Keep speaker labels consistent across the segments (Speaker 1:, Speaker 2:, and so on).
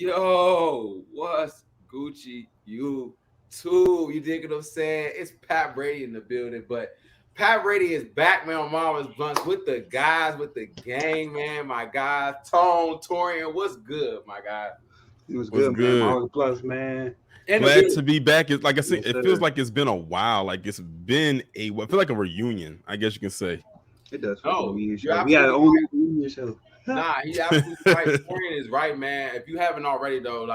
Speaker 1: Yo, what's Gucci? You too. You dig what I'm saying? It's Pat Brady in the building, but Pat Brady is back, man, on Marvel's Bluntz with the guys, with the gang, man. My guys, Tone, Torian, what's good, my guy?
Speaker 2: It was
Speaker 3: Was
Speaker 2: good, man.
Speaker 3: good.
Speaker 2: Marvel Plus, man.
Speaker 1: In the
Speaker 3: Glad
Speaker 1: building.
Speaker 3: to be back. It's like I said,
Speaker 2: Yes,
Speaker 3: it feels
Speaker 2: sir.
Speaker 3: like it's been a while. Like it's been I feel like a reunion, I guess you can say.
Speaker 2: It does feel like a
Speaker 1: No,
Speaker 2: reunion
Speaker 1: you're
Speaker 2: show. We got our
Speaker 1: absolutely
Speaker 2: own
Speaker 1: right.
Speaker 2: reunion show.
Speaker 1: Nah, he absolutely right. Torian is right, man. If you haven't already, though,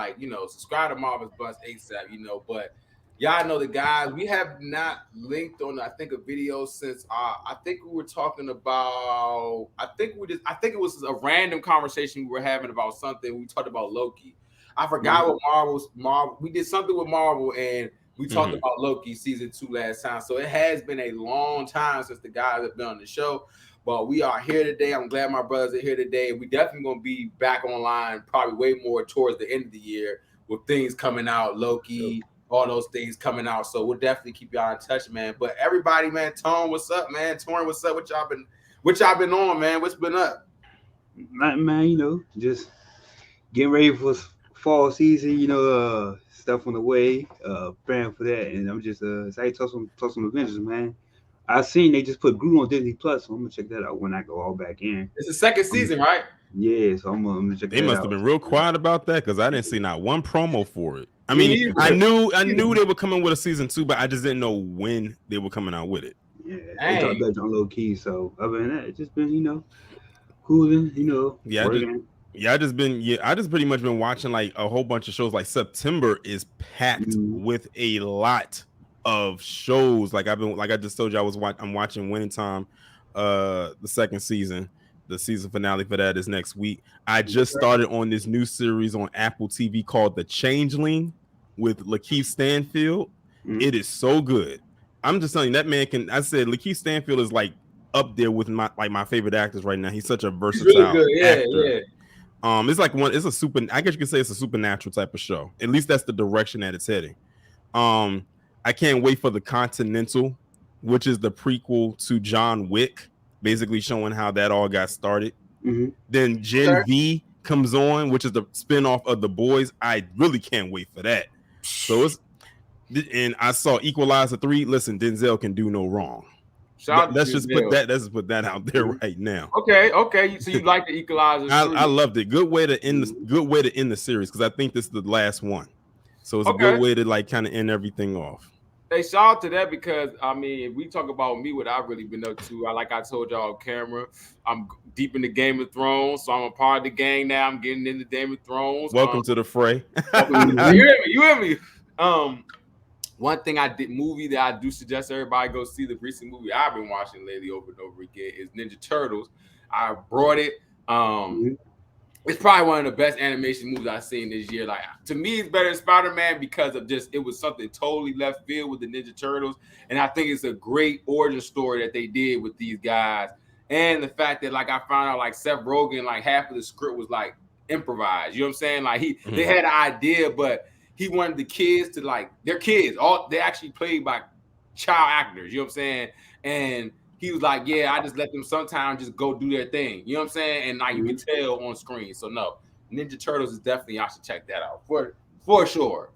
Speaker 1: subscribe to Marvel's Bluntz ASAP, But y'all know the guys. We have not linked on, I think, a video since I think we were talking about. I think it was a random conversation we were having about something. We talked about Loki. I forgot what Marvel. We did something with Marvel and we talked about Loki season 2 last time. So it has been a long time since the guys have been on the show. But we are here today. I'm glad my brothers are here today. We definitely going to be back online probably way more towards the end of the year with things coming out, Loki, all those things coming out. So we'll definitely keep y'all in touch, man. But everybody, man, Tone, what's up, man? Torrin, what's up? What y'all been on, man? What's been up?
Speaker 2: Man, just getting ready for fall season, stuff on the way, preparing for that. And I'm just excited to talk some Avengers, man. I seen they just put Groot on Disney Plus, so I'm gonna check that out when I go all back in.
Speaker 1: It's the second season, right?
Speaker 2: Yeah, so I'm gonna check
Speaker 3: They
Speaker 2: that
Speaker 3: must
Speaker 2: out.
Speaker 3: have been real quiet about that because I didn't see not one promo for it. I
Speaker 1: Me
Speaker 3: mean,
Speaker 1: neither.
Speaker 3: I knew they were coming with a season 2, but I just didn't know when they were coming out with it.
Speaker 2: Yeah,
Speaker 1: Dang.
Speaker 2: they dropped that on low key. So other than that, it's just been, cooling, working.
Speaker 3: I just pretty much been watching like a whole bunch of shows. Like September is packed with a lot of shows. Like I just told you I'm watching Winning Time, the second season. The season finale for that is next week. I just started on this new series on Apple TV called The Changeling with Lakeith Stanfield. It is so good. I'm just telling you, that man I said Lakeith Stanfield is like up there with my favorite actors right now. He's such a versatile
Speaker 1: really
Speaker 3: actor. It's like I guess you could say it's a supernatural type of show. At least that's the direction that it's heading. I can't wait for The Continental, which is the prequel to John Wick, basically showing how that all got started. Then Gen V comes on, which is the spinoff of The Boys. I really can't wait for that. So and I saw Equalizer 3. Listen, Denzel can do no wrong. Let's just put that out there right now.
Speaker 1: Okay. So you like the Equalizer?
Speaker 3: I loved it. Good way to end the series because I think this is the last one. So it's a good way to like kind of end everything off.
Speaker 1: Hey, shout out to that because I mean, if we talk about me, what I've really been up to, like I told y'all on camera, I'm deep in the Game of Thrones, so I'm a part of the gang now. I'm getting into Game of Thrones.
Speaker 3: Welcome to the fray.
Speaker 1: You hear me? One thing movie that I do suggest everybody go see, the recent movie I've been watching lately over and over again is Ninja Turtles. I brought it. It's probably one of the best animation movies I've seen this year. Like, to me, it's better than Spider-Man because of it was something totally left field with the Ninja Turtles. And I think it's a great origin story that they did with these guys. And the fact that, like, I found out, like, Seth Rogen, like, half of the script was, like, improvised. You know what I'm saying? Like, they had an idea, but he wanted the kids to, like, they're kids. They actually played by child actors. You know what I'm saying? And he was like, yeah, I just let them sometimes just go do their thing. You know what I'm saying? And like you can tell on screen. So no, Ninja Turtles is definitely, I should check that out for sure.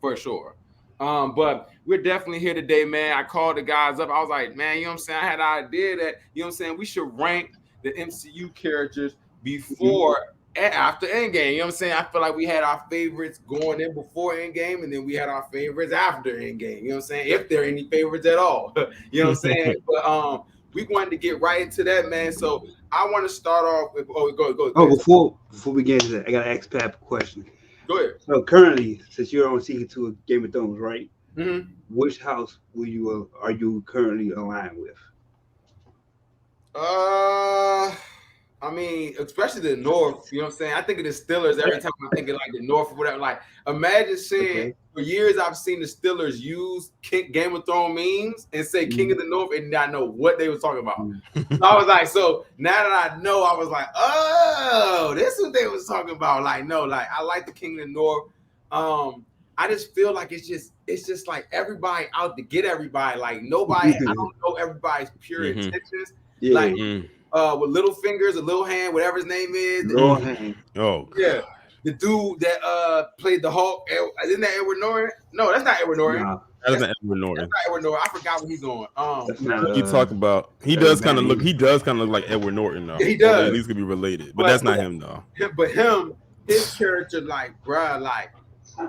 Speaker 1: But we're definitely here today, man. I called the guys up. I was like, man, you know what I'm saying? I had an idea that, you know what I'm saying, we should rank the MCU characters before and after Endgame. You know what I'm saying? I feel like we had our favorites going in before Endgame, and then we had our favorites after Endgame. You know what I'm saying? If there are any favorites at all. You know what I'm saying? But we wanted to get right into that, man. So I want to start off with go.
Speaker 2: Oh, before we get into that, I got to ask Pat a question.
Speaker 1: Go ahead.
Speaker 2: So currently, since you're on season 2 of Game of Thrones, right? Which house are you currently aligned with?
Speaker 1: I mean, especially the North, you know what I'm saying? I think of the Steelers every time I think of like the North or whatever. Like, imagine saying for years I've seen the Steelers use Game of Thrones memes and say King of the North and not know what they were talking about. So I was like, so now that I know, I was like, oh, this is what they was talking about. Like, no, like I like the King of the North. I just feel like it's just like everybody out to get everybody. Like nobody, I don't know everybody's pure intentions.
Speaker 2: Yeah.
Speaker 1: Like with Little Fingers or Little Hand, whatever his name is.
Speaker 2: Little Hand.
Speaker 3: Oh,
Speaker 1: yeah. the dude that played the Hulk. Isn't that Edward Norton? No, that's not Edward Norton.
Speaker 2: Nah,
Speaker 3: That
Speaker 1: That's,
Speaker 3: isn't Edward
Speaker 1: that's
Speaker 3: Norton.
Speaker 1: not Edward Norton. I forgot what he's on.
Speaker 2: that's not.
Speaker 3: You talk about he
Speaker 2: Batman.
Speaker 3: does kind of look. He does kind of look like Edward Norton though.
Speaker 1: Yeah, he
Speaker 3: Or
Speaker 1: does.
Speaker 3: at least could be related, but that's not him though.
Speaker 1: His character, like, bruh, like,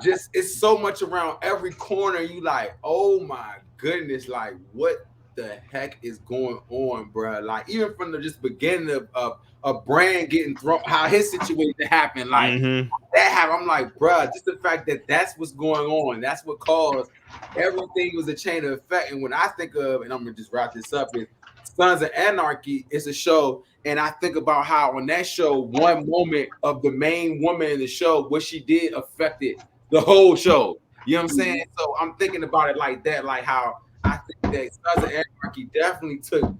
Speaker 1: just it's so much around every corner. You like, oh my goodness, like, what the heck is going on, bruh? Like, even from the just beginning of a brand getting thrown, how his situation happened, like that happened. I'm like, bruh, just the fact that that's what's going on, that's what caused everything was a chain of effect. And when I think of, and I'm gonna just wrap this up, is Sons of Anarchy is a show, and I think about how on that show, one moment of the main woman in the show, what she did affected the whole show. You know what I'm saying? So I'm thinking about it like that, like how I think that Sons of Anarchy definitely took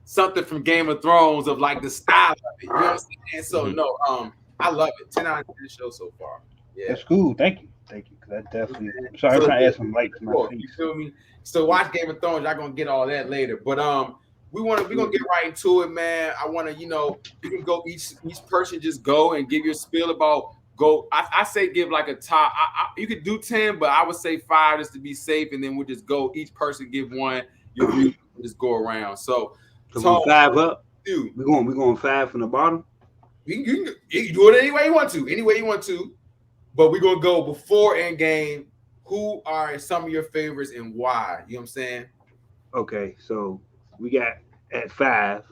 Speaker 1: something from Game of Thrones of like the style of it. You know what I'm saying? So no, I love it. 10 out of 10 show so far. Yeah,
Speaker 2: that's cool. Thank you. Because I definitely. Sorry, I'm trying to add some light to my face.
Speaker 1: You feel me? So watch Game of Thrones. Y'all gonna get all that later, but we're gonna get right into it, man. I want to, you can go each person just go and give your spiel about I say give like a top. You could do 10, but I would say 5 just to be safe, and then we'll just go each person give one. You'll just go around. So
Speaker 2: 5 up.
Speaker 1: Dude,
Speaker 2: we're going 5 from the bottom.
Speaker 1: You can do it any way you want to. But we're gonna go before Endgame. Who are some of your favorites and why? You know what I'm saying?
Speaker 2: Okay, so we got at 5,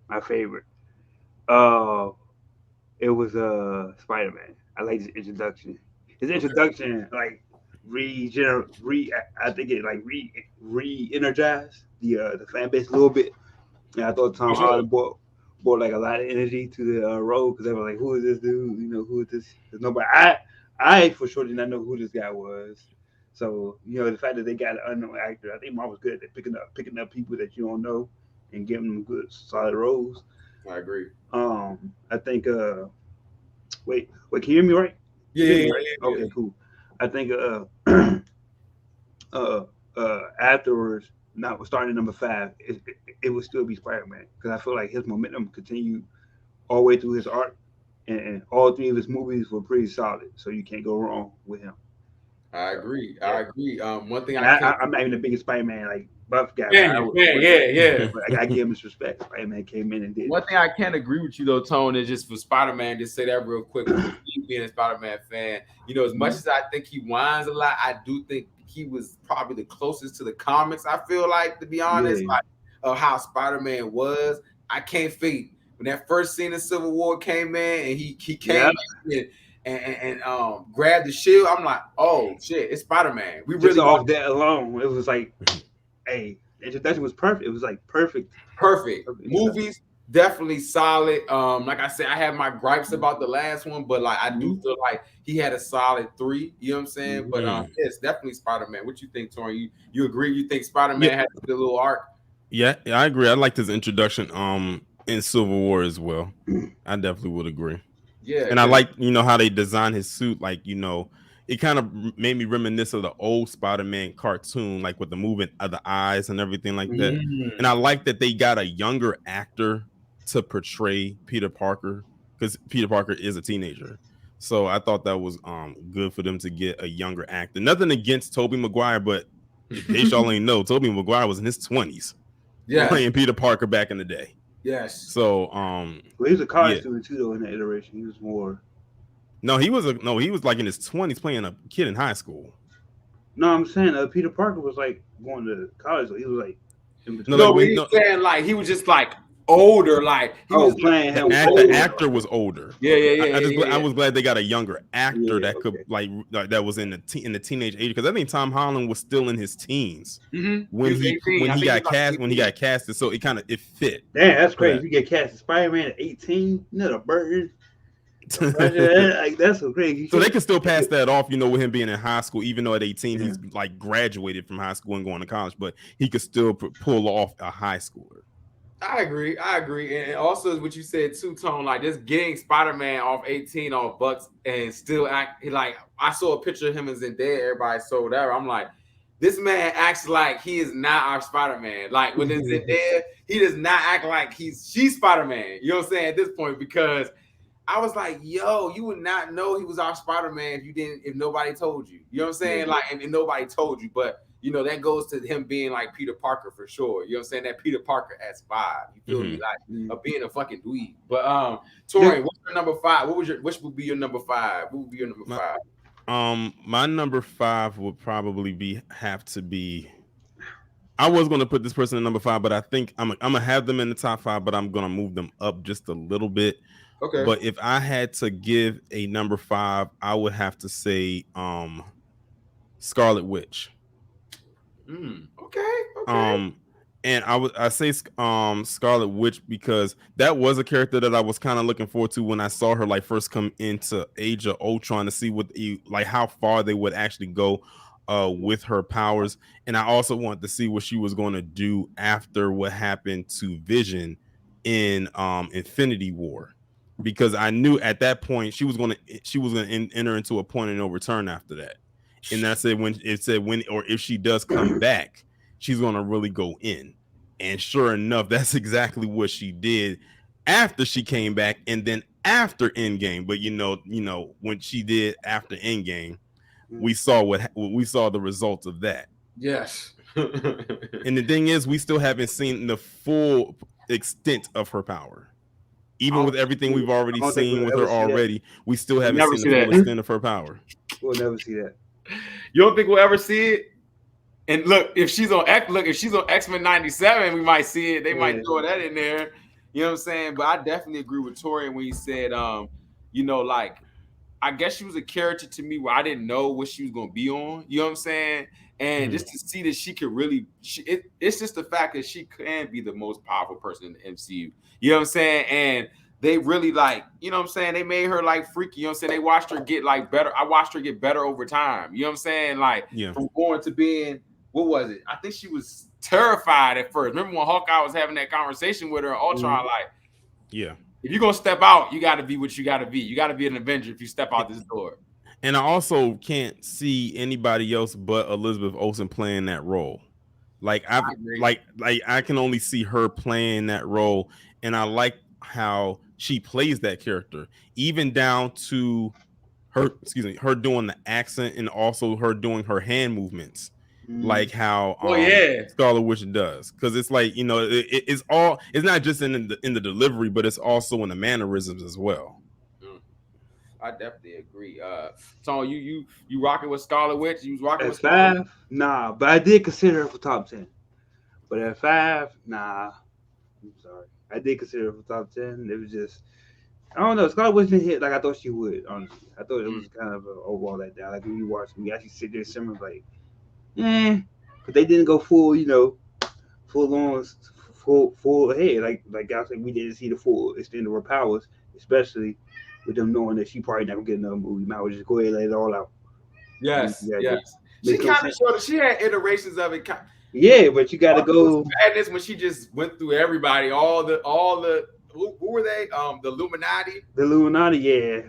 Speaker 2: my favorite. It was Spider-Man. I like his introduction. His introduction, like I think it like re-energized the fan base a little bit. And I thought Tom Holland brought like a lot of energy to the role because they were like, "Who is this dude? Who is this?" There's nobody. I for sure did not know who this guy was. So the fact that they got an unknown actor, I think Marvel's good at picking up people that you don't know and giving them good solid roles.
Speaker 1: I agree.
Speaker 2: I think. Wait, can you hear me right?
Speaker 1: Yeah.
Speaker 2: Okay, cool. I think afterwards, not starting at number 5, it would still be Spider-Man because I feel like his momentum continued all the way through his arc, and all 3 of his movies were pretty solid. So you can't go wrong with him.
Speaker 1: I agree. One thing
Speaker 2: I'm not even the biggest Spider-Man like buff guy.
Speaker 1: Yeah.
Speaker 2: But I give him his respect. Spider-Man came in and did.
Speaker 1: One thing I can't agree with you though, Tone, is just for Spider-Man. Just say that real quick. Being a Spider-Man fan, as much as I think he whines a lot, I do think he was probably the closest to the comics. I feel like, to be honest, like of how Spider-Man was. I can't fake when that first scene of Civil War came in and he came in and grabbed the shield. I'm like, oh shit, it's Spider-Man. We
Speaker 2: just
Speaker 1: really
Speaker 2: off that alone. It was like, hey, the introduction was perfect. It was like perfect.
Speaker 1: Movies definitely solid. Like I said, I have my gripes about the last one, but like I do feel like he had a solid 3. You know what I'm saying? But it's definitely Spider-Man. What you think, Tori? You agree? You think Spider-Man had a little arc?
Speaker 3: Yeah, I agree. I liked his introduction in Civil War as well. I definitely would agree.
Speaker 1: Yeah,
Speaker 3: and I like how they designed his suit. Like it kind of made me reminisce of the old Spider-Man cartoon, like with the movement of the eyes and everything like that. And I like that they got a younger actor to portray Peter Parker because Peter Parker is a teenager. So I thought that was good for them to get a younger actor. Nothing against Tobey Maguire, but in case y'all ain't know, Tobey Maguire was in his 20s. Yeah, playing Peter Parker back in the day.
Speaker 1: Yes.
Speaker 3: So
Speaker 2: well, he was a college student too, though. In that iteration, he was more.
Speaker 3: No, he was like in his 20s playing a kid in high school.
Speaker 2: No, I'm saying Peter Parker was like going to college. So he was like.
Speaker 1: Saying like he was just like older, like he was
Speaker 2: playing him.
Speaker 3: The actor was older.
Speaker 1: Yeah.
Speaker 3: I was glad they got a younger actor that could like that was in the teenage age because I think Tom Holland was still in his teens when he got casted, so it fit.
Speaker 2: Damn, that's crazy. You get cast as Spider-Man at 18, not a bird. Like that's so crazy.
Speaker 3: So they can still pass that off, with him being in high school, even though at 18 he's like graduated from high school and going to college, but he could still pull off a high schooler.
Speaker 1: I agree. And also what you said too, Tone, like just getting Spider-Man off 18 off Bucks and still act like I saw a picture of him as Zendaya, everybody saw whatever. I'm like, this man acts like he is not our Spider-Man. Like when it's Zendaya, he does not act like she's Spider-Man. You know what I'm saying? At this point, because I was like, yo, you would not know he was our Spider-Man if nobody told you. You know what I'm saying?
Speaker 2: Yeah.
Speaker 1: Like, and nobody told you, but you know, that goes to him being like Peter Parker for sure. You know what I'm saying? That Peter Parker as vibe. You feel me? Like of being a fucking dweeb. But Tori, what's your number 5? Which would be your number 5? What would be your number 5?
Speaker 3: My number 5 would probably have to be. I was going to put this person in number 5, but I think I'm gonna have them in the top 5, but I'm gonna move them up just a little bit.
Speaker 1: Okay.
Speaker 3: But if I had to give a number 5, I would have to say Scarlet Witch.
Speaker 1: Okay.
Speaker 3: And I say Scarlet Witch because that was a character that I was kind of looking forward to when I saw her like first come into Age of Ultron, to see like how far they would actually go with her powers. And I also wanted to see what she was going to do after what happened to Vision in Infinity War, because I knew at that point she was going to enter into a point of no return after that. And that's it. When or if she does come back, she's going to really go in. And sure enough, that's exactly what she did after she came back, and then after Endgame. But you know when she did after Endgame, we saw the results of that.
Speaker 1: Yes.
Speaker 3: And the thing is, we still haven't seen the full extent of her power. Even with everything we've already seen with her already, we still haven't seen the full extent of her power.
Speaker 2: We'll never see that.
Speaker 1: You don't think we'll ever see it? And look, if she's on X-Men 97, we might see it. They might throw that in there. You know what I'm saying? But I definitely agree with Tori when he said, you know, like, I guess she was a character to me where I didn't know what she was gonna be on. You know what I'm saying? And just to see that she could really, it's just the fact that she can be the most powerful person in the MCU. You know what I'm saying? And they really like, you know what I'm saying? They made her like freaky. You know what I'm saying? They watched her get like better. I watched her get better over time. You know what I'm saying? Like from going to being, what was it? I think she was terrified at first. Remember when Hawkeye was having that conversation with her in Ultron? Like,
Speaker 3: yeah,
Speaker 1: if you're gonna step out, you got to be what you got to be. You got to be an Avenger if you step out this door.
Speaker 3: And I also can't see anybody else but Elizabeth Olsen playing that role. Like I can only see her playing that role, and I like how she plays that character, even down to her doing the accent and also her doing her hand movements, like how Scarlet Witch does. Because it's like, you know, it's not just in the delivery, but it's also in the mannerisms as well.
Speaker 1: I definitely agree. So you rocking with Scarlet Witch? You was rocking with
Speaker 2: Scarlet Witch? Nah, but I did consider her for top 10. But at 5, nah. I'm sorry. I did consider her for top 10. It was just, I don't know. Scarlet Witch didn't hit like I thought she would. Honestly, I thought it was kind of overall that down. Like when you watch me, actually sit there simmer like, but they didn't go full, you know, full on, full ahead. Like guys said, we didn't see the full extent of her powers, especially with them knowing that she probably never get another movie. Might just go ahead and lay it all out.
Speaker 1: Yes. She kind of showed it. She had iterations of it.
Speaker 2: Yeah, but you got to go.
Speaker 1: Madness when she just went through everybody. All the who were they? The Illuminati.
Speaker 2: The Illuminati, yeah.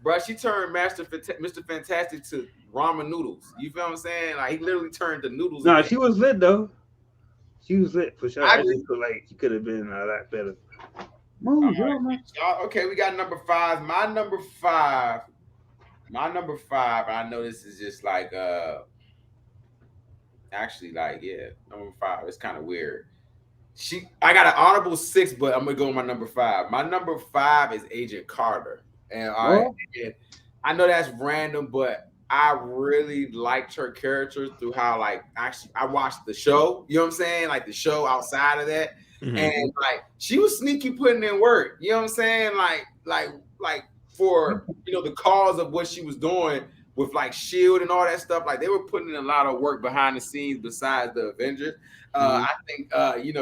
Speaker 1: Bro, she turned Mr. Fantastic to ramen noodles. You feel what I'm saying? Like he literally turned the noodles.
Speaker 2: No, she was lit though. She was lit for sure. I just feel like she could have been a lot better.
Speaker 1: Okay, we got number 5. My number 5. I know this is just like actually like number 5. It's kind of weird. I got an honorable 6, but I'm gonna go with my number 5. My number 5 is Agent Carter, and I know that's random, but I really liked her character through how like actually I watched the show. You know what I'm saying? Like the show outside of that. And like she was sneaky putting in work, you know what I'm saying? Like for the cause of what she was doing with like Shield and all that stuff. Like they were putting in a lot of work behind the scenes besides the Avengers. I think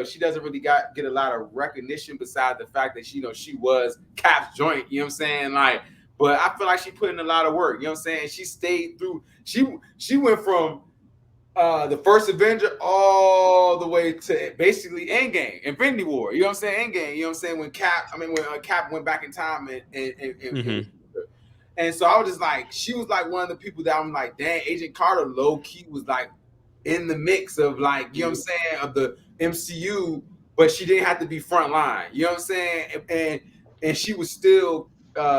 Speaker 1: she doesn't really get a lot of recognition besides the fact that she was Cap's joint, you know what I'm saying? Like, but I feel like she put in a lot of work, you know what I'm saying? She stayed through. She went from the first Avenger all the way to basically Endgame, Infinity War. You know what I'm saying? Endgame. You know what I'm saying? When Cap went back in time and so I was just like, she was like one of the people that I'm like, dang, Agent Carter low key was like in the mix of like, you know what I'm saying, of the MCU, but she didn't have to be front line. You know what I'm saying? And she was still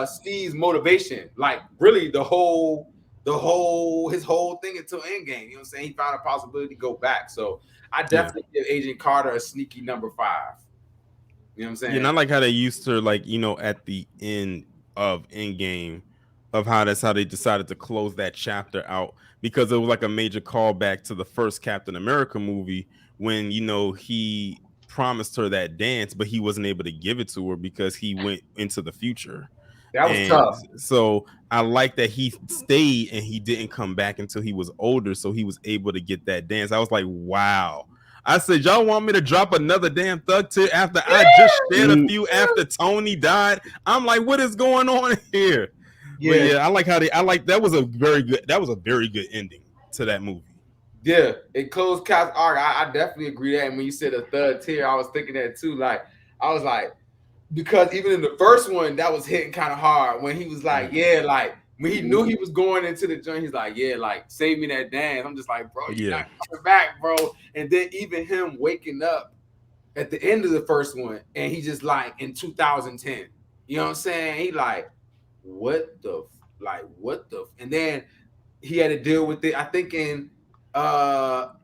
Speaker 1: Steve's motivation, like really his whole thing until Endgame. You know what I'm saying? He found a possibility to go back. So I definitely give Agent Carter a sneaky number 5. You know what I'm saying?
Speaker 3: Yeah, not like how they used to, like, at the end of Endgame, of how that's how they decided to close that chapter out, because it was like a major callback to the first Captain America movie when he promised her that dance, but he wasn't able to give it to her because he went into the future.
Speaker 1: That was
Speaker 3: And
Speaker 1: tough.
Speaker 3: so I like that he stayed and he didn't come back until he was older, so he was able to get that dance. I was like, wow. I said, y'all want me to drop another damn thug tear after I just shed a few after Tony died? I'm like, what is going on here? Yeah. But yeah, I like how that was a very good ending to that movie.
Speaker 1: Yeah, it closed Cap's arc. I definitely agree that. And when you said a third tier, I was thinking that too. Like, I was like, because even in the first one, that was hitting kind of hard when he was like, yeah, like when he knew he was going into the joint, he's like, yeah, like save me that dance. I'm just like, bro, you're not coming back, bro. And then even him waking up at the end of the first one, and he just like in 2010, you know what I'm saying? He like, what the, and then he had to deal with it. I think in what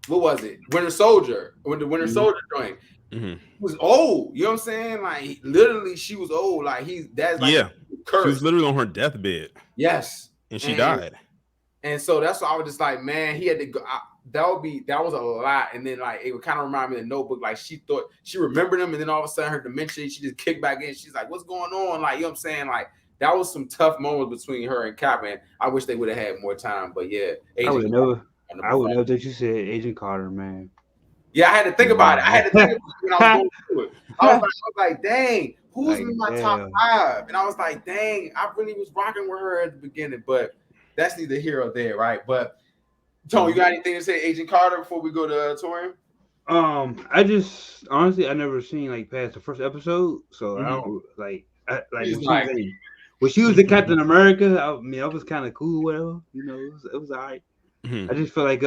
Speaker 1: was it? Winter Soldier. When the Winter Soldier joined. He was old, you know what I'm saying? Like literally, she was old. Like that's like
Speaker 3: she was literally on her deathbed.
Speaker 1: Yes,
Speaker 3: and she died.
Speaker 1: And so that's why I was just like, man, he had to go. That was a lot. And then like it would kind of remind me of the Notebook. Like she thought she remembered him, and then all of a sudden her dementia, she just kicked back in. She's like, what's going on? Like, you know what I'm saying? Like that was some tough moments between her and Cap, and I wish they would have had more time. But yeah,
Speaker 2: I would never think you said Agent Carter, man.
Speaker 1: Yeah, I had to think about it. I had to think about it when I was going through it. I was like, dang, who's in my top 5? And I was like, dang, I really was rocking with her at the beginning, but that's neither here or there, right? But Tony, you got anything to say, Agent Carter, before we go to Torian?
Speaker 2: I just honestly I never seen like past the first episode, so I don't when she was the Captain America. I mean, I was kind of cool, whatever. It was all right. I just feel like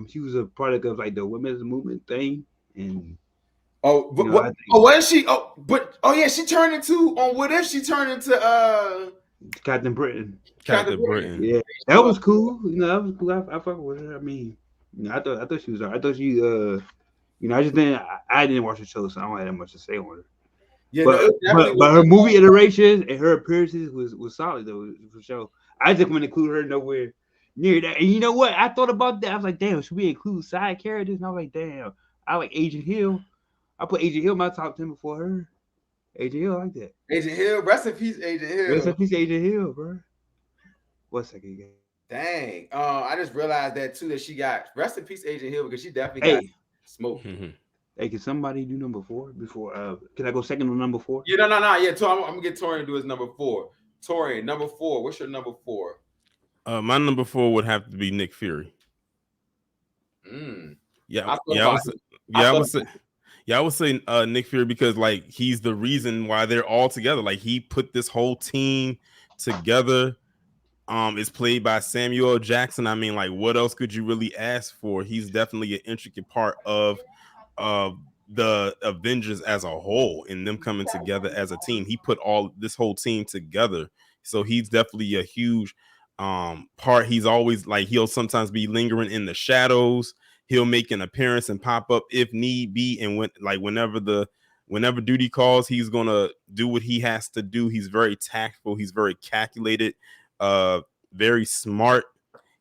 Speaker 2: she was a product of like the women's movement thing, and
Speaker 1: what is she? She turned into what if she turned into
Speaker 2: Captain Britain.
Speaker 3: Captain Britain.
Speaker 2: Yeah, that was cool. That was cool. I fuck with her. I mean, I thought she was. I thought she. I just didn't. I didn't watch the show, so I don't have that much to say on her. Yeah, but her movie iterations and her appearances was solid though, for sure. I just wouldn't include her nowhere near that. And you know what? I thought about that. I was like, damn, should we include side characters? And I was like, damn, I like Agent Hill. I put Agent Hill in my top 10 before her. Agent Hill, I like that.
Speaker 1: Agent Hill, rest in peace, Agent Hill.
Speaker 2: Rest in peace, Agent Hill, bro. One second, you guys.
Speaker 1: Dang. I just realized that too, that she got rest in peace, Agent Hill, because she definitely got smoked.
Speaker 2: Hey, can somebody do number 4 before? Can I go second on number 4?
Speaker 1: Yeah, no. Yeah, I'm gonna get Torian to do his number 4. Torian, number 4. What's your number 4?
Speaker 3: My number 4 would have to be Nick Fury. I would say Nick Fury, because like he's the reason why they're all together. Like he put this whole team together. It's played by Samuel L. Jackson. I mean, like, what else could you really ask for? He's definitely an intricate part of the Avengers as a whole, and them coming together as a team. He put this whole team together, so he's definitely a huge part. He's always like, he'll sometimes be lingering in the shadows. He'll make an appearance and pop up if need be, and whenever duty calls, he's gonna do what he has to do. He's very tactful. He's very calculated. Very smart.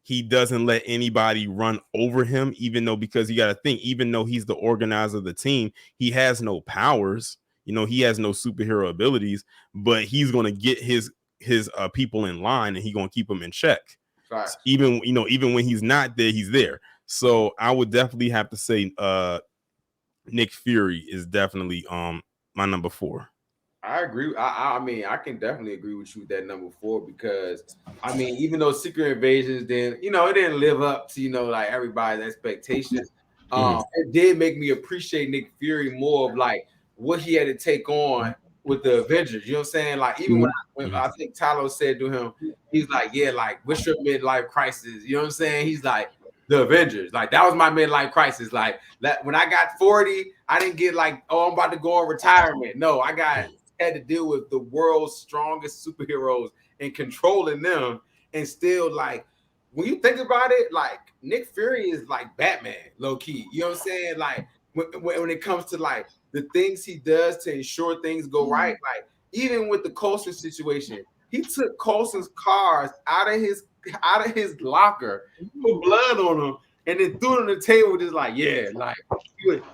Speaker 3: He doesn't let anybody run over him, because you got to think, even though he's the organizer of the team, he has no powers. He has no superhero abilities, but he's going to get his people in line, and he's going to keep them in check. Right. Even when he's not there, he's there. So I would definitely have to say Nick Fury is definitely my number 4.
Speaker 1: I agree. I mean, I can definitely agree with you with that number 4, because I mean, even though Secret Invasions it didn't live up to like everybody's expectations. It did make me appreciate Nick Fury more of like what he had to take on with the Avengers. You know what I'm saying? Like even when I think Tyler said to him, he's like, yeah, like what's your midlife crisis? You know what I'm saying? He's like, the Avengers. Like that was my midlife crisis. Like that when I got 40, I didn't get like, oh, I'm about to go on retirement. No, I got had to deal with the world's strongest superheroes and controlling them, and still like when you think about it, like Nick Fury is like Batman, low key. You know what I'm saying? Like when it comes to like the things he does to ensure things go right, like even with the Coulson situation, he took Coulson's cars out of his locker, put blood on them, and then threw it on the table, just like, yeah, like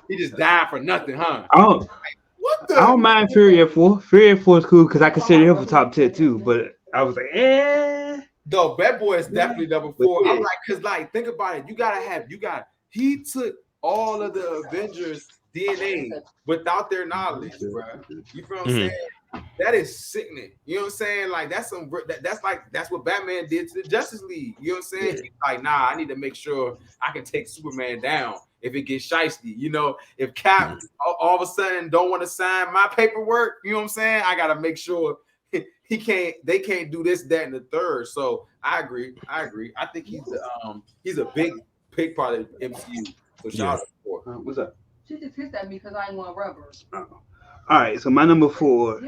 Speaker 1: he just died for nothing, huh? What the?
Speaker 2: I don't mind Fury at 4. Fury at 4 is cool because I consider him for top 10 too. But I was like,
Speaker 1: No, Bad Boy is definitely number 4. I'm like, cause like think about it. He took all of the Avengers DNA without their knowledge, bro. You feel what I'm saying? That is sickening. You know what I'm saying? Like that's what Batman did to the Justice League. You know what I'm saying? He's like, nah, I need to make sure I can take Superman down if it gets shiesty. You know, if Cap all of a sudden don't want to sign my paperwork, you know what I'm saying? I gotta make sure they can't do this, that, and the third. So I agree. I think he's a big part of the MCU. So shout out to him.
Speaker 2: what's up?
Speaker 4: She just hissed at me because I ain't want rubber.
Speaker 2: All right, so my number 4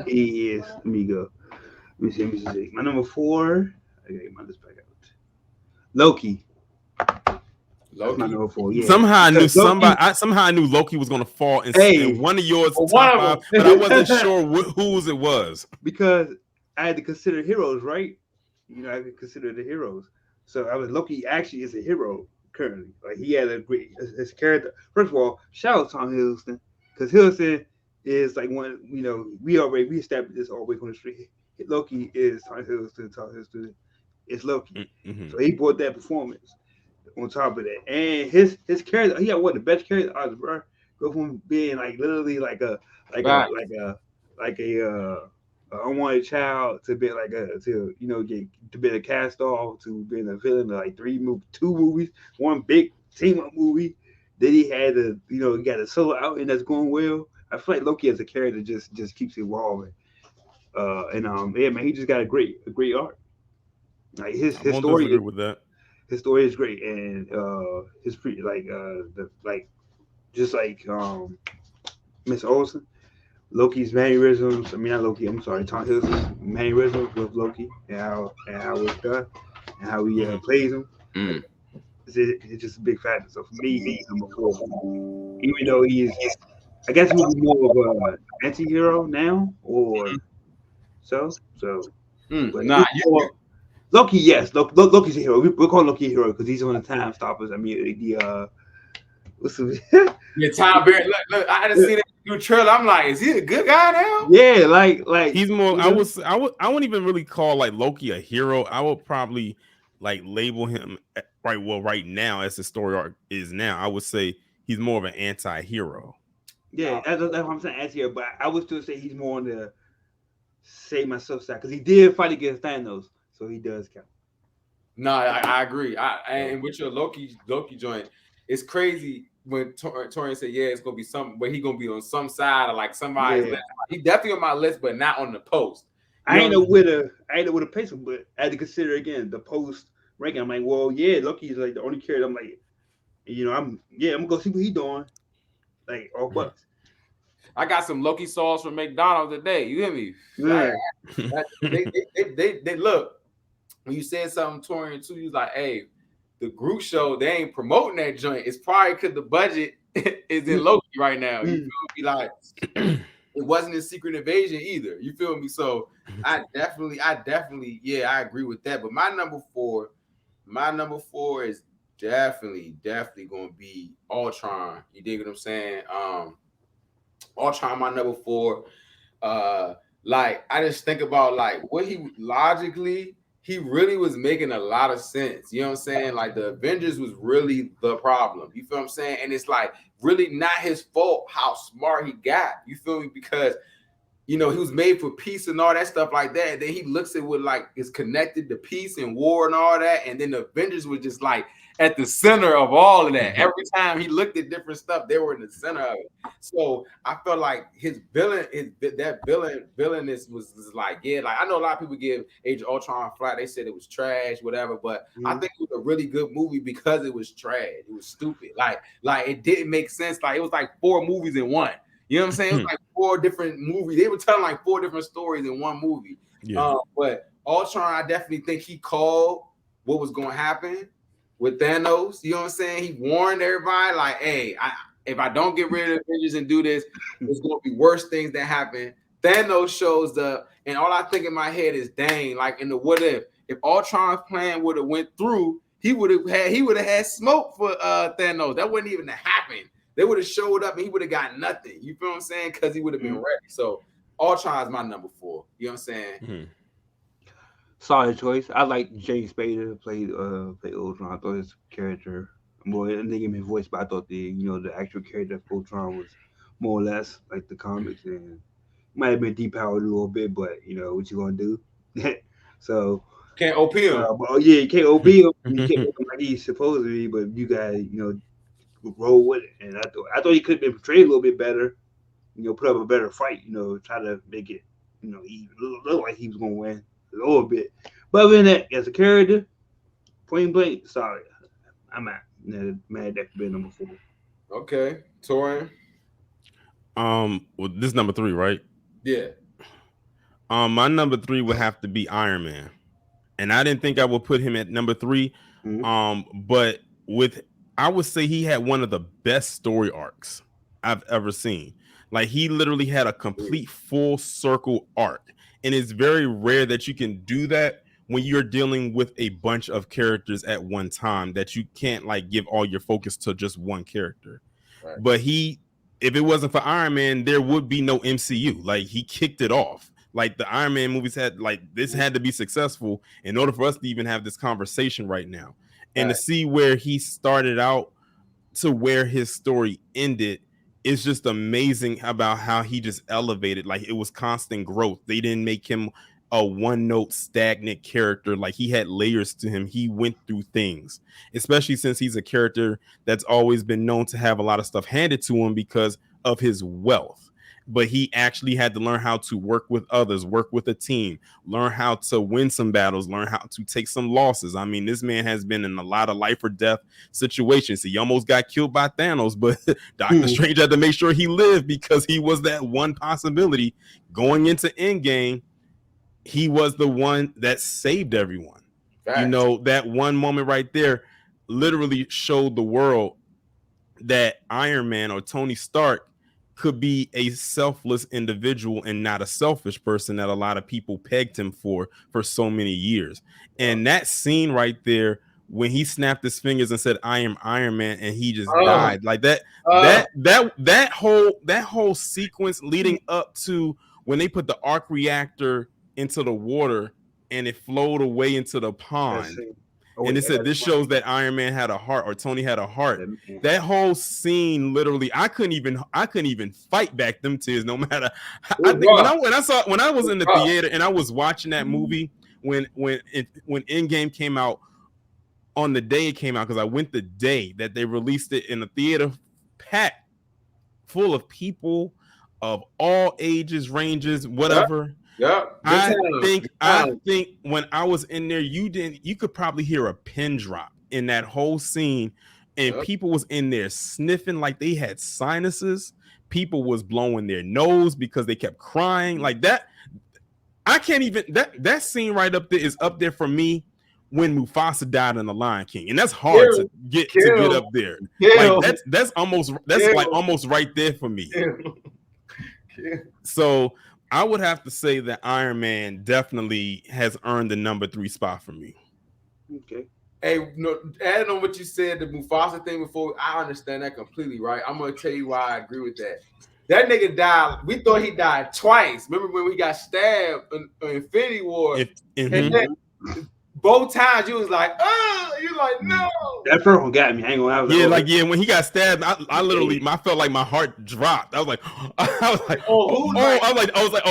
Speaker 2: is let me go. Let me see. My number 4. I gotta get my list back out. Loki. That's my number 4. Yeah.
Speaker 3: Somehow I knew Loki was gonna fall in one of yours top 5, but I wasn't sure whose it was.
Speaker 2: Because I had to consider heroes, right? You know, I had to consider the heroes. So I was Loki actually is a hero currently. Like he had a great his character. First of all, shout out to Tom Hiddleston, because Hiddleston is like one. You know, we established this all the way from the street. Loki is Tom Hiddleston. Tom Hiddleston is Loki. Mm-hmm. So he brought that performance on top of that, and his character. He had the best character out of bro. Go from being like literally like a unwanted child to be like to be a cast off to being a villain of like 2 movies, one big team up movie. Then he had he got a solo out and that's going well. I feel like Loki as a character just keeps evolving. Yeah, man, he just got a great art. Like his story
Speaker 3: with that.
Speaker 2: His story is great, and his Miss Olsen. Loki's mannerisms. I mean, not Loki. I'm sorry, Tom Hiddleston's mannerisms with Loki and how it's done and how he plays him. It's just a big factor. So for me, he's number 4. Even though I guess he would be more of an anti-hero now, or so. Loki, yes, Loki's a hero. We're calling Loki a hero because he's on the Time Stoppers. I mean, what's the
Speaker 1: Tom Barry? Look, I hadn't seen it. New trailer. I'm like, is he a good guy now?
Speaker 2: Yeah, like
Speaker 3: he's more. I wouldn't even really call like Loki a hero. I would probably like label him right now as the story arc is now. I would say he's more of an anti-hero.
Speaker 2: Yeah, that's what I'm saying, anti-hero. But I would still say he's more on the save myself side because he did fight against Thanos, so he does count.
Speaker 1: No, I agree. And with your Loki joint, it's crazy. When Torian said, yeah, it's gonna be something where he gonna be on some side of like somebody's list. He definitely on my list, but not on the post.
Speaker 2: I ain't know where to place him, but I had to consider again the post ranking. I'm like, well, yeah, Loki's like the only character. I'm like, I'm gonna go see what he's doing. Like all bucks.
Speaker 1: I got some Loki sauce from McDonald's today. You hear me?
Speaker 2: Yeah.
Speaker 1: They look when you said something, Torian too. You was like, hey. The group show, they ain't promoting that joint. It's probably because the budget is in Loki right now. You feel me? Like it wasn't in Secret Invasion either. You feel me? So I definitely, I agree with that. But my number four is definitely going to be Ultron. You dig what I'm saying? Ultron, my number 4. Like I just think about like what he logically. He really was making a lot of sense. You know what I'm saying? Like the Avengers was really the problem. You feel what I'm saying? And it's like really not his fault how smart he got. You feel me? Because, he was made for peace and all that stuff like that. And then he looks at what like is connected to peace and war and all that. And then the Avengers were just like at the center of all of that. Every time he looked at different stuff, they were in the center of it. So I felt like his villainess was like, yeah, like I know a lot of people give Age of Ultron flat. They said it was trash, whatever, but I think it was a really good movie because it was trash. It was stupid. Like it didn't make sense. Like it was like 4 movies in one. You know what I'm saying? It was like 4 different movies. They were telling like 4 different stories in one movie.
Speaker 3: Yeah.
Speaker 1: But Ultron, I definitely think he called what was going to happen with Thanos. You know what I'm saying? He warned everybody like, hey, if I don't get rid of the Avengers and do this, there's going to be worse things that happen. Thanos shows up, and all I think in my head is, dang, like in the what if Ultron's plan would have went through, he would have had smoke for Thanos. That wouldn't even have happened. They would have showed up and he would have got nothing. You feel what I'm saying? Because he would have been ready. So Ultron is my number 4. You know what I'm saying?
Speaker 3: Mm-hmm.
Speaker 2: Solid choice. I like James Spader play Ultron. I thought his character, well, I didn't give him his voice, but I thought the actual character of Ultron was more or less like the comics, and might have been depowered a little bit, but what you gonna do? So
Speaker 1: Can't OP him.
Speaker 2: but yeah, you can't OB him. You can't make him like he's supposed to be, but you gotta roll with it. And I thought he could have been portrayed a little bit better. Put up a better fight. Try to make it he look like he was gonna win a little bit. But other than that, as a character, point blank, sorry, I'm out. Mad that could be number 4.
Speaker 1: Okay, Torian.
Speaker 3: Well, this is number 3, right?
Speaker 1: Yeah.
Speaker 3: My number 3 would have to be Iron Man, and I didn't think I would put him at number 3. But I would say he had one of the best story arcs I've ever seen. Like, he literally had a complete full circle arc, and it's very rare that you can do that when you're dealing with a bunch of characters at one time, that you can't like give all your focus to just one character. Right. But if it wasn't for Iron Man, there would be no MCU. Like, he kicked it off. Like, the Iron Man movies had to be successful in order for us to even have this conversation right now. And to see where he started out to where his story ended, it's just amazing about how he just elevated. Like, it was constant growth. They didn't make him a one-note stagnant character. Like, he had layers to him. He went through things, especially since he's a character that's always been known to have a lot of stuff handed to him because of his wealth. But he actually had to learn how to work with others, work with a team, learn how to win some battles, learn how to take some losses. I mean, this man has been in a lot of life or death situations. He almost got killed by Thanos, but Doctor Strange had to make sure he lived because he was that one possibility. Going into Endgame, he was the one that saved everyone. Fact. That one moment right there literally showed the world that Iron Man or Tony Stark could be a selfless individual and not a selfish person that a lot of people pegged him for so many years. And that scene right there, when he snapped his fingers and said, "I am Iron Man," and he just died, like that whole sequence leading up to when they put the arc reactor into the water and it flowed away into the pond. And it said this shows that Iron Man had a heart, or Tony had a heart. That whole scene, literally, I couldn't even fight back them tears. No matter, I think when I was in the theater and I was watching that movie when Endgame came out, on the day it came out, because I went the day that they released it in the theater, packed full of people of all ages, ranges, whatever.
Speaker 1: Yeah.
Speaker 3: I think when I was in there, you could probably hear a pin drop in that whole scene, and people was in there sniffing like they had sinuses. People was blowing their nose because they kept crying like that. I can't even that scene right up there is up there for me when Mufasa died in The Lion King, and that's hard to get up there. Like that's almost right there for me. So I would have to say that Iron Man definitely has earned the number 3 spot for me.
Speaker 1: Okay. Hey, adding on what you said, the Mufasa thing before, I understand that completely, right? I'm going to tell you why I agree with that. That nigga died. We thought he died twice. Remember when we got stabbed in Infinity War? And then both times you was like, oh, you like, no.
Speaker 2: That first one got me. I ain't gonna lie.
Speaker 3: When he got stabbed, I literally, I felt like my heart dropped. I was like,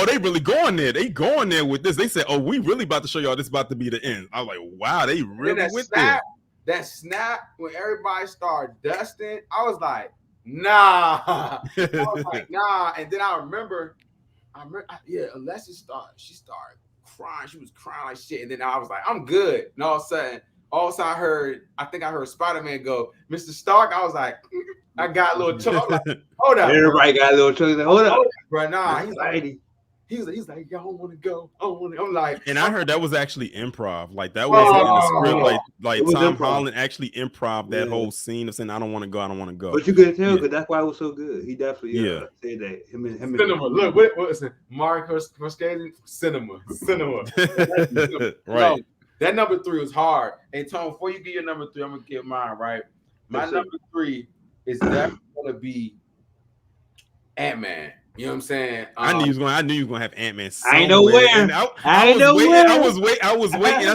Speaker 3: they really going there. They going there with this. They said, oh, we really about to show y'all this about to be the end. I was like, wow, they really went there.
Speaker 1: That snap when everybody started dusting, I was like, nah. I was like, nah. And then I remember, Alessia she started crying. She was crying like shit. And then I was like, I'm good. And all of a sudden, Also, I think I heard Spider-Man go, Mr. Stark. I was like, I got a little choke. I'm like, hold up,
Speaker 2: Everybody got a little choke. Hold up,
Speaker 1: bro. Nah,
Speaker 2: he's like,
Speaker 1: y'all want to go. I'm like,
Speaker 3: And I heard that was actually improv. Like that
Speaker 1: Oh,
Speaker 3: wasn't in the script. Like
Speaker 2: it was
Speaker 3: Tom
Speaker 2: improv.
Speaker 3: Holland actually improv that
Speaker 2: Yeah.
Speaker 3: whole scene of saying, I don't want to go, I don't want to go.
Speaker 2: But you could tell
Speaker 3: Yeah.
Speaker 2: because that's why it was so good. He definitely said that. Him and
Speaker 1: cinema. Look, what is it? Mario Scorsese? Cinema.
Speaker 3: Right.
Speaker 1: No, that number 3 was hard. And Tom, before you get your number 3, I'm gonna get mine, right? My number 3 is definitely gonna be Ant-Man. You know what I'm saying?
Speaker 3: I knew you was gonna have Ant-Man.
Speaker 2: I ain't know where.
Speaker 3: I was waiting.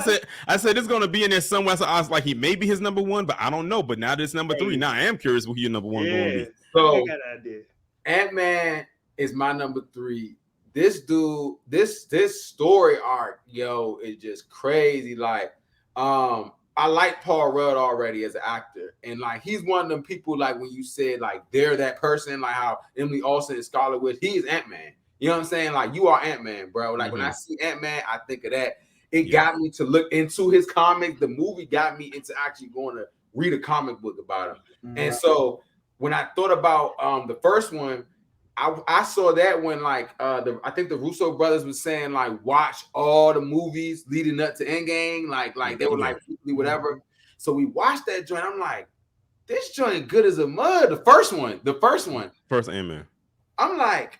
Speaker 3: I said it's gonna be in there somewhere. So I was like, he may be his number 1, but I don't know. But now this number 3. Now I am curious who your number 1 gonna be.
Speaker 1: So
Speaker 2: I got an idea.
Speaker 1: Ant-Man is my number 3. This dude, this story arc, yo, is just crazy. Like, I like Paul Rudd already as an actor, and like he's one of them people. Like when you said like they're that person, like how Emily Olsen and Scarlet Witch, he is Ant-Man. You know what I'm saying? Like you are Ant-Man, bro. Like when I see Ant-Man, I think of that. It got me to look into his comics. The movie got me into actually going to read a comic book about him. And so when I thought about the first one, I saw that when like I think the Russo brothers was saying like watch all the movies leading up to Endgame, like they were like whatever. So we watched that joint. I'm like, this joint good as a mud. The first one, first
Speaker 3: Ant-Man.
Speaker 1: I'm like,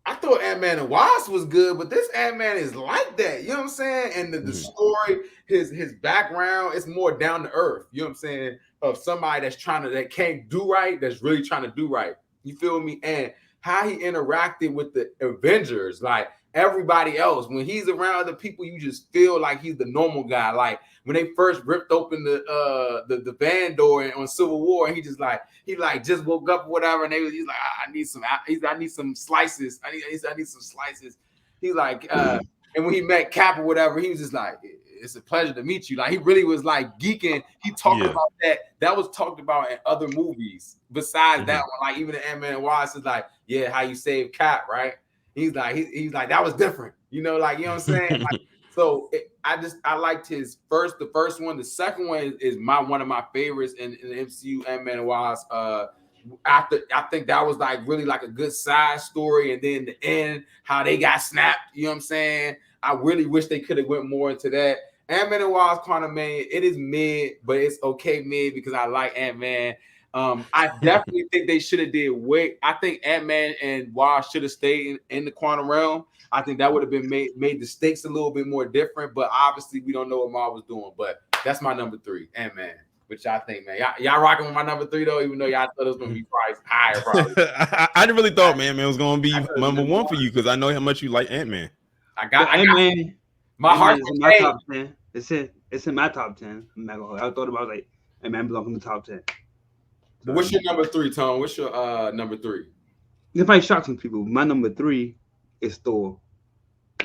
Speaker 1: I thought Ant-Man and Wasp was good, but this Ant-Man is like that. You know what I'm saying? And the story, his background, it's more down to earth. You know what I'm saying? Of somebody that can't do right, that's really trying to do right. You feel me? And how he interacted with the Avengers, like everybody else. When he's around other people, you just feel like he's the normal guy. Like when they first ripped open the van door on Civil War, and he just woke up or whatever, and he's like, I need some slices. I need some slices. He's like, and when he met Cap or whatever, he was just like, it's a pleasure to meet you. Like he really was like geeking. He talked about that. That was talked about in other movies. Besides that one, like even the Ant-Man and Wasp is like, yeah, how you save Cap, right? He's like that was different. You know, like you know what I'm saying? Like, so I liked the first one. The second one is one of my favorites in the MCU, Ant-Man and Wasp. After I think that was like really like a good side story, and then the end, how they got snapped. You know what I'm saying? I really wish they could have went more into that. Ant-Man and Wasp kind of mid. It is mid, but it's okay mid because I like Ant-Man. I definitely think they should have did way. I think Ant-Man and Wasp should have stayed in the quantum realm. I think that would have been made the stakes a little bit more different. But obviously, we don't know what Marvel was doing. But that's my number 3, Ant-Man. Which I think, man, y'all rocking with my number 3 though, even though y'all thought it was gonna be priced higher. Probably.
Speaker 3: I really thought, man, it was gonna be number 1 for you because I know how much you like Ant-Man.
Speaker 1: I got Ant-Man. My heart is
Speaker 2: in my top 10. It's in my top 10. I'm not gonna. I thought about like Ant-Man belongs in the top 10.
Speaker 1: But what's your number 3, Tom? What's your number 3?
Speaker 2: It might shock some people. My number 3 is Thor.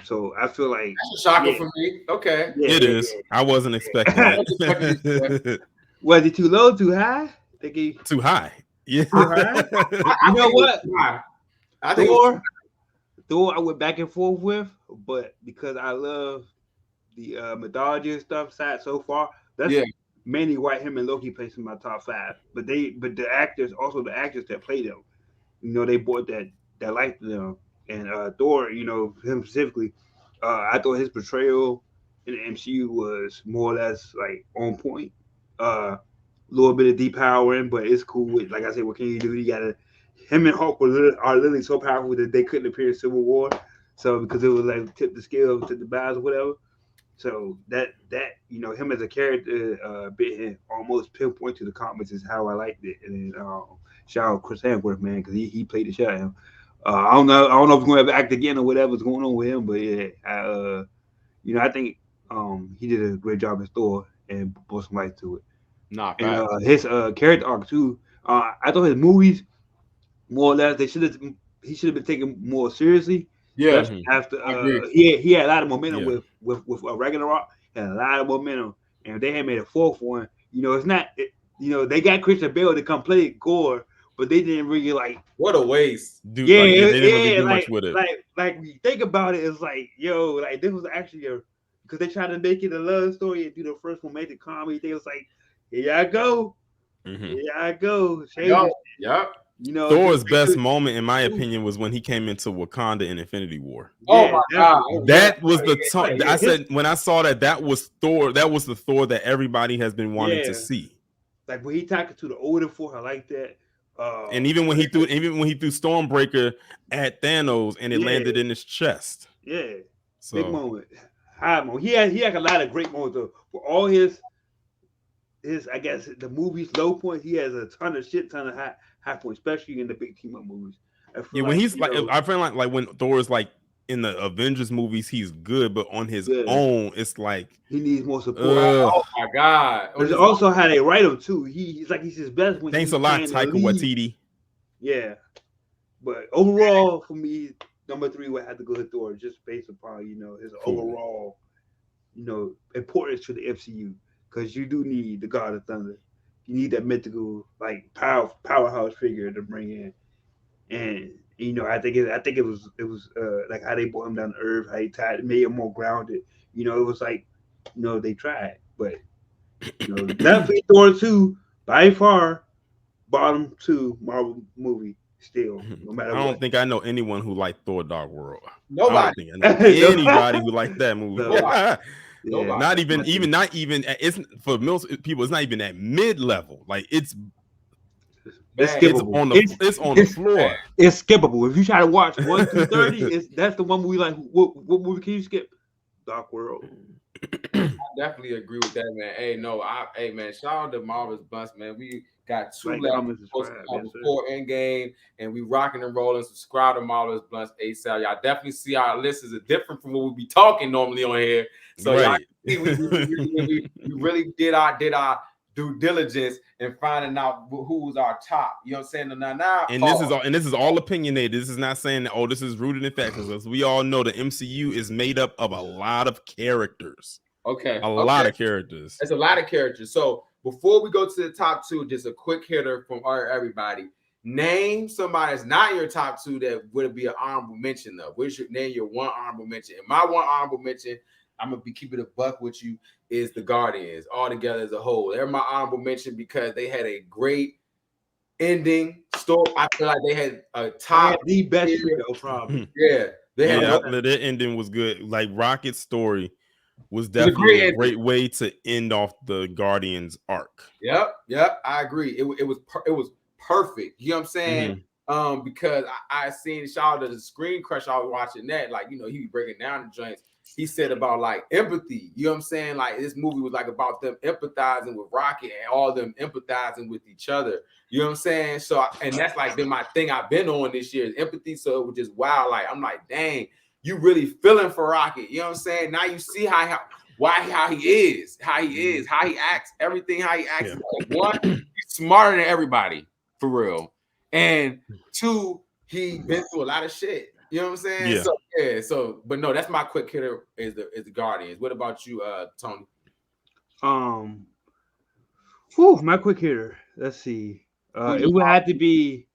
Speaker 2: So I feel like
Speaker 1: that's a shocker for me. Okay,
Speaker 3: it is. I wasn't expecting that.
Speaker 2: Was it too low, too high?
Speaker 3: Too high. Yeah.
Speaker 2: Too high? You know what? I think Thor I went back and forth with, but because I love the mythology and stuff side so far, that's mainly why him and Loki placed in my top 5. But the actors that play them, you know, they brought that life to them. And Thor, you know, him specifically, I thought his portrayal in the MCU was more or less like on point. A little bit of depowering, but it's cool. Like I said, what can you do? Him and Hulk are literally so powerful that they couldn't appear in Civil War. So because it was like tip the scales, tip the balance, or whatever. So that you know, him as a character, bit almost pinpoint to the comics is how I liked it. And then shout out Chris Hemsworth, man, because he played the shit out of him. I don't know if he's gonna ever act again or whatever's going on with him, but yeah, you know, I think he did a great job as Thor and brought some life to it. And his character arc too. I thought his movies, more or less, he should have been taken more seriously.
Speaker 1: Yeah.
Speaker 2: After he had a lot of momentum with Ragnarok, had a lot of momentum, and if they had made a 4th one, you know, you know, they got Christian Bale to come play Gore, but they didn't really like.
Speaker 1: What a waste!
Speaker 3: Dude, they didn't really do much with it.
Speaker 2: Like when you think about it, it's like, yo, like this was actually because they tried to make it a love story and do the first romantic comedy. They was like, here I go, here I go, change
Speaker 1: Yep.
Speaker 2: You know,
Speaker 3: Thor's best moment, in my opinion, was when he came into Wakanda in Infinity War.
Speaker 1: Oh my God,
Speaker 3: that was the time. I said when I saw that was Thor. That was the Thor that everybody has been wanting to see.
Speaker 2: Like when he talking to the older Thor, I like that.
Speaker 3: And even when he threw Stormbreaker at Thanos and it landed in his chest.
Speaker 2: Yeah,
Speaker 3: so
Speaker 2: big moment, high moment. He had a lot of great moments though. For all his I guess the movie's low points, he has a ton of high points, especially in the big team up movies.
Speaker 3: When he's like, I feel like when Thor is like in the Avengers movies, he's good, but on his own, it's like
Speaker 2: he needs more support.
Speaker 1: Oh my God!
Speaker 2: There's also how they write him too. He's his best when.
Speaker 3: Thanks a lot, Taika Waititi.
Speaker 2: Yeah, but overall for me, number 3 would have to go to Thor, just based upon his overall importance to the MCU. Because you do need the God of Thunder, you need that mythical powerhouse figure to bring in, and I think it was like how they brought him down to earth, how he made him more grounded. It was like they tried, but definitely Thor 2 by far bottom 2 Marvel movie still. No matter
Speaker 3: I don't think I know anyone who liked Thor: Dark World.
Speaker 1: Nobody.
Speaker 3: I don't think I know anybody who liked that movie.
Speaker 2: Yeah,
Speaker 3: not even it's for most people. It's not even at mid level. Like it's
Speaker 2: skippable.
Speaker 3: It's on the floor.
Speaker 2: It's skippable. If you try to watch 1 through 30, that's the one movie. Like what movie can you skip? Dark World.
Speaker 1: I definitely agree with that, man. Hey, man, shout out to Marvel's Bluntz, man. We got 2 left before Endgame, and we rocking and rolling. Subscribe to Marvel's Bluntz ASAP. Y'all definitely see our lists is different from what we be talking normally on here. So y'all see we really did our due diligence in finding out who was our top. You know what I'm saying? Now,
Speaker 3: and this is all opinionated. This is not saying that this is rooted in facts. Because we all know the MCU is made up of a lot of characters.
Speaker 1: Okay,
Speaker 3: a lot of characters.
Speaker 1: It's a lot of characters. So before we go to the top 2, just a quick hitter from everybody. Name somebody that's not your top 2 that would be an honorable mention of. Name your one honorable mention. And my one honorable mention, I'm gonna be keeping a buck with you, is the Guardians all together as a whole. They're my honorable mention because they had a great ending story. I feel like they had a top
Speaker 2: the best trio, probably.
Speaker 1: Yeah,
Speaker 3: their ending was good. Like Rocket's story was definitely a great way to end off the Guardians arc.
Speaker 1: Yep, I agree. It was perfect. You know what I'm saying? Because I seen shout out to the Screen Crush. I was watching that, like he was breaking down the joints. He said about like empathy. You know what I'm saying? Like this movie was like about them empathizing with Rocket and all them empathizing with each other. You know what I'm saying? So and that's like been my thing I've been on this year is empathy. So it was just wow. Like I'm like, dang, you really feeling for Rocket. You know what I'm saying? Now you see how he is, how he acts, everything, how he acts. Like, 1, he's smarter than everybody, for real. And 2, he been through a lot of shit. You know what I'm saying?
Speaker 3: Yeah.
Speaker 1: But no, that's my quick hitter is the Guardians. What about you, Tony?
Speaker 2: My quick hitter. Let's see. It would have to be.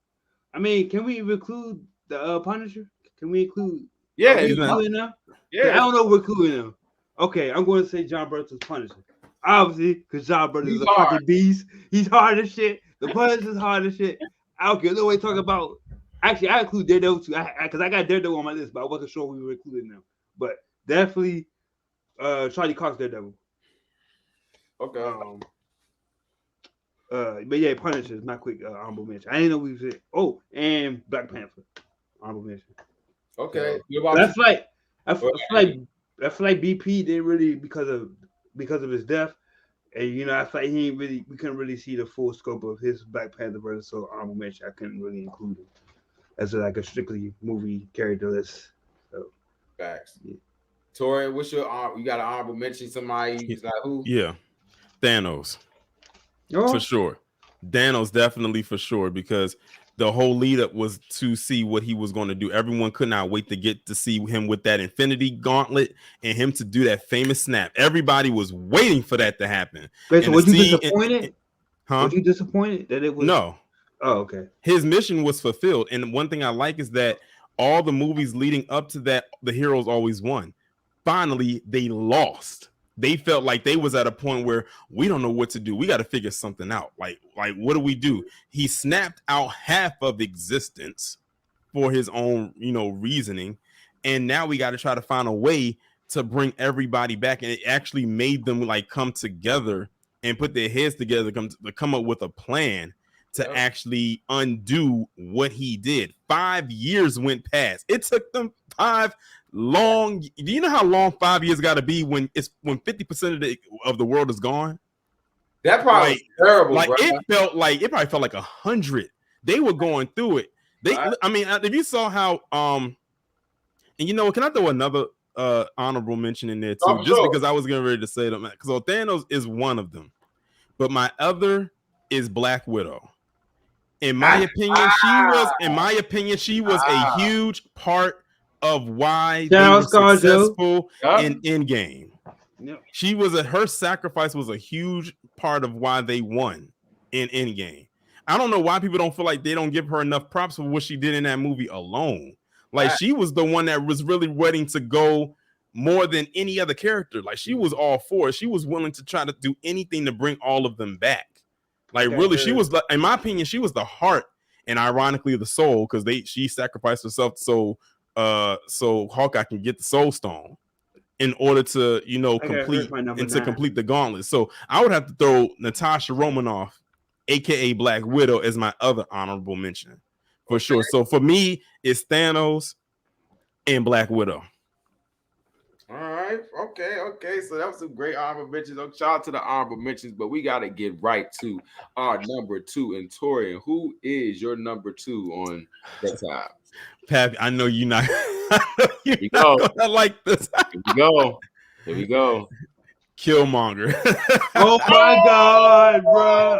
Speaker 2: I mean, can we include the Punisher? Can we include?
Speaker 1: Yeah,
Speaker 2: including them. Yeah, I don't know if we're including them. Okay, I'm going to say John Burton's Punisher. Obviously, because John Burton is a fucking beast. He's hard as shit. The Punisher's hard as shit. I don't care. No way talk about. Actually, I include Daredevil too, because I got Daredevil on my list, but I wasn't sure we were including them. But definitely, Charlie Cox Daredevil.
Speaker 1: Okay.
Speaker 2: But yeah, Punisher is my quick honorable mention. I didn't know we said. Oh, and Black Panther, honorable mention.
Speaker 1: Okay.
Speaker 2: That's like I feel like BP didn't really because of his death, and I feel like we couldn't really see the full scope of his Black Panther version. So honorable mention, I couldn't really include him as like a strictly movie character list. So
Speaker 1: facts. Yeah. Tori, what's your you got an honorable mention? Somebody like who?
Speaker 3: Yeah, Thanos. For sure. Thanos definitely for sure, because the whole lead up was to see what he was going to do. Everyone could not wait to get to see him with that Infinity Gauntlet and him to do that famous snap. Everybody was waiting for that to happen.
Speaker 2: Wait, so were you disappointed?
Speaker 3: Huh?
Speaker 2: Were you disappointed that it was?
Speaker 3: No.
Speaker 2: Oh, okay.
Speaker 3: His mission was fulfilled. And one thing I like is that all the movies leading up to that, the heroes always won. finally they lost. They felt like they was at a point where we don't know what to do. We got to figure something out. Like what do we do? He snapped out half of existence for his own, reasoning. And now we got to try to find a way to bring everybody back. And it actually made them like come together and put their heads together to come up with a plan to actually undo what he did. 5 years went past. It took them 5 long. Do you know how long 5 years got to be when 50% of the world is gone?
Speaker 1: That probably was terrible.
Speaker 3: Like
Speaker 1: bro.
Speaker 3: it probably felt like 100. They were going through it. I mean, if you saw how and can I throw another honorable mention in there too? Because I was getting ready to say them. Because Thanos is one of them, but my other is Black Widow. In my opinion, she was a huge part of why they were successful in Endgame. Yep. Her sacrifice was a huge part of why they won in Endgame. I don't know why people don't feel like they don't give her enough props for what she did in that movie alone. Like she was the one that was really ready to go more than any other character. Like she was all for it. She was willing to try to do anything to bring all of them back. Like really, she was, in my opinion, she was the heart and ironically the soul, because she sacrificed herself so Hawkeye can get the Soul Stone in order to complete the gauntlet. So I would have to throw Natasha Romanoff, aka Black Widow, as my other honorable mention for sure. So for me, it's Thanos and Black Widow.
Speaker 1: All right. Okay. So that was some great honorable mentions. Shout out to the honorable mentions, but we got to get right to our number 2. And Torian, who is your number 2 on that time?
Speaker 3: Pat, I know you're not. You're not gonna like this.
Speaker 1: Here we go.
Speaker 3: Killmonger.
Speaker 2: Oh my God, bro!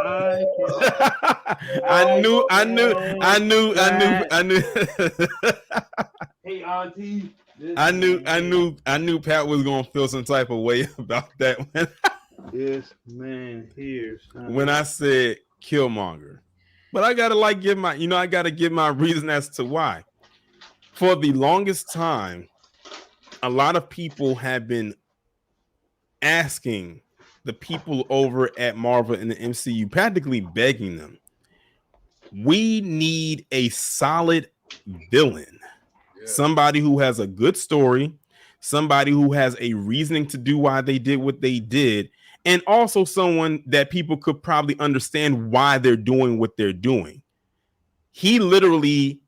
Speaker 3: I knew.
Speaker 2: Hey, Auntie.
Speaker 3: I knew Pat was gonna feel some type of way about that one.
Speaker 2: Yes, man.
Speaker 3: When I said Killmonger, but I gotta give my reason as to why. For the longest time, a lot of people have been asking the people over at Marvel and the MCU, practically begging them, we need a solid villain. Somebody who has a good story, somebody who has a reasoning to do why they did what they did, and also someone that people could probably understand why they're doing what they're doing. He literally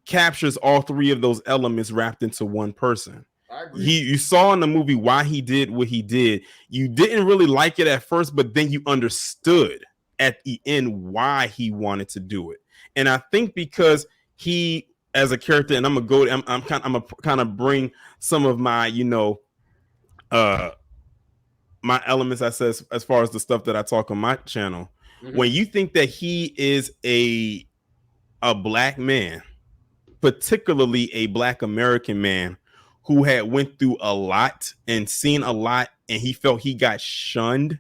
Speaker 3: captures all 3 of those elements wrapped into one person. You saw in the movie why he did what he did. You didn't really like it at first, but then you understood at the end why he wanted to do it. And I think because he, as a character, and I'm gonna kind of bring some of my my elements as far as the stuff that I talk on my channel. Mm-hmm. When you think that he is a black man, particularly a Black American man who had went through a lot and seen a lot, and he felt he got shunned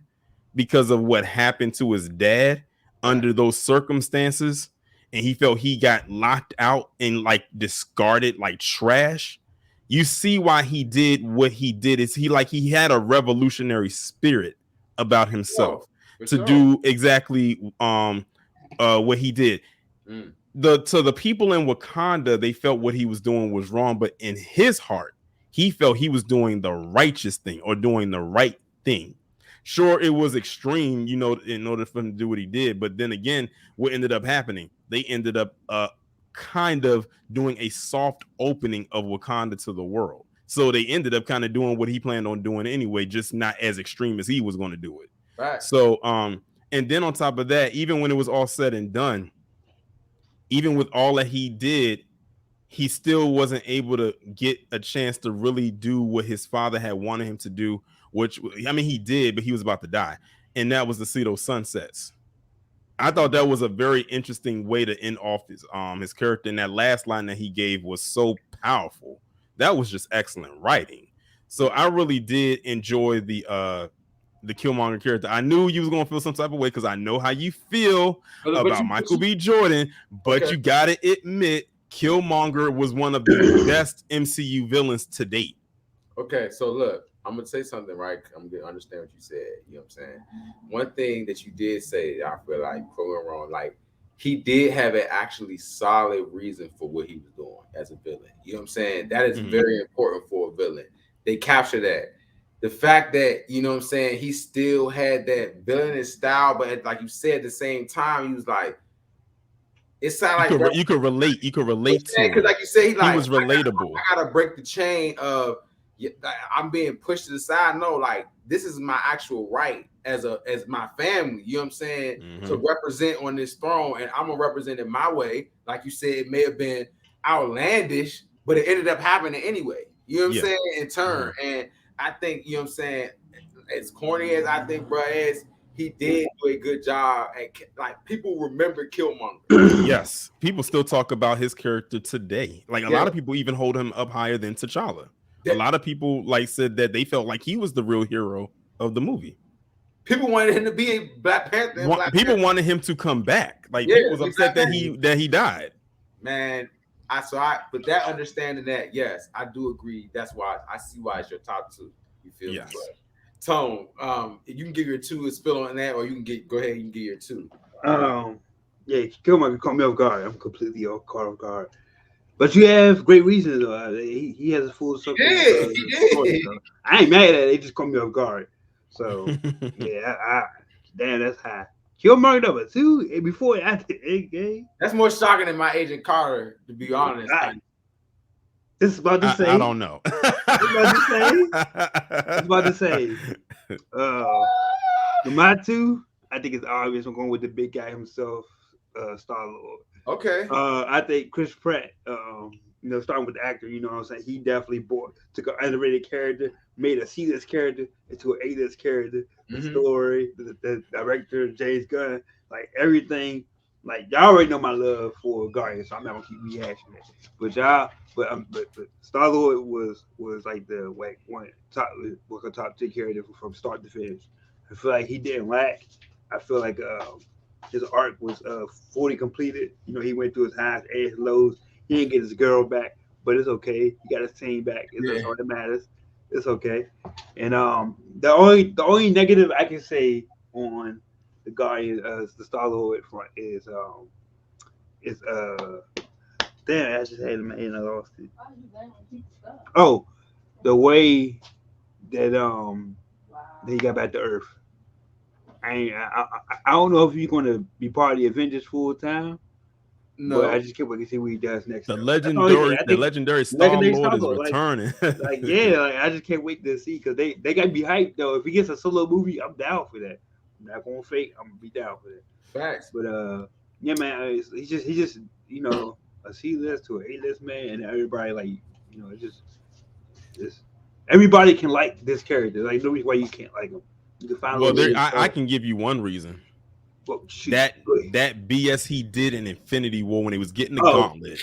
Speaker 3: because of what happened to his dad under those circumstances, and he felt he got locked out and like discarded like trash. You see why he did what he did. Is he had a revolutionary spirit about himself to do exactly what he did. To the people in Wakanda, they felt what he was doing was wrong, but in his heart, he felt he was doing the righteous thing or doing the right thing. Sure, it was extreme, in order for him to do what he did. But then again, what ended up happening? They ended up kind of doing a soft opening of Wakanda to the world. So they ended up kind of doing what he planned on doing anyway, just not as extreme as he was going to do it. Right. So, and then on top of that, even when it was all said and done, even with all that he did, he still wasn't able to get a chance to really do what his father had wanted him to do, which, I mean, he did, but he was about to die. And that was to see those sunsets. I thought that was a very interesting way to end off his character. And that last line that he gave was so powerful. That was just excellent writing. So I really did enjoy the Killmonger character. I knew you was gonna feel some type of way because I know how you feel about Michael B. Jordan, but you gotta admit Killmonger was one of the best MCU villains to date.
Speaker 1: Okay, so look, I'm gonna say something, right? I'm gonna understand what you said. You know what I'm saying? One thing that you did say that I feel like proven wrong, like he did have an actually solid reason for what he was doing as a villain. You know what I'm saying? That is
Speaker 3: Mhm.
Speaker 1: very important for a villain. They capture that. The fact that, you know what I'm saying, he still had that villainous style, but like you said, at the same time, he was like, it sounded like
Speaker 3: You could relate. You could relate to
Speaker 1: because
Speaker 3: him.
Speaker 1: like you say, he
Speaker 3: He
Speaker 1: like
Speaker 3: was relatable.
Speaker 1: I gotta break the chain of I'm being pushed to the side. No, like this is my actual right as my family. You know what I'm saying? To
Speaker 3: Mhm.
Speaker 1: represent on this throne, and I'm gonna represent it my way. Like you said, it may have been outlandish, but it ended up happening anyway. You know what I'm
Speaker 3: Yeah.
Speaker 1: saying? In turn, and I think you know what I'm saying. As corny as I think, bro, is he did do a good job at like people remember Killmonger.
Speaker 3: Yes. People still talk about his character today. Like a
Speaker 1: Yeah,
Speaker 3: lot of people even hold him up higher than T'Challa. A
Speaker 1: that,
Speaker 3: lot of people like said that they felt like he was the real hero of the movie.
Speaker 1: people wanted him to be a Black Panther and Black
Speaker 3: People
Speaker 1: Panther.
Speaker 3: wanted him to come back. Like
Speaker 1: Yeah,
Speaker 3: people was
Speaker 1: be
Speaker 3: upset
Speaker 1: Black
Speaker 3: that
Speaker 1: Panther.
Speaker 3: he died.
Speaker 1: Man, I but that understanding that, yes, I do agree. That's why I see why it's your top two. You feel me?
Speaker 3: Yes.
Speaker 1: But Tone, you can give your two and spill on that, or you can go ahead and give your two.
Speaker 2: Yeah, Killmonger caught me off guard. I'm completely caught off guard. But you have great reasons though. He has a full
Speaker 1: He
Speaker 2: circle
Speaker 1: did,
Speaker 2: story.
Speaker 1: he did.
Speaker 2: So I ain't mad at it. They just caught me off guard. So yeah, damn, that's high. Killmonger number two before after Endgame.
Speaker 1: That's more shocking than my Agent Carter, to be honest.
Speaker 2: I, this is about to say.
Speaker 3: I don't know.
Speaker 2: It's about to say. It's about to say. My two, I think it's obvious. I'm going with the big guy himself, Star Lord.
Speaker 1: Okay.
Speaker 2: I think Chris Pratt, starting with the actor, you know what I'm saying? He definitely took an underrated character, made a C-list character into an A-list character. The story, the director, James Gunn, like everything. Like y'all already know my love for Guardians, so I'm not gonna keep rehashing it. But Star Lord was like the one top was a top tier character from start to finish. I feel like he didn't lack. I feel like his arc was fully completed. You know, he went through his highs and his lows. He didn't get his girl back, but it's okay. He got his team back. That's all that matters. It's okay. And the only negative I can say on the Guardian, the Star Lord front is damn, I just had it in my head and I lost it. Oh, the way that that he got back to Earth. I don't know if he's going to be part of the Avengers full time, but I
Speaker 1: No.
Speaker 2: just can't wait to see what he does next.
Speaker 3: The
Speaker 2: Time. That's the only thing. I think
Speaker 3: legendary Star
Speaker 2: legendary
Speaker 3: Lord
Speaker 2: Star
Speaker 3: is
Speaker 2: Lord,
Speaker 3: returning.
Speaker 2: I just can't wait to see because they got to be hyped though. If he gets a solo movie, I'm down for that. I'm not going to fake. I'm gonna be down for that.
Speaker 1: Facts.
Speaker 2: But yeah, man, he's just a C list to an A list man, and everybody like just everybody can like this character. Like no reason why you can't like him. You can find
Speaker 3: Well,
Speaker 2: little
Speaker 3: I can give you one reason.
Speaker 2: Well, shoot.
Speaker 3: That BS he did in Infinity War when he was getting the gauntlet.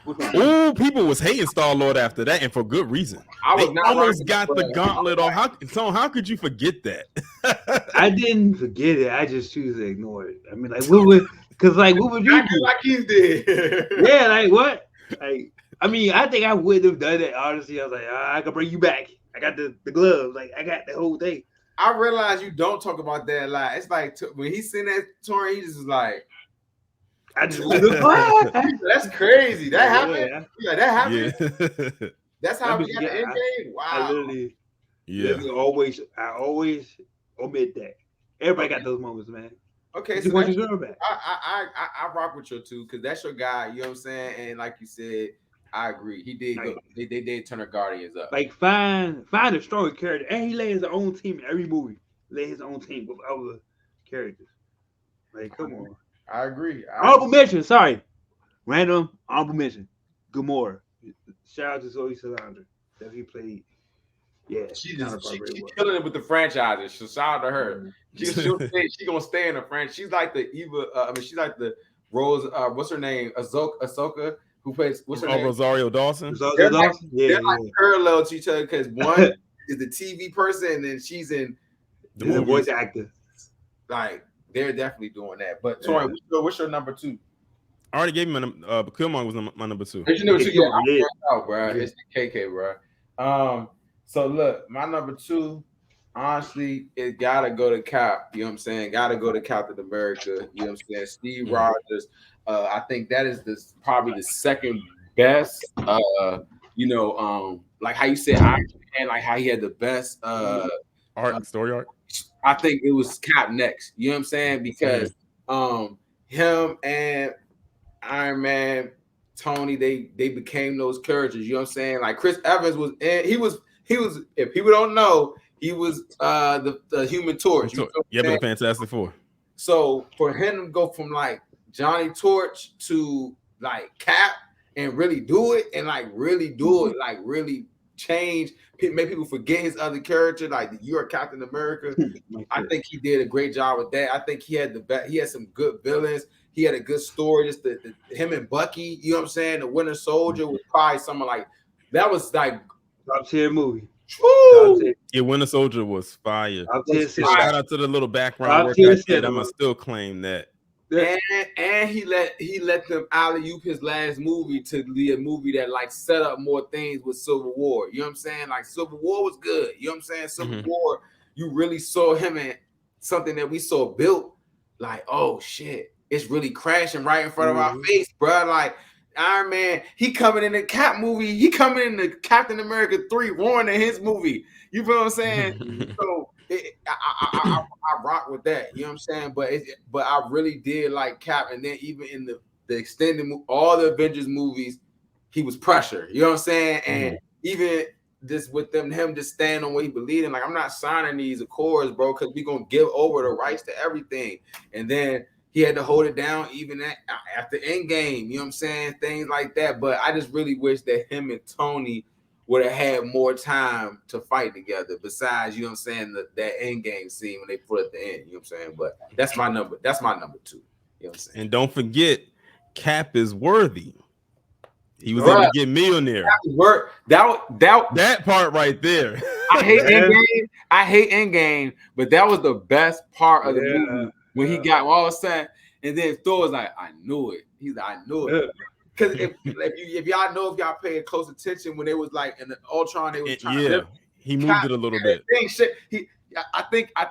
Speaker 2: What's
Speaker 3: Oh, people was hating Star Lord after that, and for good reason. They almost got the gauntlet off. How could you forget that?
Speaker 2: I didn't forget it. I just choose to ignore it. I mean, like, what would you do?
Speaker 1: Like he did.
Speaker 2: Yeah, like what? Like, I mean, I think I would have done it. Honestly, I was like, I can bring you back. I got the gloves. Like, I got the whole thing.
Speaker 1: I realize you don't talk about that a lot. It's like when he seen that touring, he just was like,
Speaker 2: I just
Speaker 1: that's crazy. That happened.
Speaker 2: Yeah.
Speaker 1: Yeah, that happened.
Speaker 3: Yeah.
Speaker 1: That's how we got the Endgame. Wow.
Speaker 2: I literally,
Speaker 3: yeah.
Speaker 2: I always omit that. Everybody got those moments, man.
Speaker 1: Okay,
Speaker 2: so
Speaker 1: I rock with your two because that's your guy. You know what I'm saying? And like you said, I agree. He did go. They did turn the Guardians up.
Speaker 2: Like find a stronger character, and he lays his own team in every movie. Lay his own team with other characters. Like, come on.
Speaker 1: I agree.
Speaker 2: Honorable mention. Sorry, random honorable mention. Gamora. Shout out to Zoe Saldana that he played. Yeah,
Speaker 1: she's killing it with the franchises. So shout out to her. She gonna stay in the franchise. She's like the Eva. She's like the Rose. What's her name? Ahsoka. Who plays? What's her name?
Speaker 3: Rosario Dawson.
Speaker 2: They're like
Speaker 1: parallel to each other because one is the TV person, and then she's in
Speaker 2: the voice actor.
Speaker 1: Like they're definitely doing that. But Tori, what's your number two?
Speaker 3: I already gave him Killmonger was my number two.
Speaker 1: It's your number two. Out, bro. It's the KK, bro. So look, my number 2, honestly, it gotta go to Cap. You know what I'm saying? Gotta go to Captain America. You know what I'm saying? Steve Rogers. I think that is probably the second best. Like how you said Iron Man, like how he had the best
Speaker 3: story arc.
Speaker 1: I think it was Cap next. You know what I'm saying? Because him and Iron Man, Tony, they became those characters. You know what I'm saying? Like Chris Evans was in, he was if people don't know, he was the Human Torch. You know what
Speaker 3: but the Fantastic Four.
Speaker 1: So for him to go from like Johnny Torch to like Cap and really do it like really change, make people forget his other character, like you're Captain America. I think he did a great job with that. I think he had he had some good villains. He had a good story. Just him and Bucky, you know what I'm saying? The Winter Soldier was probably something like that was like
Speaker 2: top tier movie.
Speaker 3: Yeah, Winter Soldier was fire.
Speaker 2: Shout
Speaker 3: out to the little background work I did. I'm gonna still claim that.
Speaker 1: And he let them alley-oop his last movie to be a movie that like set up more things with Civil War. You know what I'm saying? Like Civil War was good. You know what I'm saying? Civil War, you really saw him in something that we saw built. Like, oh shit, it's really crashing right in front of our face, bro. Like Iron Man, he coming in the Cap movie. He coming in the Captain America 3, ruining his movie. You feel what I'm saying? So I rock with that. You know what I'm saying? But I really did like Cap, and then even in the extended all the Avengers movies, he was pressure. You know what I'm saying? And even just with him just standing on what he believed in. Like, I'm not signing these accords, bro, because we're gonna give over the rights to everything. And then he had to hold it down even after Endgame. You know what I'm saying? Things like that. But I just really wish that him and Tony would have had more time to fight together. Besides, you know what I'm saying, that Endgame scene when they put at the end. You know what I'm saying? But that's my number 2. You know what I'm saying?
Speaker 3: And don't forget, Cap is worthy. He was able to get millionaire.
Speaker 1: That
Speaker 3: part right there.
Speaker 1: I hate Endgame, but that was the best part of the movie when he got all of a sudden, and then Thor was like, "I knew it." He's like, "I knew it." Because if y'all know, if y'all paid close attention when they was like in the Ultron, they was trying to
Speaker 3: he moved it a little bit.
Speaker 1: I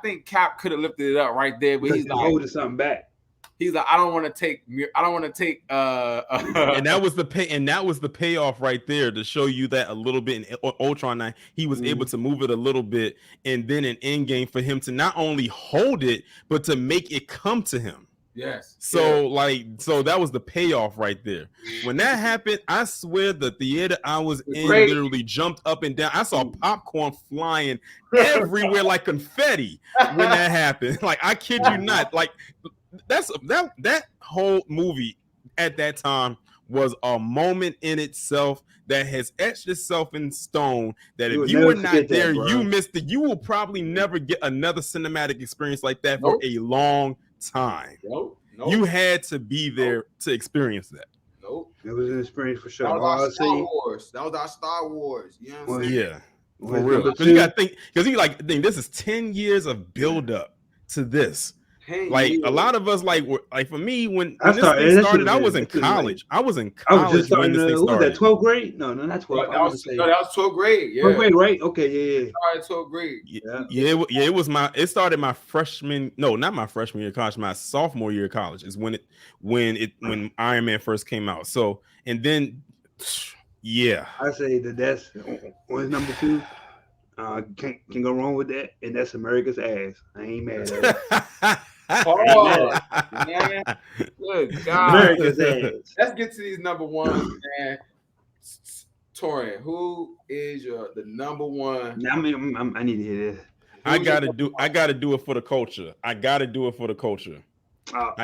Speaker 1: think Cap could have lifted it up right there, but he's like
Speaker 2: holding something back.
Speaker 1: He's like, I don't want to take.
Speaker 3: And that was the payoff right there to show you that a little bit in Ultron 9, he was able to move it a little bit, and then in Endgame for him to not only hold it but to make it come to him.
Speaker 1: Yes.
Speaker 3: So that was the payoff right there. When that happened, I swear the theater I was in literally jumped up and down. I saw popcorn flying everywhere like confetti when that happened. Like, I kid you not. Like, that whole movie at that time was a moment in itself that has etched itself in stone, that if you were not there, you missed it. You will probably never get another cinematic experience like that for a long time.
Speaker 1: Nope.
Speaker 3: You had to be there to experience that.
Speaker 1: Nope.
Speaker 2: It was an experience for sure.
Speaker 1: That was our Star Wars. That was our Star Wars. You know what I'm saying?
Speaker 3: Yeah. For real. Because you gotta think, this is 10 years of build up to this. Like, a lot of us, like for me, when this thing started, I was in college. I was in college when this thing started.
Speaker 2: Was that 12th grade? No, not 12th.
Speaker 1: That was 12th grade. Yeah.
Speaker 2: 12th grade, right? Okay, yeah.
Speaker 1: Started 12th grade.
Speaker 3: It was it started my freshman, no, not my freshman year of college, my sophomore year of college is when Iron Man first came out. So, and then, yeah.
Speaker 2: I say that's on number 2. Can't go wrong with that, and that's America's ass. I ain't mad at it.
Speaker 1: Oh, man. Good God.
Speaker 2: America's ass.
Speaker 1: Let's get to these number ones, man. Torian, who is the number one?
Speaker 2: I need to hear this.
Speaker 3: I gotta do it for the culture. I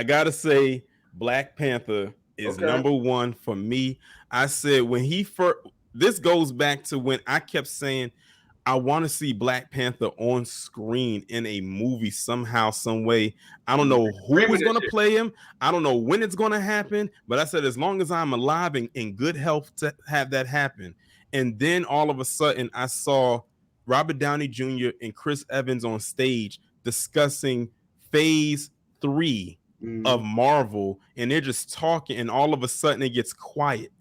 Speaker 3: gotta say Black Panther is number 1 for me. I said when he first, this goes back to when I kept saying I want to see Black Panther on screen in a movie somehow, some way. I don't know who is going to play him. I don't know when it's going to happen. But I said, as long as I'm alive and in good health to have that happen. And then all of a sudden, I saw Robert Downey Jr. and Chris Evans on stage discussing Phase 3 of Marvel. And they're just talking. And all of a sudden, it gets quiet.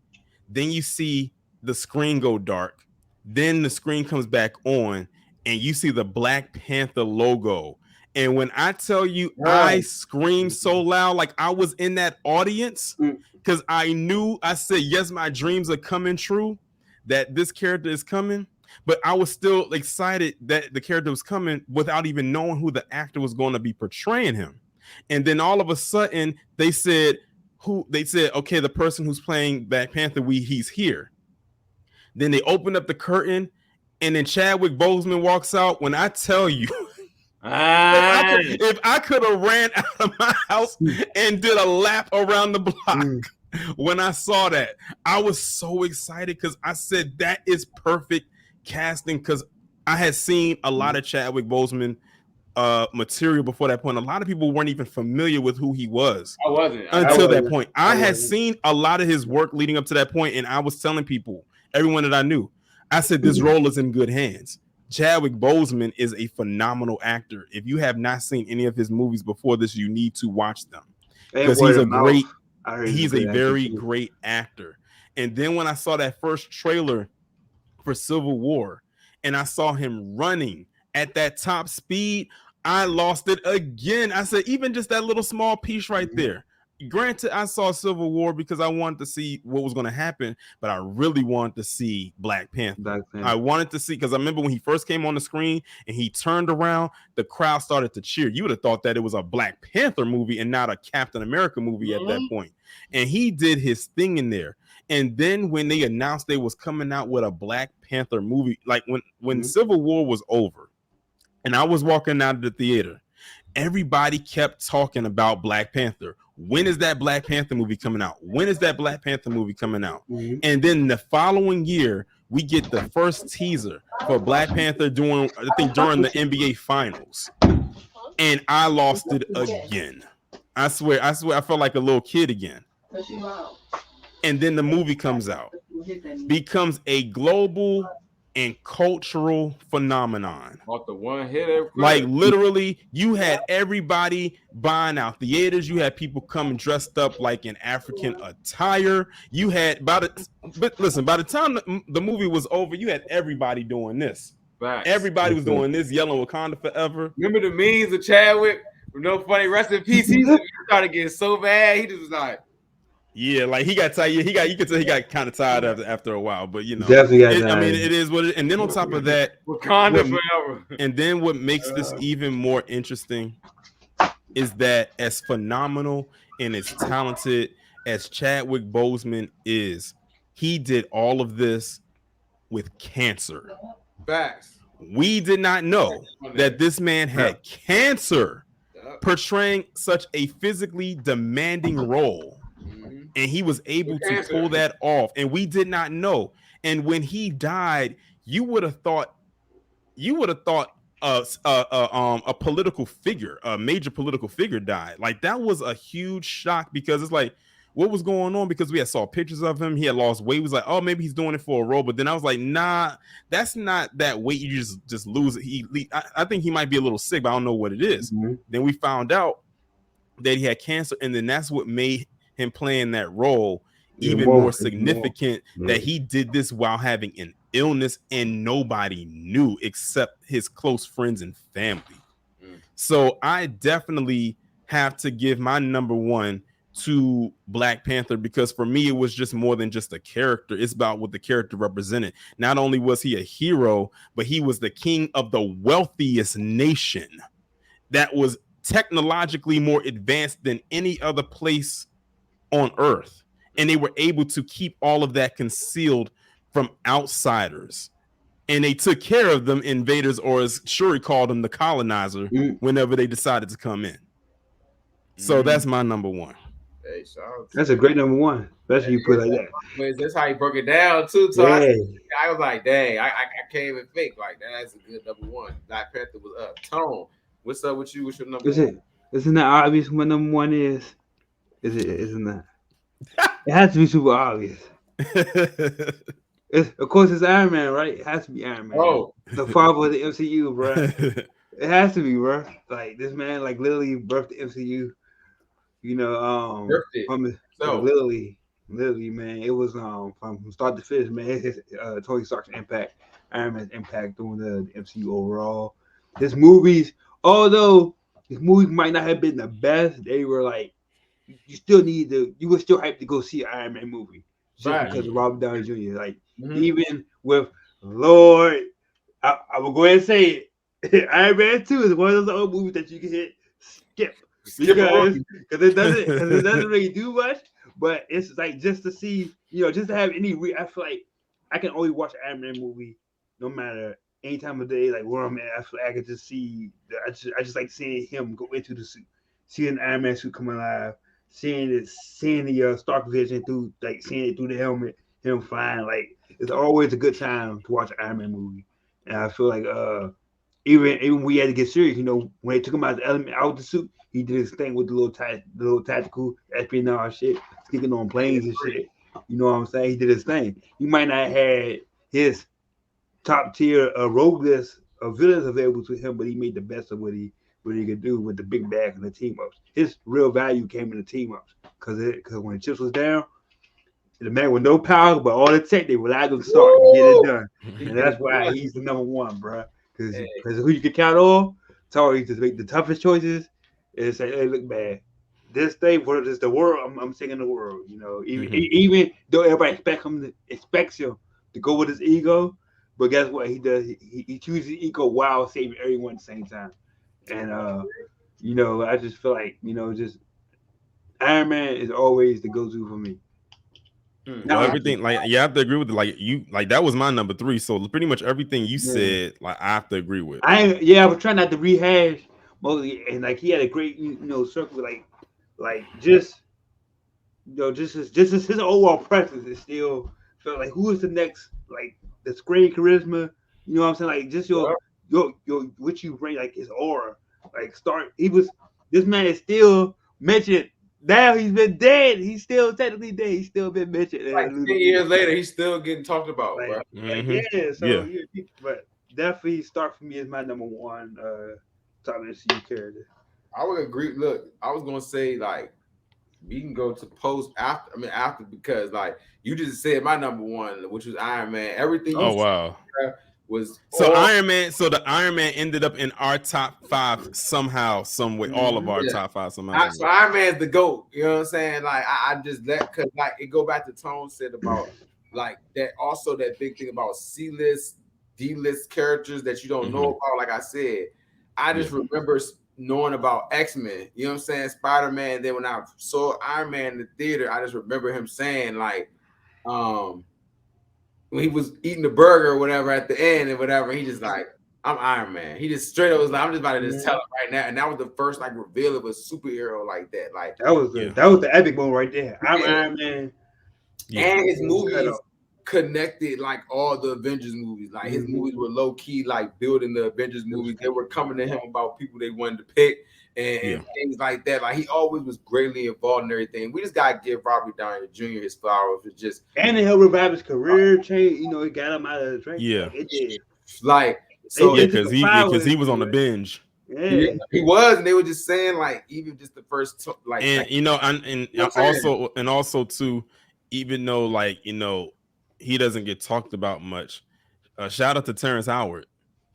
Speaker 3: Then you see the screen go dark. Then the screen comes back on, and you see the Black Panther logo. And when I tell you, I screamed so loud, like I was in that audience, because I knew, I said, yes, my dreams are coming true, that this character is coming. But I was still excited that the character was coming without even knowing who the actor was going to be portraying him. And then all of a sudden, they said, okay, the person who's playing Black Panther, he's here. Then they opened up the curtain, and then Chadwick Boseman walks out. When I tell you, if I could have ran out of my house and did a lap around the block when I saw that, I was so excited because I said that is perfect casting, because I had seen a lot of Chadwick Boseman material before that point. A lot of people weren't even familiar with who he was.
Speaker 1: I wasn't
Speaker 3: until that point. I had seen a lot of his work leading up to that point, and I was telling people, everyone that I knew, I said this role is in good hands. Chadwick Boseman is a phenomenal actor. If you have not seen any of his movies before this, you need to watch them, because he's a very great actor. And then when I saw that first trailer for Civil War, and I saw him running at that top speed, I lost it again. I said, even just that little small piece right there. Granted, I saw Civil War because I wanted to see what was going to happen, but I really wanted to see Black Panther. I wanted to see, because I remember when he first came on the screen and he turned around, the crowd started to cheer. You would have thought that it was a Black Panther movie and not a Captain America movie at that point. And he did his thing in there. And then when they announced they was coming out with a Black Panther movie, like when Civil War was over and I was walking out of the theater, everybody kept talking about Black Panther. When is that Black Panther movie coming out? When is that Black Panther movie coming out? And then the following year, we get the first teaser for Black Panther during the NBA Finals. And I lost it again. I swear, I felt like a little kid again. And then the movie comes out, becomes a global and cultural phenomenon.
Speaker 1: Off the one hit,
Speaker 3: like literally, you had everybody buying out theaters. You had people coming dressed up like in African attire. You had by the time the movie was over, you had everybody doing this.
Speaker 1: Facts.
Speaker 3: Everybody was doing this, yelling Wakanda forever.
Speaker 1: Remember the memes of Chadwick? No funny, rest in peace. He started getting so bad. He just was like,
Speaker 3: yeah, like he got tired. You could tell he got kind of tired after a while, but you know, it is what it is. And then on top of that,
Speaker 1: Wakanda forever.
Speaker 3: And then what makes this even more interesting is that as phenomenal and as talented as Chadwick Boseman is, he did all of this with cancer.
Speaker 1: Facts.
Speaker 3: We did not know that this man had cancer, portraying such a physically demanding role. And he was able to pull that off, and we did not know. And when he died, you would have thought a political figure, a major political figure died. Like that was a huge shock, because it's like, what was going on? Because we had saw pictures of him. He had lost weight. He was like, oh, maybe he's doing it for a role. But then I was like, nah, that's not that weight. You just lose it. I think he might be a little sick, but I don't know what it is. Then we found out that he had cancer, and then that's what made him playing that role even more significant, that he did this while having an illness and nobody knew except his close friends and family. So I definitely have to give my number one to Black Panther, because for me, it was just more than just a character. It's about what the character represented. Not only was he a hero, but he was the king of the wealthiest nation that was technologically more advanced than any other place on Earth, and they were able to keep all of that concealed from outsiders, and they took care of them invaders, or as Shuri called them, the colonizer, whenever they decided to come in. So that's my number one.
Speaker 1: Hey,
Speaker 2: that's a great number one, especially you put it like
Speaker 1: that. That's how he broke it down too. So I was like, dang, I can't even think like that. That's a good number one. Black Panther was up. Tone, what's up with you? What's your number one?
Speaker 2: Isn't that obvious what number one is? Isn't that? It has to be super obvious. Of course, it's Iron Man, right? It has to be Iron Man.
Speaker 1: Oh,
Speaker 2: the father of the MCU, bro. It has to be, bro. Like this man, like literally birthed the MCU. You know, literally, man. It was from start to finish, man. His Tony Stark's impact Iron Man's impact on the MCU overall. His movies, although his movies might not have been the best, they were like you still need to. You would still have to go see an Iron Man movie just
Speaker 1: Right.
Speaker 2: because of Robert Downey Jr. Like
Speaker 1: Mhm.
Speaker 2: even with Lord, I will go ahead and say it. Iron Man 2 is one of those old movies that you can hit skip
Speaker 1: Skip over.
Speaker 2: because it doesn't really do much, but it's like just to see, just to have I feel like I can always watch an Iron Man movie no matter any time of day, like where I'm at. I feel like I can just see. I just like seeing him go into the suit, seeing the Iron Man suit come alive, seeing the Stark Vision through, like seeing it through the helmet, him flying. Like it's always a good time to watch an Iron Man movie, and I feel like even we had to get serious. When they took him out the element out of the suit, he did his thing with the little tactical espionage shit, sneaking on planes and shit. You know what I'm saying? He did his thing. He might not have had his top tier rogue list of villains available to him, but he made the best of what he could do with the big bag and the team ups. His real value came in the team ups because when the chips was down, the man with no power, but all the tech, they relied on Stark to get it
Speaker 1: Woo!
Speaker 2: done.
Speaker 1: He
Speaker 2: And
Speaker 1: get
Speaker 2: that's
Speaker 1: it
Speaker 2: why
Speaker 1: done.
Speaker 2: he's the number one, bro. Because
Speaker 1: Hey,
Speaker 2: who you can count on, Tori to make the toughest choices and say, hey, look, man, this thing, what is the world? I'm taking the world. Even though everybody expects him to go with his ego, but guess what? He does. He chooses ego while saving everyone at the same time. And I just feel like just Iron Man is always the go-to for me.
Speaker 3: Well,
Speaker 2: Now,
Speaker 3: everything like you have to agree with it. Like you, like that was my number three. So pretty much everything you
Speaker 2: yeah.
Speaker 3: said, like I have to agree with.
Speaker 2: I was trying not to rehash mostly, and like he had a great circle, like just his overall presence is still felt like who is the next like the screen charisma, you know what I'm saying? Like just
Speaker 1: yeah.
Speaker 2: your what you bring, like his aura, like start. This man is still mentioned. Now he's been dead. He's still technically dead. He's still been mentioned.
Speaker 1: Like 10 years later, he's still getting talked about, bro.
Speaker 2: Like
Speaker 3: Mhm.
Speaker 2: yeah. So
Speaker 3: Yeah.
Speaker 2: but definitely Stark for me is my number one top MCU character.
Speaker 1: I would agree. Look, I was gonna say like we can go to post after. I mean after because like you just said my number one, which was Iron Man. Everything you
Speaker 3: Oh
Speaker 2: Oh,
Speaker 1: said
Speaker 3: wow.
Speaker 1: was
Speaker 3: So
Speaker 1: all
Speaker 3: Iron Man, so the Iron Man ended up in our top five somehow, some way. All of
Speaker 2: mhm.
Speaker 3: our
Speaker 1: yeah.
Speaker 3: top five somehow, some
Speaker 1: So
Speaker 3: way.
Speaker 1: Iron Man's the GOAT. You know what I'm saying? Like I just let because like it go back to Tone said about like that also that big thing about C-list, D-list characters that you don't know about. Like I said, I just
Speaker 3: Yeah.
Speaker 1: remember knowing about X-Men. You know what I'm saying? Spider-Man. Then when I saw Iron Man in the theater, I just remember him saying like, when he was eating the burger or whatever at the end and whatever, he just like, I'm Iron Man. He just straight up was like, I'm just about to just tell him right now. And that was the first like reveal of a superhero like that. Like,
Speaker 3: Yeah.
Speaker 2: That was the epic moment right there. I'm
Speaker 1: yeah.
Speaker 2: Iron Man.
Speaker 3: Yeah.
Speaker 1: And his
Speaker 2: Cut
Speaker 1: movies
Speaker 2: off.
Speaker 1: connected like all the Avengers movies. Like his
Speaker 2: Mhm.
Speaker 1: movies were low key, like building the Avengers movies. They were coming to him about people they wanted to pick
Speaker 3: Yeah.
Speaker 1: and things like that. Like he always was greatly involved in everything. We just gotta give Robert Downey Jr. his flowers. It's just
Speaker 2: And it helped revive his career. Change. It got him out of the drink.
Speaker 3: Yeah.
Speaker 2: Like it did.
Speaker 1: like
Speaker 2: They,
Speaker 1: so
Speaker 3: Yeah.
Speaker 2: they took
Speaker 3: Because
Speaker 2: a pride with
Speaker 3: he
Speaker 2: his
Speaker 3: was on the
Speaker 2: career.
Speaker 3: binge.
Speaker 1: yeah,
Speaker 2: Yeah.
Speaker 1: he was, and they were just saying like even just the first like
Speaker 3: And
Speaker 1: second.
Speaker 3: and
Speaker 1: You know what I'm saying?
Speaker 3: also too, even though like he doesn't get talked about much. Shout out to Terrence Howard.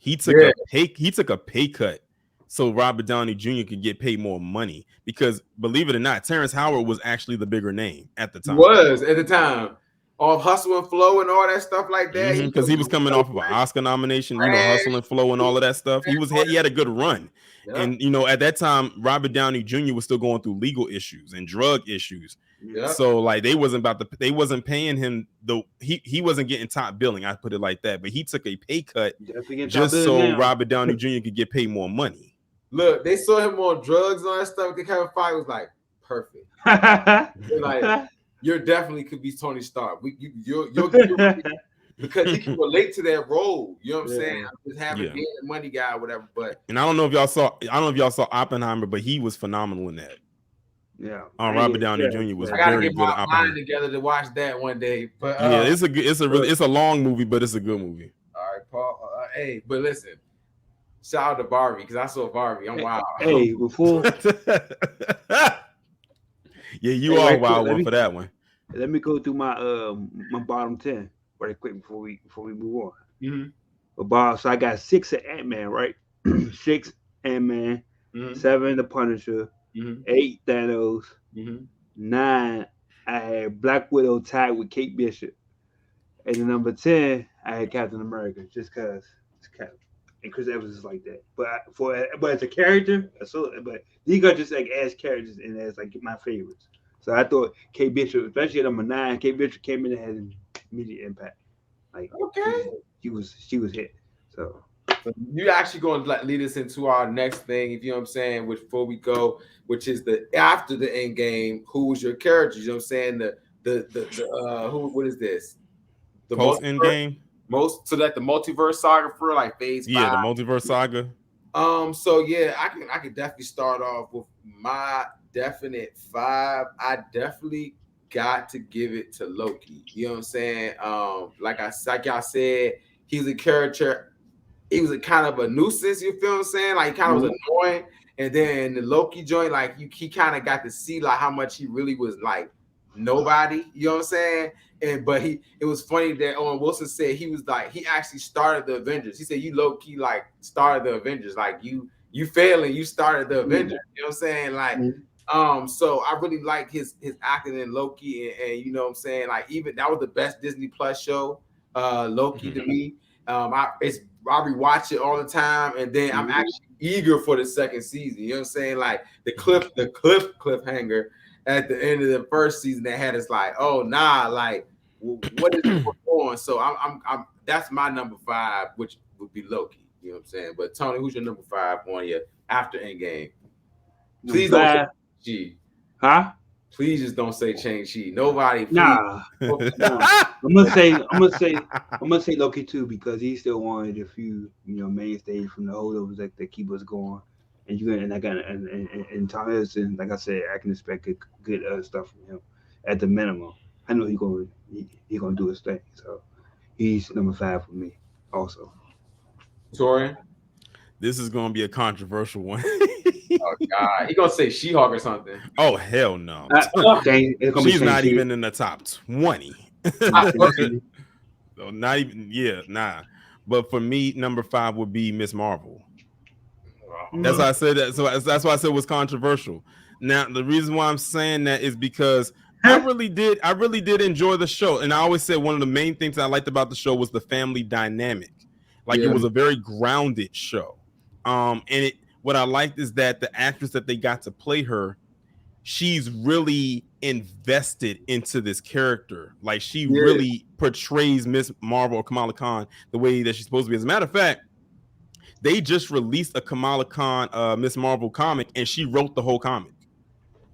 Speaker 1: Yeah,
Speaker 3: He took a pay cut so Robert Downey Jr. could get paid more money because believe it or not, Terrence Howard was actually the bigger name at the
Speaker 1: he
Speaker 3: time.
Speaker 1: was at the time. All Hustle and Flow and all that stuff like that. He
Speaker 3: Because he was coming off of an Oscar nomination, Hustle and Flow and all of that stuff. He had a good run,
Speaker 1: yeah,
Speaker 3: and at that time, Robert Downey Jr. was still going through legal issues and drug issues.
Speaker 1: yeah.
Speaker 3: So like they wasn't paying him he wasn't getting top billing. I put it like that, but he took a pay cut
Speaker 2: Definitely getting top
Speaker 3: just
Speaker 2: billing
Speaker 3: so
Speaker 2: now.
Speaker 3: Robert Downey Jr. could get paid more money.
Speaker 1: Look, they saw him on drugs and all that stuff. The Kevin Feige was like, perfect. They're like, you're definitely could be Tony Stark. You'll because he can relate to that role. You know what I'm saying? Just having
Speaker 3: Yeah.
Speaker 1: being a money guy or whatever. But
Speaker 3: And I don't know if y'all saw Oppenheimer, but he was phenomenal in that.
Speaker 2: Yeah.
Speaker 3: Robert Downey Jr. was
Speaker 1: I gotta
Speaker 3: very
Speaker 1: get
Speaker 3: good
Speaker 1: my
Speaker 3: at Oppenheimer.
Speaker 1: mind together to watch that one day. But
Speaker 3: Yeah, it's a long movie, but it's a good movie.
Speaker 1: all right, Paul. Hey, but listen, shout out to Barbie because I saw Barbie. I'm wild.
Speaker 2: Hey, before
Speaker 3: Yeah, you
Speaker 2: hey,
Speaker 3: are a
Speaker 2: right quick,
Speaker 3: wild one for that one.
Speaker 2: let me go through my bottom 10 right quick before we move on.
Speaker 1: Mhm.
Speaker 2: About so I got six of Ant Man, right? Six Ant Man,
Speaker 1: Mm-hmm.
Speaker 2: seven the Punisher,
Speaker 1: Mm-hmm.
Speaker 2: eight Thanos,
Speaker 1: Mm-hmm.
Speaker 2: nine I had Black Widow tied with Kate Bishop, and then number 10 I had Captain America, just cause it's Cap. And Chris Evans is like that, but as a character, so but these are just like as characters and as like my favorites. So I thought Kate Bishop, especially at number 9, Kate Bishop came in and had an immediate impact. Like
Speaker 1: Okay.
Speaker 2: she was hit. So
Speaker 1: So you actually going to like lead us into our next thing, if you know what I'm saying, which before we go, which is the after the end game, who was your character? You know what I'm saying? The who what is this? The
Speaker 3: Post end
Speaker 1: multiverse
Speaker 3: game.
Speaker 1: most so that the multiverse saga for like phase
Speaker 3: Yeah,
Speaker 1: five.
Speaker 3: the multiverse saga.
Speaker 1: So yeah, I can definitely start off with my definite five. I definitely got to give it to Loki. You know what I'm saying? Like I said, he's a character. He was a kind of a nuisance, you feel what I'm saying? Like he kind of was annoying. And then the Loki joint, like he kind of got to see like how much he really was like nobody, you know what I'm saying? And but it was funny that Owen Wilson said he was like he actually started the Avengers. He said you low key like started the Avengers, like you failing, you started the Avengers. You know what I'm saying? Like so I really like his acting in Loki, and you know what I'm saying, like even that was the best Disney Plus show, Loki to me. I rewatch it all the time, and then I'm actually eager for the second season. You know what I'm saying? Like cliffhanger at the end of the first season that had us like, oh nah, like what is going on? So I'm that's my number five, which would be Loki. You know what I'm saying? But Tony, who's your number five on you after Endgame?
Speaker 2: number
Speaker 1: Please don't say
Speaker 2: five,
Speaker 1: Chi.
Speaker 2: huh?
Speaker 1: Please just don't say Shang-Chi. Nobody, please.
Speaker 2: Nah, nah. I'm gonna say Loki too because he's still one of the few mainstays from the holdovers that keep us going. And you and I got and Tom Hiddleston, like I said, I can expect good stuff from him at the minimum. I know he gonna do his thing. So he's number five for me also.
Speaker 1: Torian.
Speaker 3: This is gonna be a controversial one.
Speaker 1: Oh God, he gonna say She-Hulk or something.
Speaker 3: Oh hell no.
Speaker 2: It's gonna be
Speaker 3: She's not
Speaker 2: Shang-Chi.
Speaker 3: even in the top 20.
Speaker 2: Shang-Chi.
Speaker 3: So not even, yeah, nah. But for me, number 5 would be Ms. Marvel. That's why I said that. So that's why I said it was controversial. Now, the reason why I'm saying that is because I really did enjoy the show. And I always said one of the main things I liked about the show was the family dynamic. Like it was a very grounded show. And what I liked is that the actress that they got to play her, she's really invested into this character. Like she really portrays Miss Marvel or Kamala Khan the way that she's supposed to be. As a matter of fact, they just released a Kamala Khan Miss Marvel comic, and she wrote the whole comic.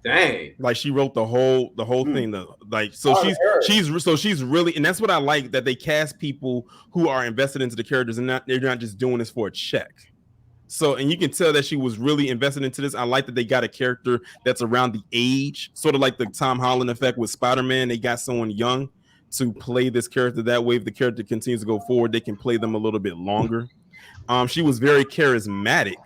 Speaker 1: Dang.
Speaker 3: Like she wrote the whole thing. Like so she's really, and that's what I like, that they cast people who are invested into the characters and they're not just doing this for a check. So, and you can tell that she was really invested into this. I like that they got a character that's around the age, sort of like the Tom Holland effect with Spider-Man. They got someone young to play this character. That way, if the character continues to go forward, they can play them a little bit longer. She was very charismatic.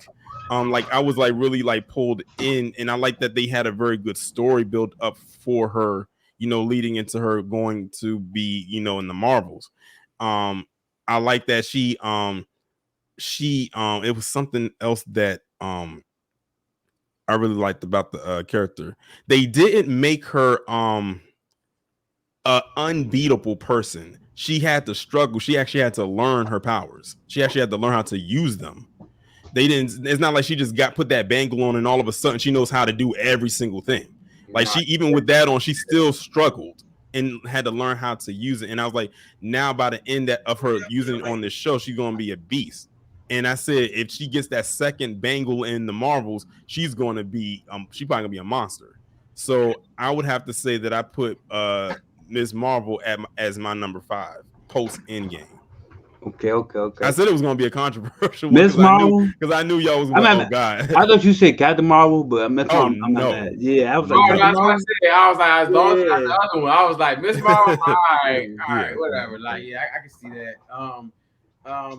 Speaker 3: Like I was like really like pulled in, and I like that they had a very good story built up for her, leading into her going to be, in the Marvels. I like that she it was something else that I really liked about the character. They didn't make her a unbeatable person. She had to struggle. She actually had to learn her powers. She actually had to learn how to use them. They didn't, it's not like she just got put that bangle on and all of a sudden she knows how to do every single thing. Like she, even with that on, she still struggled and had to learn how to use it. And I was like, now by the end of her using it on this show, she's gonna be a beast. And I said, if she gets that second bangle in the Marvels, she's gonna be she's probably gonna be a monster. So I would have to say that I put Ms. Marvel as my number 5 post Endgame.
Speaker 2: Okay.
Speaker 3: I said it was gonna be a controversial one
Speaker 2: Miss Marvel.
Speaker 3: because I knew y'all was going. Oh God!
Speaker 2: I thought you said Captain Marvel, but Miss
Speaker 3: Oh
Speaker 2: Marvel. I'm not
Speaker 3: no!
Speaker 2: mad. Yeah, I was
Speaker 1: Oh,
Speaker 2: like Captain
Speaker 1: that's what I
Speaker 2: Marvel.
Speaker 1: said. I was like, as long as that's
Speaker 2: Yeah.
Speaker 1: the other one, I was like, Ms. Marvel, all right,
Speaker 3: Yeah.
Speaker 1: whatever. Like, yeah, I can see that.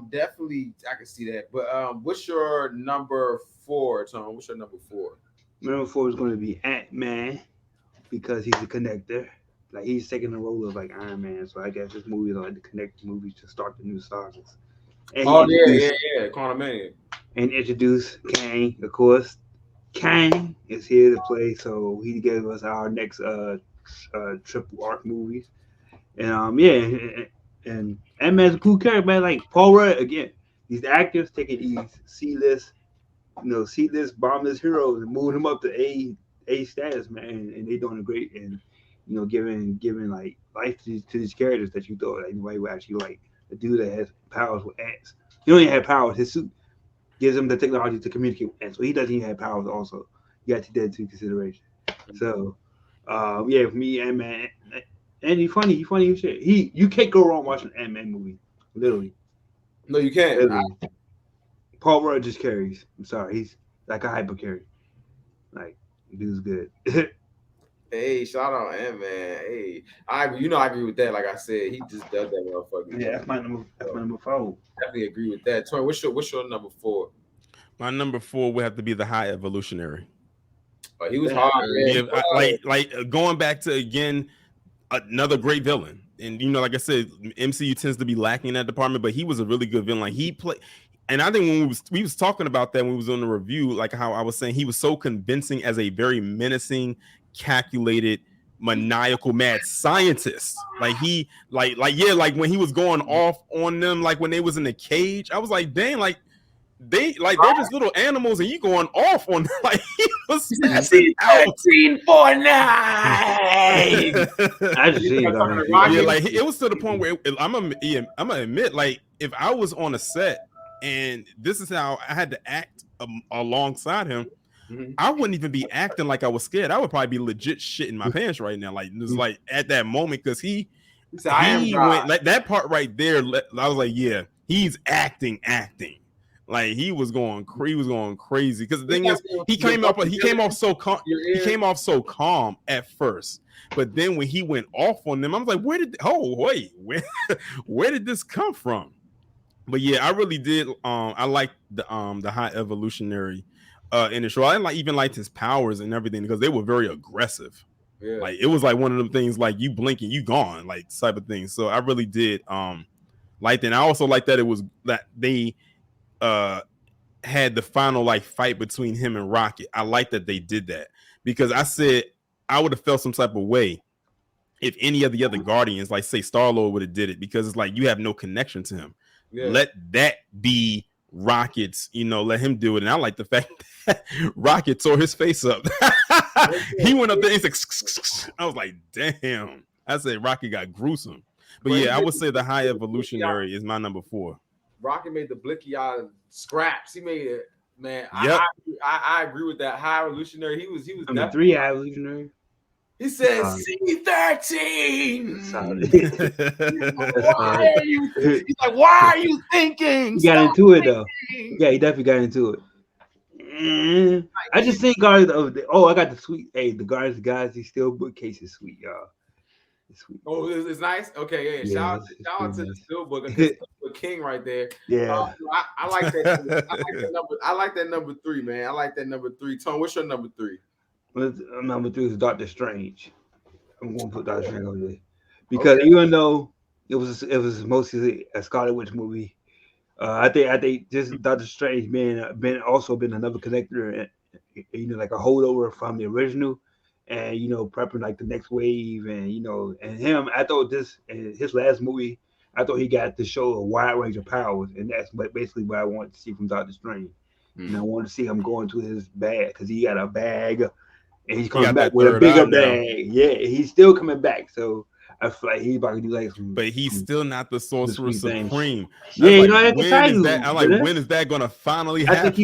Speaker 1: Definitely, I can see that. But what's your number 4, Tom? What's your number 4?
Speaker 2: Number 4 is going to be Ant Man because he's a connector. Like he's taking the role of like Iron Man. So I guess this movie is like the connect movies to start the new sagas. And he
Speaker 1: Oh yeah,
Speaker 2: introduced
Speaker 1: Quantumania.
Speaker 2: Kang, of course. Kang is here to play, so he gave us our next triple arc movies. And yeah, and Ant-Man's a cool character, man. Like Paul Rudd again. These actors taking these C-list bombless heroes and moving them up to A status, man. And they doing a great and giving like life to these characters that you thought like nobody would actually like. The dude that has powers with ants. He don't even have powers. His suit gives him the technology to communicate with ants, so he doesn't even have powers. Also, you got to take that into consideration. So, yeah, for me, Ant Man, and he funny as shit. You can't go wrong watching an Ant Man movie, literally.
Speaker 1: No, you can't.
Speaker 2: Literally. Paul Rudd just carries. I'm sorry, he's like a hyper carry. Like, dude's good.
Speaker 1: Hey, shout out Ant Man. Hey, I agree. You know, I agree with that. Like I said, he just does that motherfucker.
Speaker 2: Yeah, that's my number. That's my number 4.
Speaker 1: Definitely agree with that. Toy, what's your number 4?
Speaker 3: My number 4 would have to be the High Evolutionary.
Speaker 1: He was hard.
Speaker 3: Yeah, going back to again another great villain, and like I said, MCU tends to be lacking in that department, but he was a really good villain. Like he played. And I think when we was talking about that when we was on the review, like how I was saying he was so convincing as a very menacing, calculated, maniacal, mad scientist. Like he, like when he was going off on them, like when they was in the cage, I was like, dang, like they're just little animals, and you going off on them. Like he was spazzing out.
Speaker 1: 1349.
Speaker 2: I just see
Speaker 3: yeah, like it was to the point where I'm gonna admit, like if I was on a set. And this is how I had to act alongside him. Mm-hmm. I wouldn't even be acting like I was scared. I would probably be legit shitting my pants right now. Like just like at that moment, because he went like that part right there. I was like, yeah, he's acting. Like he was going crazy. Because the thing is, he came off so calm at first. But then when he went off on them, I was like, where did this come from? But yeah, I really did. I like the High Evolutionary in the show. I even liked his powers and everything because they were very aggressive. Yeah. Like it was like one of them things like you blink and you gone, like type of thing. So I really did like that. And I also like that it was that they had the final like fight between him and Rocket. I like that they did that because I said I would have felt some type of way if any of the other Guardians, like say Star-Lord, would have did it because it's like you have no connection to him. Yeah. Let that be Rocket's, let him do it. And I like the fact that Rocket tore his face up. He went up there, he's like, I was like, damn. I said Rocket got gruesome. But yeah, I would say the High Evolutionary is my number 4.
Speaker 1: Rocket made the blicky out of scraps. He made it, man. Yep. I agree with that. High Evolutionary. He was
Speaker 2: number 3 High Evolutionary.
Speaker 1: He said C-13. Why are you thinking?
Speaker 2: He got into it though. Yeah, he definitely got into it. I just think Guardians of the I got the sweet. Hey, the Guardians of the Galaxy Steelbook case is sweet, y'all.
Speaker 1: It's sweet. Oh, it's nice. Okay, yeah. Shout out to the Steelbook. King right there.
Speaker 2: Yeah.
Speaker 1: I like that. I like that number 3, man. I like that number 3. Tone, what's your number 3?
Speaker 2: Number 3 is Doctor Strange. I'm going to put Doctor Strange over there because even though it was mostly a Scarlet Witch movie, I think just Doctor Strange been another connector, like a holdover from the original, and prepping like the next wave, and and him. I thought his last movie, I thought he got to show a wide range of powers, and that's basically what I wanted to see from Doctor Strange. And I wanted to see him going to his bag because he got a bag. And he's coming back with a bigger bag. Yeah, he's still coming back. So I feel like he's about to do like some.
Speaker 3: But he's still not the Sorcerer Supreme.
Speaker 2: Yeah,
Speaker 3: like, when is that gonna finally happen?
Speaker 2: I think he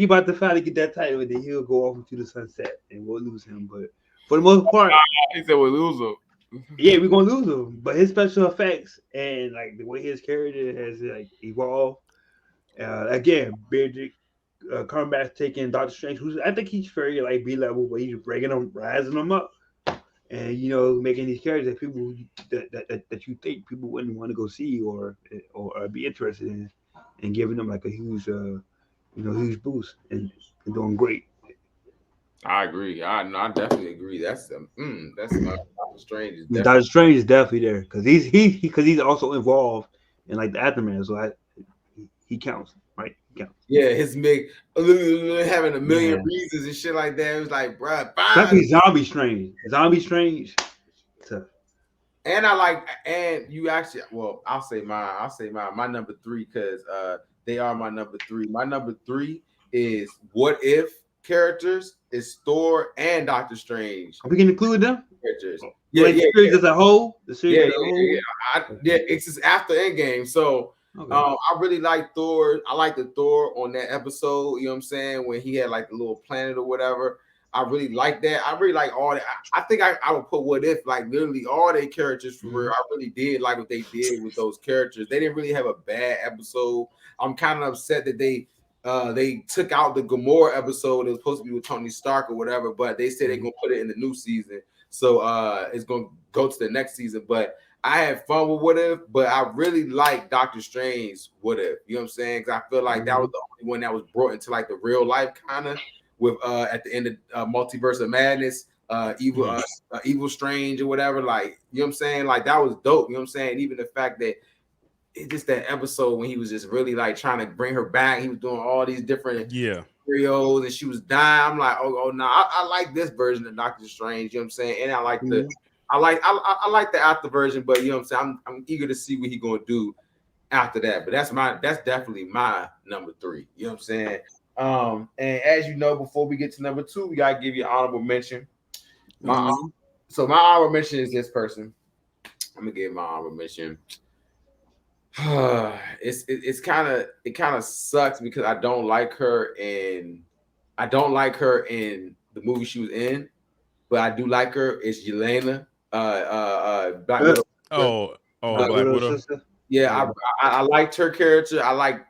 Speaker 2: about to finally get that title, and then he'll go off into the sunset, and we'll lose him. But for the most part,
Speaker 1: he said we'll lose him.
Speaker 2: Yeah, we're gonna lose him. But his special effects and like the way his character has like evolved. Again, Beardrick. Coming back, taking Doctor Strange, who's I think he's very like B-level, but he's rising them up, and making these characters that people that you think people wouldn't want to go see or be interested in, and giving them like a huge huge boost and doing great.
Speaker 1: I agree. I definitely agree. That's Doctor Strange.
Speaker 2: Doctor Strange is definitely there because he's also involved in like the aftermath. So he counts, right? He counts.
Speaker 1: Yeah, his big having a million reasons and shit like that. It was like, bruh, fine.
Speaker 2: Especially Zombie Strange. Zombie Strange. Tough.
Speaker 1: And I like, and you actually, well, I'll say mine. My number three, because they are my number three. My number three is What If characters is Thor and Doctor Strange.
Speaker 2: Are we gonna include them?
Speaker 1: Characters.
Speaker 2: The series as a whole. The series as a whole.
Speaker 1: It's just after Endgame. So I really like Thor. I like the Thor on that episode. You know what I'm saying? When he had like the little planet or whatever. I really like that. I really like all that. I think I would put What If like literally all their characters for real. I really did like what they did with those characters. They didn't really have a bad episode. I'm kind of upset that they took out the Gamora episode. It was supposed to be with Tony Stark or whatever, but they said they're gonna put it in the new season. So it's gonna go to the next season. But I had fun with What If, but I really like Doctor Strange What If. You know what I'm saying? Because I feel like that was the only one that was brought into like the real life kind of with at the end of Multiverse of Madness, Evil Strange or whatever. Like, you know what I'm saying? Like that was dope. You know what I'm saying? Even the fact that it's just that episode when he was just really like trying to bring her back. He was doing all these different scenarios and she was dying. I'm like, oh no, I like this version of Doctor Strange. You know what I'm saying? And I like the I like the after version, but you know what I'm saying? I'm eager to see what he's gonna do after that. But that's definitely my number three. You know what I'm saying? And as you know, before we get to number two, we gotta give you an honorable mention. So my honorable mention is this person. I'm gonna give my honorable mention. It kind of sucks because I don't like her in the movie she was in, but I do like her. It's Yelena, Black Widow.
Speaker 3: Black Widow.
Speaker 1: Yeah, I liked her character. I like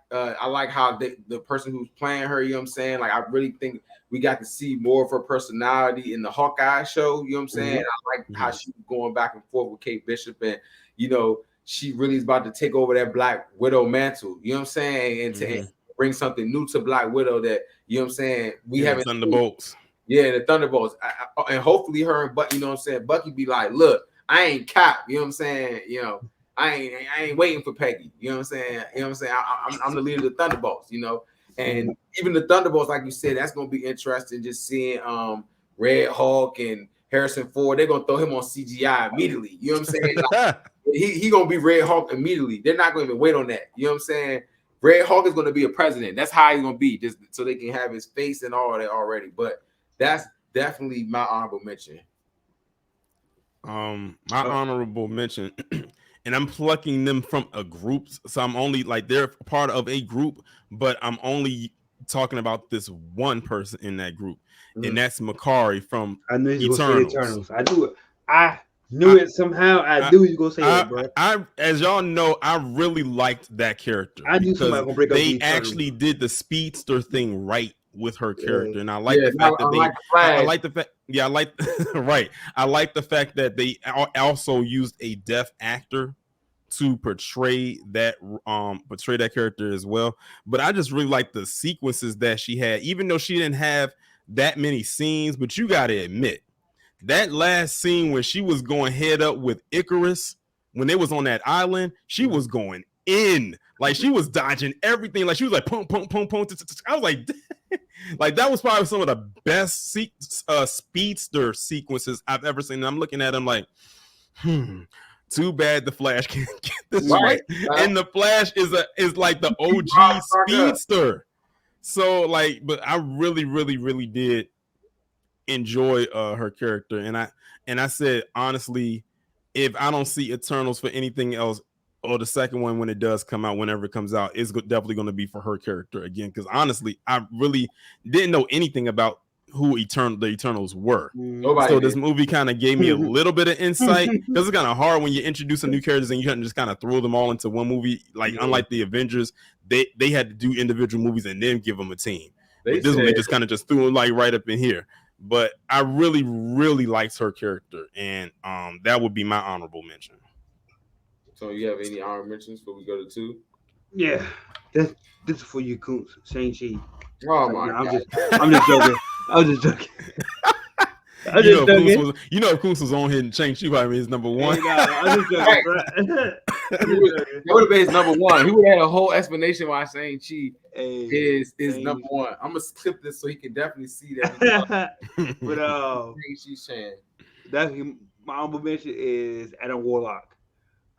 Speaker 1: how the person who's playing her, you know what I'm saying? Like, I really think we got to see more of her personality in the Hawkeye show, you know what I'm saying? I like how she was going back and forth with Kate Bishop, and, you know, she really is about to take over that Black Widow mantle, you know what I'm saying? And to bring something new to Black Widow that, you know what I'm saying, we haven't seen.
Speaker 3: Thunderbolts.
Speaker 1: Yeah, the Thunderbolts. And hopefully her and Bucky, you know what I'm saying, Bucky be like, look, I ain't Cap, you know what I'm saying? You know, I ain't waiting for Peggy. You know what I'm saying? You know what I'm saying? I'm the leader of the Thunderbolts, you know. And even the Thunderbolts, like you said, that's gonna be interesting just seeing Red Hulk and Harrison Ford. They're gonna throw him on CGI immediately. You know what I'm saying? Like, he gonna be Red Hulk immediately. They're not gonna even wait on that. You know what I'm saying? Red Hulk is gonna be a president. That's how he's gonna be, just so they can have his face and all that already. But that's definitely my honorable mention.
Speaker 3: My honorable mention. And I'm plucking them from a group, so I'm only like they're part of a group, but I'm only talking about this one person in that group, and that's Makari from Eternals.
Speaker 2: I knew it. I knew it somehow. I knew you were gonna say that, bro.
Speaker 3: As y'all know, I really liked that character.
Speaker 2: I knew somebody gonna break up.
Speaker 3: They actually did the speedster thing right with her character, and I like the fact that I like the fact. Yeah, I like right. I like the fact that they also used a deaf actor to portray that character as well. But I just really like the sequences that she had, even though she didn't have that many scenes. But you got to admit that last scene when she was going head up with Icarus, when they was on that island, she was going in. Like, she was dodging everything. Like, she was like, pum, pum, pum, pum. I was like, like, that was probably some of the best speedster sequences I've ever seen. And I'm looking at them like, too bad the Flash can't get this right. And the Flash is like the OG speedster. So, like, but I really, really, really did enjoy her character. And I said, honestly, if I don't see Eternals for anything else, or the second one when it does come out, whenever it comes out, is definitely going to be for her character again. Because honestly, I really didn't know anything about who the Eternals were. So this movie kind of gave me a little bit of insight, because it's kind of hard when you introduce some new characters and you can just kind of throw them all into one movie. Like, unlike the Avengers, they had to do individual movies and then give them a team. This one, they just kind of just threw them like right up in here. But I really, really liked her character, and that would be my honorable mention.
Speaker 1: So you have any honorable mentions before we go to two?
Speaker 2: Yeah, this is for you, Coots. Shang-Chi.
Speaker 1: Oh my God.
Speaker 2: I'm just joking. I was just joking. I'm just joking.
Speaker 3: If Coons was on here and Shang-Chi probably his number one.
Speaker 2: Hey, nah, I'm just joking, bro.
Speaker 1: That would have been his number one. He would have had a whole explanation why Shang-Chi is number one. I'm gonna clip this so he can definitely see that.
Speaker 2: But
Speaker 1: Shang-Chi Shan.
Speaker 2: definitely my honorable mention is Adam Warlock.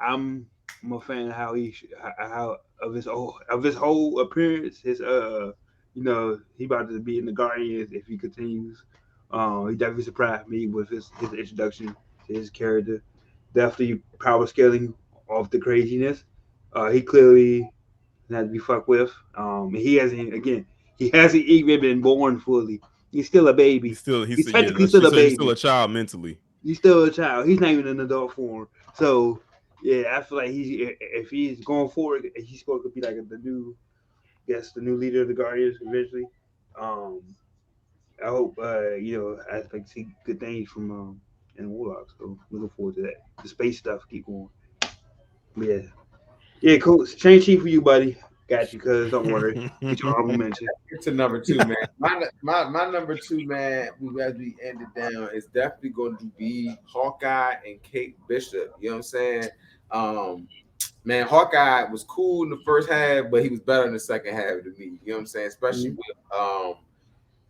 Speaker 2: I'm a fan of how of his whole appearance. His he about to be in the Guardians if he continues. He definitely surprised me with his introduction to his character. Definitely power scaling off the craziness. He clearly not to be fucked with. He hasn't even been born fully. He's still a baby. He's technically still a baby.
Speaker 3: He's still a child mentally.
Speaker 2: He's still a child. He's not even an adult form. So yeah, I feel like if he's going forward, he's supposed to be like the new leader of the Guardians eventually. I hope I expect to see good things from and Warlock. So looking forward to that. The space stuff keep going. But yeah, cool. Shang-Chi for you, buddy. Got you, cuz don't worry. Get your honorable mention.
Speaker 1: To number two, man. My number two, man, as we end it down, is definitely going to be Hawkeye and Kate Bishop. You know what I'm saying? Man, Hawkeye was cool in the first half, but he was better in the second half to me. You know what I'm saying? Especially with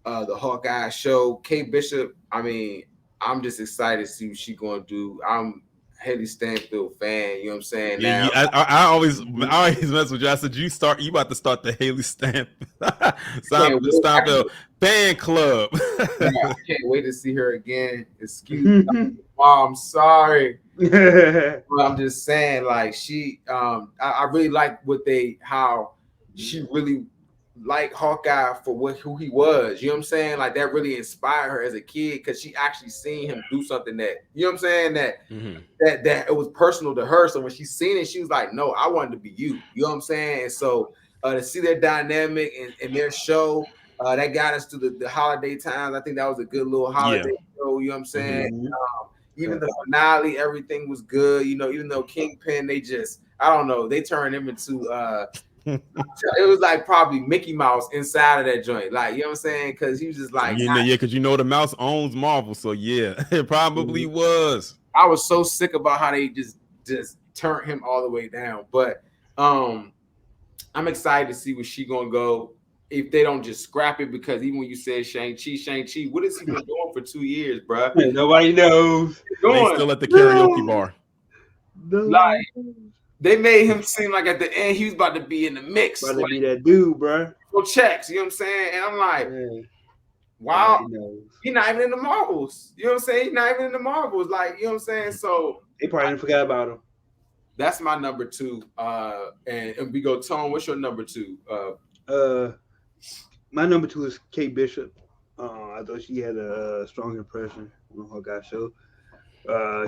Speaker 1: the Hawkeye show. Kate Bishop, I mean, I'm just excited to see what she's gonna do. I'm Haley Stanfield fan, you know what I'm saying?
Speaker 3: Yeah,
Speaker 1: now,
Speaker 3: I always mess with you. I said you about to start the Haley Stanfield fan club.
Speaker 1: I can't wait to see her again. Excuse me. I'm sorry. But I'm just saying, like, she I really like how she really like Hawkeye for who he was. You know what I'm saying? Like that really inspired her as a kid because she actually seen him do something that, you know what I'm saying, that it was personal to her. So when she seen it, she was like, no, I wanted to be you. You know what I'm saying? And so to see their dynamic and their show, that got us to the holiday times. I think that was a good little holiday show. You know what I'm saying? Even the finale, everything was good. You know, even though Kingpin, they turned him into it was like probably Mickey Mouse inside of that joint. Like, you know what I'm saying? Because he was just like,
Speaker 3: because the mouse owns Marvel. So yeah, it probably was.
Speaker 1: I was so sick about how they just turned him all the way down. But I'm excited to see where she gonna go if they don't just scrap it, because even when you said Shang-Chi, what has he been doing for 2 years, bro?
Speaker 2: Nobody knows.
Speaker 3: They still at the karaoke bar.
Speaker 1: Like, they made him seem like at the end he was about to be in the mix.
Speaker 2: About to be that dude, bro.
Speaker 1: For checks, you know what I'm saying? And I'm like, wow, he's not even in the Marvels. You know what I'm saying? He's not even in the Marvels. Like, you know what I'm saying? So
Speaker 2: they probably forgot about him.
Speaker 1: That's my number two. And we go, Tone, what's your number two?
Speaker 2: My number two is Kate Bishop. I thought she had a strong impression on her Hawkeye show.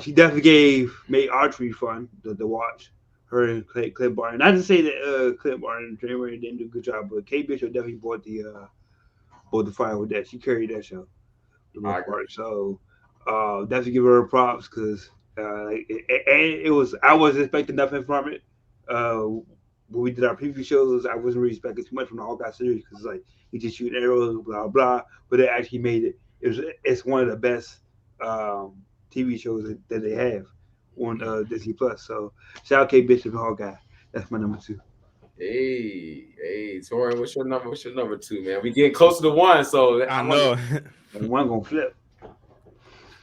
Speaker 2: She definitely made archery fun to watch. Her and Clint Barton. Not to say that Clint Barton and Trey Ray didn't do a good job, but Kate Bishop definitely bought the fire with that. She carried that show. So definitely give her props because it was. I wasn't expecting nothing from it. When we did our preview shows, I wasn't really expecting too much from the Hawkeye series because like we just shoot arrows, blah blah. But it actually made it. It's one of the best TV shows that they have on Disney Plus. So shout out Kate Bishop and Hawkeye. That's my number two.
Speaker 1: Hey, Tori, what's your number? What's your number two, man? We getting closer to one, so
Speaker 3: I know
Speaker 2: one gonna flip.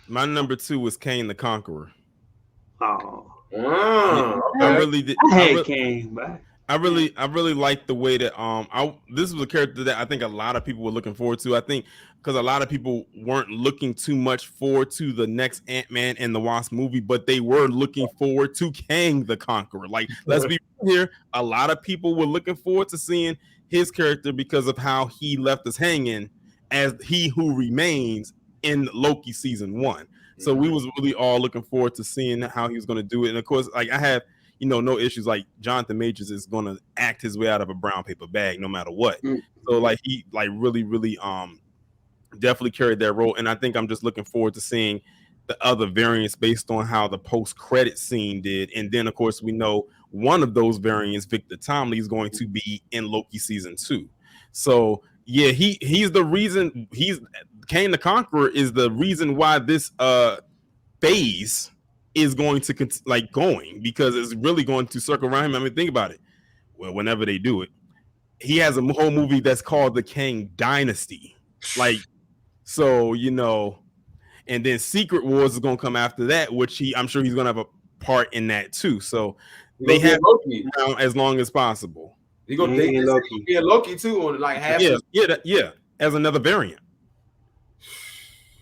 Speaker 3: My number two was Kane the Conqueror.
Speaker 2: Oh,
Speaker 1: okay.
Speaker 3: I really did.
Speaker 2: I had Kane, but
Speaker 3: I really like the way that this was a character that I think a lot of people were looking forward to. I think because a lot of people weren't looking too much forward to the next Ant-Man and the Wasp movie, but they were looking forward to Kang the Conqueror. Like, let's be real here, a lot of people were looking forward to seeing his character because of how he left us hanging as He Who Remains in Loki season 1. So we was really all looking forward to seeing how he was going to do it. And of course, like I have, no issues. Like Jonathan Majors is going to act his way out of a brown paper bag no matter what. So like he like really definitely carried that role. And I think I'm just looking forward to seeing the other variants based on how the post-credit scene did. And then of course we know one of those variants, Victor Tomley, is going to be in Loki season 2. So yeah, he's the reason. Kang the Conqueror is the reason why this phase is going to going, because it's really going to circle around him. I mean, think about it. Well, whenever they do it, he has a whole movie that's called the Kang Dynasty. Like, so, you know, and then Secret Wars is going to come after that, which I'm sure he's going to have a part in that too. So they have Loki around as long as possible.
Speaker 1: He gonna be Loki too on like half.
Speaker 3: Yeah, as another variant.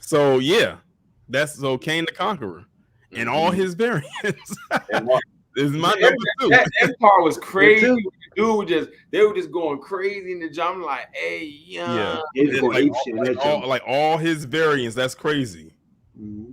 Speaker 3: So yeah, that's so Kang the Conqueror and all his variants. Is my number 2.
Speaker 1: That part was crazy. Dude, they were just going crazy in the jump. I'm like, hey,
Speaker 3: yeah, like all his variants. That's crazy.
Speaker 1: Mm-hmm.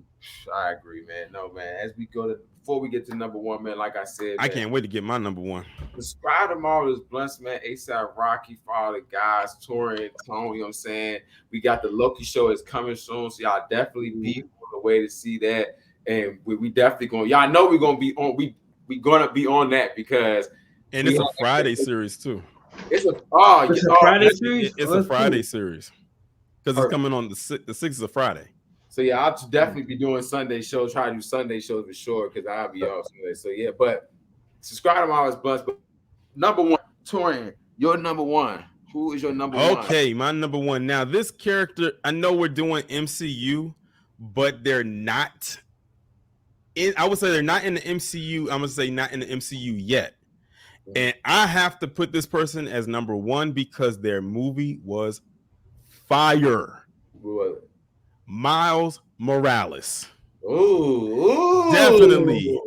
Speaker 1: I agree, man. No, man. As we go before we get to number 1, man, like I said,
Speaker 3: I can't wait to get my number 1.
Speaker 1: Subscribe to Marvel's Bluntz, man. ASAP Rocky for all the guys, touring, Tone, you know what I'm saying? We got the Loki show is coming soon, so y'all definitely be on the way to see that. And we definitely going, y'all know we're gonna be on, we gonna be on that because
Speaker 3: it's a Friday series too.
Speaker 1: It's a
Speaker 3: Friday series. It's a Friday series because it's coming on the 6th is a Friday.
Speaker 1: So yeah, I'll definitely be doing Sunday shows. Try to do Sunday shows for sure because I'll be off Sunday. So yeah, but subscribe to Marvel's Bluntz. But number 1, Torian, your number 1. Who is your number 1?
Speaker 3: Okay, my number 1. Now this character, I know we're doing MCU, but they're not. I would say they're not in the MCU. I'm gonna say not in the MCU yet. And I have to put this person as number 1 because their movie was fire.
Speaker 1: What?
Speaker 3: Miles Morales.
Speaker 1: Ooh.
Speaker 3: Definitely.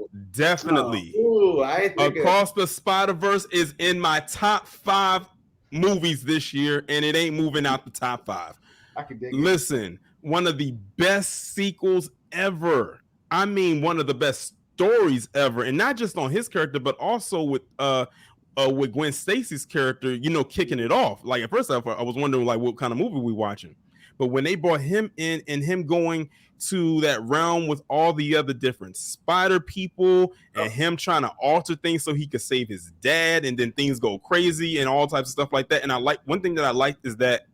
Speaker 3: Across the Spider-Verse is in my top 5 movies this year, and it ain't moving out the top 5.
Speaker 1: I can dig
Speaker 3: Listen, one of the best sequels ever. I mean, one of the best stories ever, and not just on his character, but also with Gwen Stacy's character, you know, kicking it off. Like at first I was wondering like what kind of movie we watching. But when they brought him in and him going to that realm with all the other different spider people and him trying to alter things so he could save his dad, and then things go crazy and all types of stuff like that. And I like one thing that I liked is that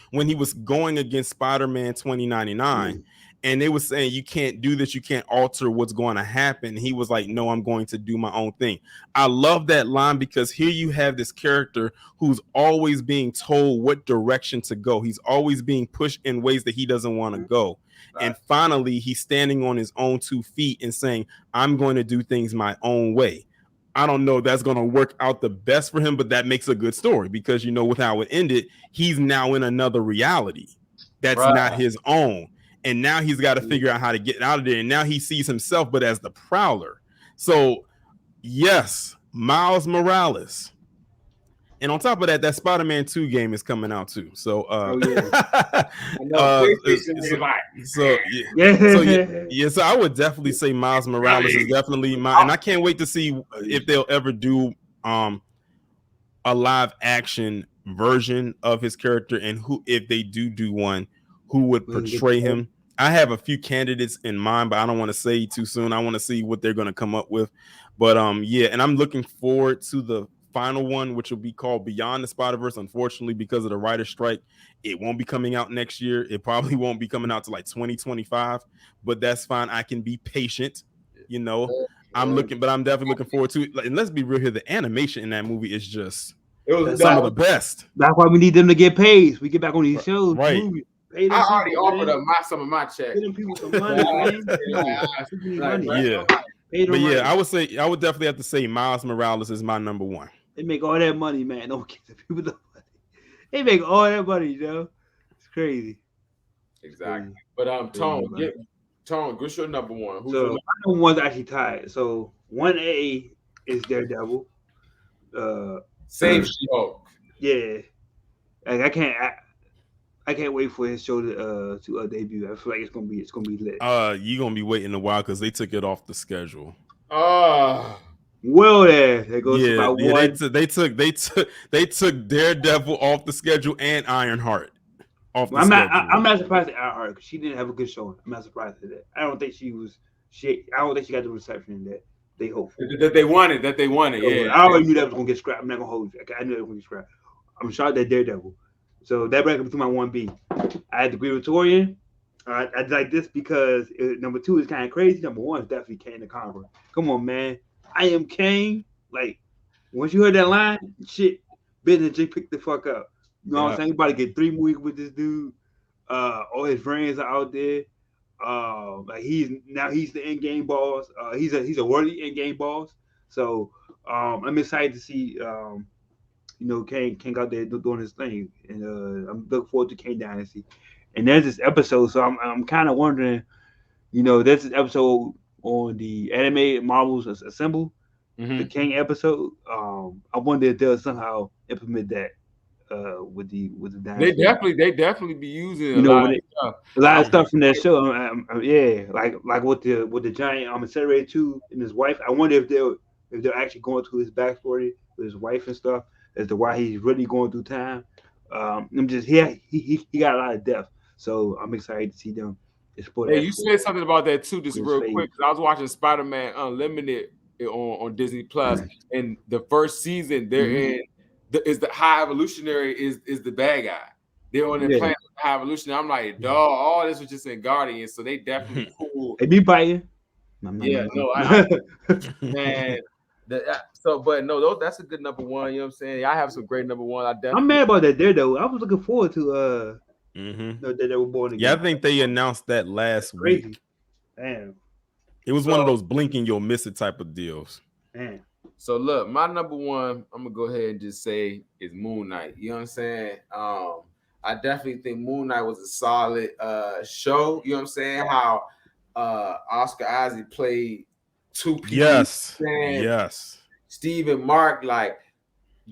Speaker 3: when he was going against Spider-Man 2099 and they were saying you can't do this, you can't alter what's going to happen, he was like, no, I'm going to do my own thing. I love that line because here you have this character who's always being told what direction to go. He's always being pushed in ways that he doesn't want to go. And finally, he's standing on his own 2 feet and saying, I'm going to do things my own way. I don't know if that's going to work out the best for him, but that makes a good story because, you know, with how it ended, he's now in another reality that's not his own. And now he's got to figure out how to get out of there. And now he sees himself, but as the Prowler. So, yes, Miles Morales. And on top of that, that Spider-Man 2 game is coming out too. So, so I would definitely say Miles Morales is definitely and I can't wait to see if they'll ever do a live action version of his character, and who, if they do one, who would portray him. I have a few candidates in mind, but I don't want to say too soon. I want to see what they're going to come up with. But yeah, and I'm looking forward to the final one, which will be called Beyond the Spider-Verse. Unfortunately, because of the writer's strike, it won't be coming out next year. It probably won't be coming out to like 2025, but that's fine. I can be patient, you know. I'm definitely looking forward to it. And let's be real here, the animation in that movie is just some of the best.
Speaker 2: That's why we need them to get paid. We get back on these shows,
Speaker 3: right?
Speaker 1: I already offered up some of my check.
Speaker 2: Get them people some money, man.
Speaker 3: Yeah. But yeah, I would definitely have to say Miles Morales is my number 1.
Speaker 2: They make all that money, man. Don't give the people the money. They make all that money, you know. It's crazy.
Speaker 1: Exactly. But Tone, what's your number 1? Who's
Speaker 2: so my number 1's actually tied. So 1A is Daredevil.
Speaker 1: Same She-Hulk.
Speaker 2: Yeah. Like I can't wait for his show to debut. I feel like it's gonna be lit.
Speaker 3: You're gonna be waiting a while because they took it off the schedule.
Speaker 2: Well, there goes about one.
Speaker 3: They took Daredevil off the schedule and Ironheart off the schedule.
Speaker 2: I'm not surprised at Ironheart because she didn't have a good showing. I'm not surprised at that. I don't think she got the reception that they hoped for.
Speaker 1: That they wanted. Yeah.
Speaker 2: I already knew that was gonna get scrapped. I'm not gonna hold you. I knew it was gonna get scrapped. I'm shocked that Daredevil. So that brings me to my 1B. I I had to agree with Torian. I like this because number 2 is kind of crazy. Number 1 is definitely Kane the Conqueror. Come on, man. I am Kane. Like, once you heard that line, shit, business just picked the fuck up. You know what I'm saying? About to get 3 movies with this dude. All his friends are out there. Like he's the end game boss. He's a worthy end game boss. So I'm excited to see Kane out there doing his thing, and I'm looking forward to Kane Dynasty. And there's this episode, so I'm kind of wondering, there's this episode on the animated Marvel's Assemble, the Kane episode. I wonder if they'll somehow implement that with the Dynasty.
Speaker 1: They definitely be using a
Speaker 2: lot of stuff from that show. Yeah, like with the giant Accelerator 2 and his wife. I wonder if they're actually going through his backstory with his wife and stuff as to why he's really going through time. He got a lot of depth, so I'm excited to see them explore.
Speaker 1: Hey, you said something about that too, just real quick. I was watching Spider-Man Unlimited on Disney Plus, and the first season they're in is the High Evolutionary is the bad guy. They're on their planet High Evolutionary. I'm like, dog, all this was just in Guardians, so they definitely cool.
Speaker 2: They be biting.
Speaker 1: Man. But no, that's a good number 1. You know what I'm saying? I have some great number 1.
Speaker 2: I'm mad about that there though. I was looking forward to that they were born again.
Speaker 3: Yeah, I think they announced that last week.
Speaker 2: Damn.
Speaker 3: It was one of those blinking you'll miss it type of deals.
Speaker 2: Damn.
Speaker 1: So look, my number 1, I'm gonna go ahead and just say is Moon Knight. You know what I'm saying? I definitely think Moon Knight was a solid show. You know what I'm saying? How Oscar Isaac played 2 people.
Speaker 3: Yes.
Speaker 1: Steve and Mark, like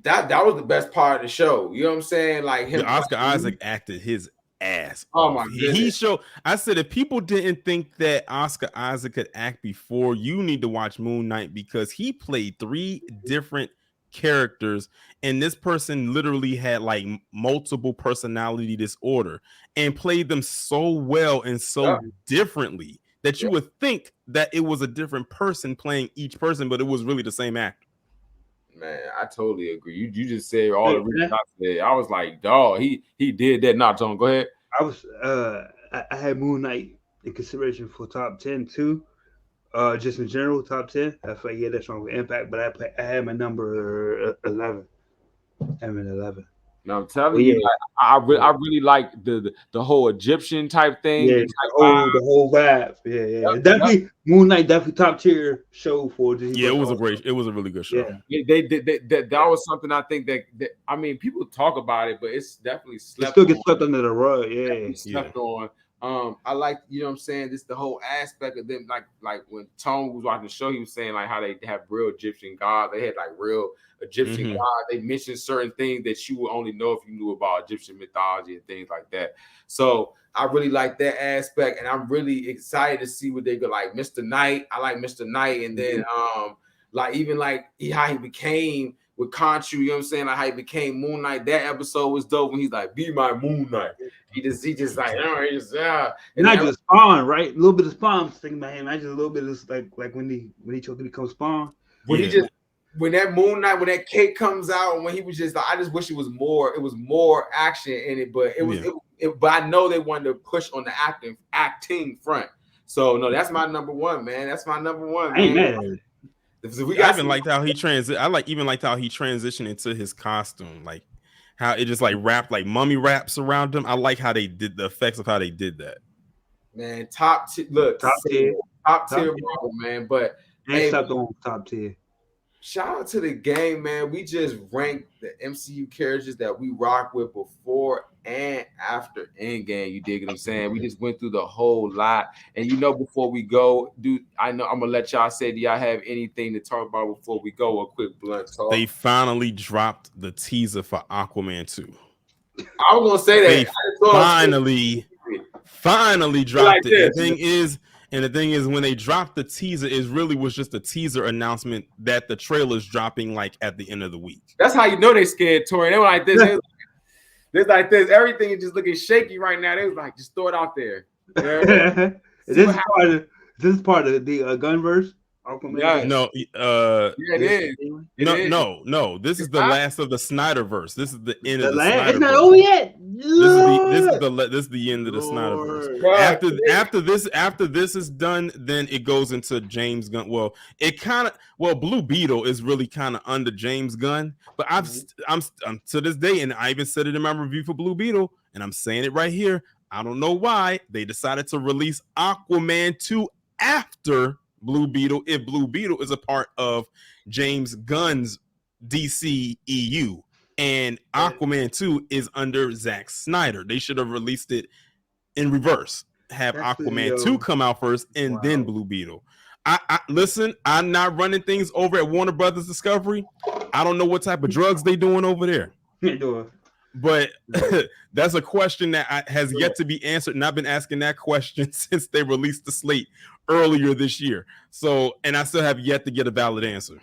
Speaker 1: that was the best part of the show. You know what I'm saying? Like him.
Speaker 3: Oscar Isaac acted his ass.
Speaker 1: Oh my goodness.
Speaker 3: He showed. I said if people didn't think that Oscar Isaac could act before, you need to watch Moon Knight because he played 3 different characters, and this person literally had like multiple personality disorder and played them so well and so differently that you would think that it was a different person playing each person, but it was really the same actor.
Speaker 1: Man, I totally agree. You just said all the reasons I said. I was like, dog, he did that. Not John. Go ahead.
Speaker 2: I had Moon Knight in consideration for top 10 too. Just in general, top 10. I thought that's strong impact, but I had my number 11. I'm in 11.
Speaker 1: Now I'm telling you, like, I really like the whole Egyptian type thing.
Speaker 2: Yeah, the whole vibe. Yeah. Definitely Moon Knight, definitely top tier show for Disney.
Speaker 3: Yeah, it was a really good show.
Speaker 1: Yeah. That was something I think that I mean, people talk about it, but it's definitely slept.
Speaker 2: It still gets swept under the rug. Yeah,
Speaker 1: slept on. I like, you know what I'm saying, this the whole aspect of them, like when Tone was watching the show, he was saying like how they have real Egyptian gods. They had like real Egyptian gods. They mentioned certain things that you would only know if you knew about Egyptian mythology and things like that. So I really like that aspect, and I'm really excited to see what they go. Like Mr. Knight, I like Mr. Knight, and then like even like how he became with Khonshu, you know what I'm saying? Like how he became Moon Knight. That episode was dope when he's like, "Be my Moon Knight." He just like,
Speaker 2: and not just Spawn, right? A little bit of Spawn. I'm thinking about him. I just a little bit of like when he chose to become Spawn.
Speaker 1: When that Moon Knight, when that cake comes out, and when he was just like, I just wish it was more action in it, but but I know they wanted to push on the acting front. So no, that's my number 1, man. That's my number 1. Man.
Speaker 2: I ain't mad at it.
Speaker 3: I even liked how he transitioned into his costume, like how it just like wrapped like mummy wraps around him. I like how they did the effects of how they did that.
Speaker 1: Man, top tier Marvel, man. But
Speaker 2: top tier.
Speaker 1: Shout out to the game, man. We just ranked the MCU characters that we rock with before and after Endgame. You dig what I'm saying? We just went through the whole lot. And before we go, I know I'm gonna let y'all say, do y'all have anything to talk about before we go? A quick blunt talk.
Speaker 3: They finally dropped the teaser for Aquaman 2.
Speaker 1: I was gonna say that.
Speaker 3: They finally dropped it. The thing is, when they dropped the teaser, it really was just a teaser announcement that the trailer's dropping like at the end of the week.
Speaker 1: That's how you know they scared, Tori. They were like this. There's like this. Everything is just looking shaky right now. They was like, just throw it out there.
Speaker 2: This is part of the Gunverse.
Speaker 1: Aquaman.
Speaker 3: No,
Speaker 1: it is.
Speaker 3: No. This is the last of the Snyderverse. This is the end of the
Speaker 2: Snyderverse.
Speaker 3: Snyderverse.
Speaker 2: It's not over yet.
Speaker 3: This is this is the end of the Snyderverse.
Speaker 1: Bruh,
Speaker 3: After this is done, then it goes into James Gunn. Well, Blue Beetle is really kind of under James Gunn, but I'm to this day, and I even said it in my review for Blue Beetle, and I'm saying it right here. I don't know why they decided to release Aquaman 2 after Blue Beetle, if Blue Beetle is a part of James Gunn's DCEU, and Aquaman 2 is under Zack Snyder. They should have released it in reverse. Have Aquaman 2 come out first and then Blue Beetle. I listen, I'm not running things over at Warner Brothers Discovery. I don't know what type of drugs they doing over there. But that's a question that has yet to be answered, and I've been asking that question since they released the slate earlier this year. So, and I still have yet to get a valid answer.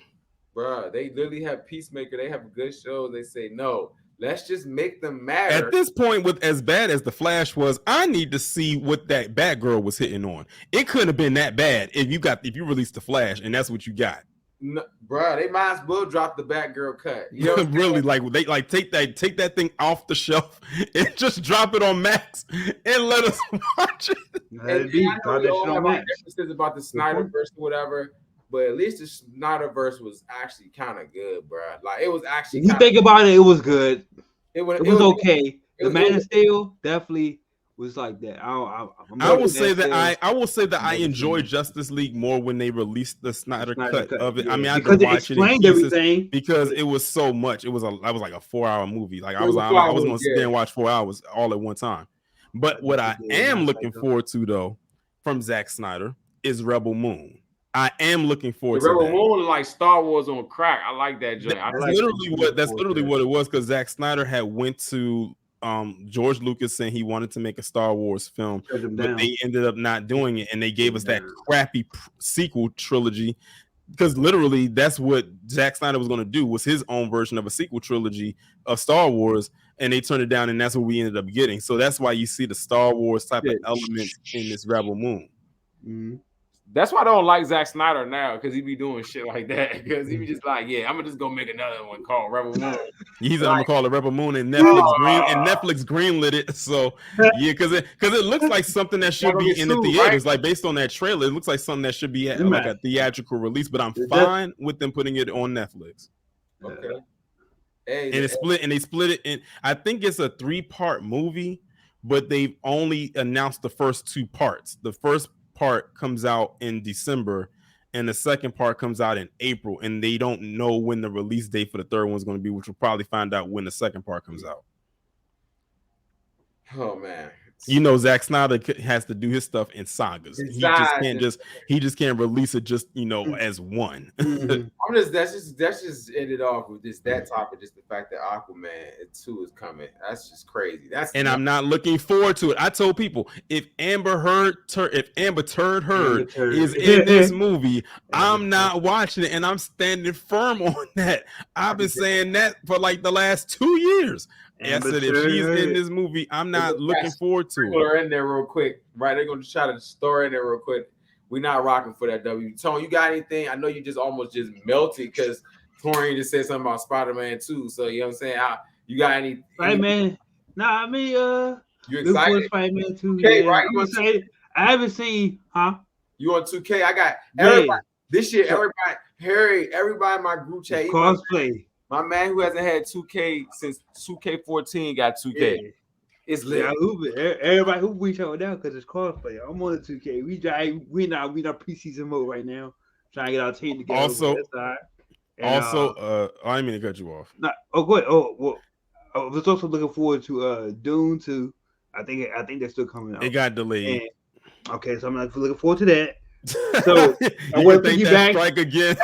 Speaker 1: Bruh, they literally have Peacemaker. They have good shows. They say, no, let's just make them matter.
Speaker 3: At this point, with as bad as The Flash was, I need to see what that Batgirl was hitting on. It couldn't have been that bad if you released The Flash, and that's what you got.
Speaker 1: No, bro, they might as well drop the Batgirl cut. You know
Speaker 3: really, like they like take that thing off the shelf and just drop it on Max and let us watch it.
Speaker 1: I know we all have our differences about the Snyderverse or whatever, but at least the Snyderverse was actually kind of good, bro. Like it was actually.
Speaker 2: If you think about it, it was good. It was okay.
Speaker 1: The
Speaker 2: Man of Steel definitely was like that.
Speaker 3: I will say that I enjoyed Justice League more when they released the Snyder cut of it. Yeah. I mean,
Speaker 2: because
Speaker 3: I could watch it
Speaker 2: everything
Speaker 3: because it was so much. It was like a 4-hour movie. Like I was gonna sit there and watch 4 hours all at one time. But what I am looking forward to though from Zack Snyder is Rebel Moon. I am looking forward to
Speaker 1: Rebel Moon is like Star Wars on crack. I like that joint.
Speaker 3: That's literally what it was, because Zack Snyder had went to George Lucas saying he wanted to make a Star Wars film, but they ended up not doing it, and they gave us that crappy sequel trilogy, because literally that's what Zack Snyder was going to do, was his own version of a sequel trilogy of Star Wars, and they turned it down, and that's what we ended up getting. So that's why you see the Star Wars type of elements in this Rebel Moon.
Speaker 2: Mm-hmm.
Speaker 1: That's why I don't like Zack Snyder now, because he be doing shit like that. Because he be just like, yeah, I'm gonna just go make another one called Rebel Moon.
Speaker 3: He's gonna call it Rebel Moon, and Netflix greenlit it. So yeah, because it looks like something that should be in the theaters. Right? Like based on that trailer, it looks like something that should be like a theatrical release. But I'm fine with them putting it on Netflix.
Speaker 1: Okay.
Speaker 3: And they split it in. I think it's a 3-part movie, but they've only announced the first 2 parts. The first part comes out in December and the second part comes out in April, and they don't know when the release date for the third one is going to be, which we'll probably find out when the second part comes out.
Speaker 1: Oh man,
Speaker 3: you know, Zack Snyder has to do his stuff in sagas. He just can't release it just, you know, as one.
Speaker 1: That's just ended off with that topic, just the fact that Aquaman 2 is coming. That's just crazy.
Speaker 3: I'm not looking forward to it. I told people, if Amber Turd Heard is in this movie, I'm not watching it, and I'm standing firm on that. I've been saying that for like the last 2 years. I said, if she's in this movie, I'm not looking forward to it.
Speaker 1: Her in there real quick, right? They're gonna try to store in there real quick. We're not rocking for that W. Tone, you got anything? I know you just almost melted because Torian just said something about Spider-Man 2. So you know what I'm saying? You got any?
Speaker 2: Spider-Man? Nah, I mean,
Speaker 1: you excited?
Speaker 2: Spider-Man 2.
Speaker 1: Okay, right?
Speaker 2: I haven't seen, huh?
Speaker 1: You on 2K? I got everybody this year. Everybody in my group chat.
Speaker 2: Cosplay.
Speaker 1: My man who hasn't had 2K since 2K14 got 2K. Yeah. It's lit.
Speaker 2: Yeah, everybody who we show now because it's cosplay. I'm on the 2K. We not preseason mode right now. Trying to get our team together.
Speaker 3: Also, I didn't mean to cut you off.
Speaker 2: Go ahead. Oh, well, I was also looking forward to Dune 2. I think that's still coming out.
Speaker 3: It got delayed.
Speaker 2: Okay, so I'm not looking forward to that. So I want to think that
Speaker 3: strike again.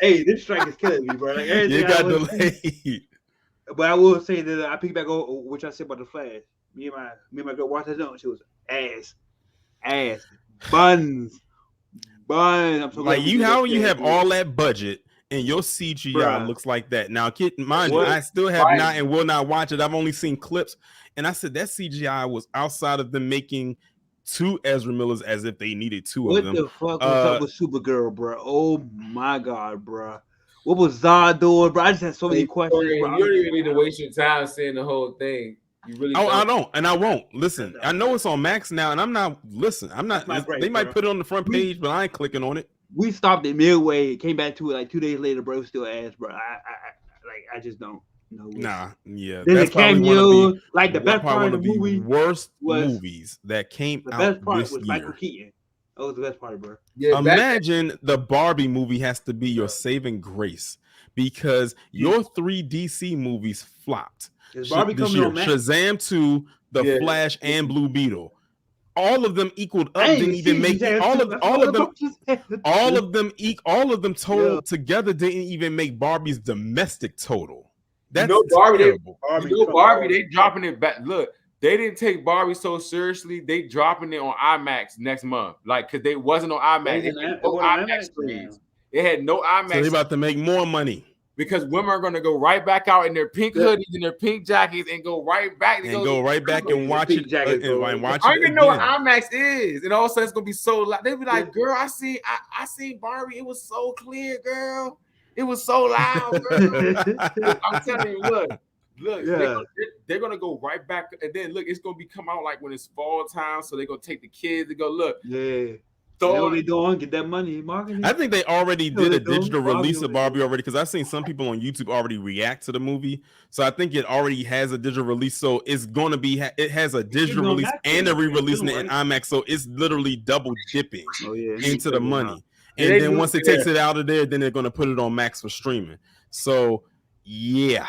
Speaker 2: Hey, this strike is killing me, bro. Like,
Speaker 3: you got delayed.
Speaker 2: But I will say that I pick back on what I said about the Flash. Me and my girl watched that on. She was ass, buns. I'm so
Speaker 3: like you. How you have all that budget and your CGI looks like that? Now, mind you, I still have not and will not watch it. I've only seen clips, and I said that CGI was outside of them making 2 Ezra Millers as if they needed 2 of them.
Speaker 2: What the fuck was up with Supergirl, bro? Oh my god, bro. What was Zod doing, bro? I just had so many questions.
Speaker 1: You don't even need to waste your time saying the whole thing. You really
Speaker 3: Oh, I
Speaker 1: don't.
Speaker 3: don't, and I won't. Listen, I know it's on Max now, and I'm not. Listen, I'm not. They might put it on the front page, but I ain't clicking on it.
Speaker 2: We stopped it midway, came back to it like 2 days later, bro. Still ass, bro. I just don't know.
Speaker 3: Nah, yeah,
Speaker 2: Then the
Speaker 3: that's probably one of the
Speaker 2: cameo, like the best
Speaker 3: probably
Speaker 2: part
Speaker 3: one
Speaker 2: of
Speaker 3: of
Speaker 2: the
Speaker 3: the
Speaker 2: movie
Speaker 3: worst
Speaker 2: was
Speaker 3: movies that came
Speaker 2: the
Speaker 3: out
Speaker 2: best part
Speaker 3: this
Speaker 2: was Michael
Speaker 3: year.
Speaker 2: Keaton. That was the best part, bro.
Speaker 1: Yeah,
Speaker 3: Imagine the Barbie movie has to be your saving grace because your 3 DC movies flopped
Speaker 2: Is Barbie
Speaker 3: this
Speaker 2: coming
Speaker 3: year.
Speaker 2: on Max?
Speaker 3: Shazam 2, The
Speaker 1: Yeah.
Speaker 3: Flash, and Blue Beetle. All of them equaled
Speaker 2: I
Speaker 3: up.
Speaker 2: ain't
Speaker 3: Didn't even make all of them total together. Didn't even make Barbie's domestic total. That's terrible.
Speaker 1: Barbie, they dropping it back. Look, they didn't take Barbie so seriously. They dropping it on IMAX next month, like because they wasn't on IMAX. It had no IMAX screens. It had no IMAX.
Speaker 3: So they about to make more money
Speaker 1: because women are going to go right back out in their pink hoodies and their pink jackets and go right back
Speaker 3: and watch it and watch
Speaker 1: I
Speaker 3: it
Speaker 1: don't even know what IMAX is, and all of a sudden it's gonna be so loud. They be like, "Girl, I seen Barbie. It was so clear, girl. It was so loud, girl." I'm telling you, look, they're gonna go right back, and then look, it's gonna be come out like when it's fall time, so they're gonna take the kids and go look.
Speaker 2: Yeah. You know what they doing? Get that money, marketing.
Speaker 3: I think they already did a digital release of Barbie already because I've seen some people on YouTube already react to the movie. So I think it already has a digital release. So it's going to be, it has a digital release and a re-releasing it in IMAX. So it's literally double dipping into the money. And then once it takes it out of there, then they're going to put it on Max for streaming. So yeah.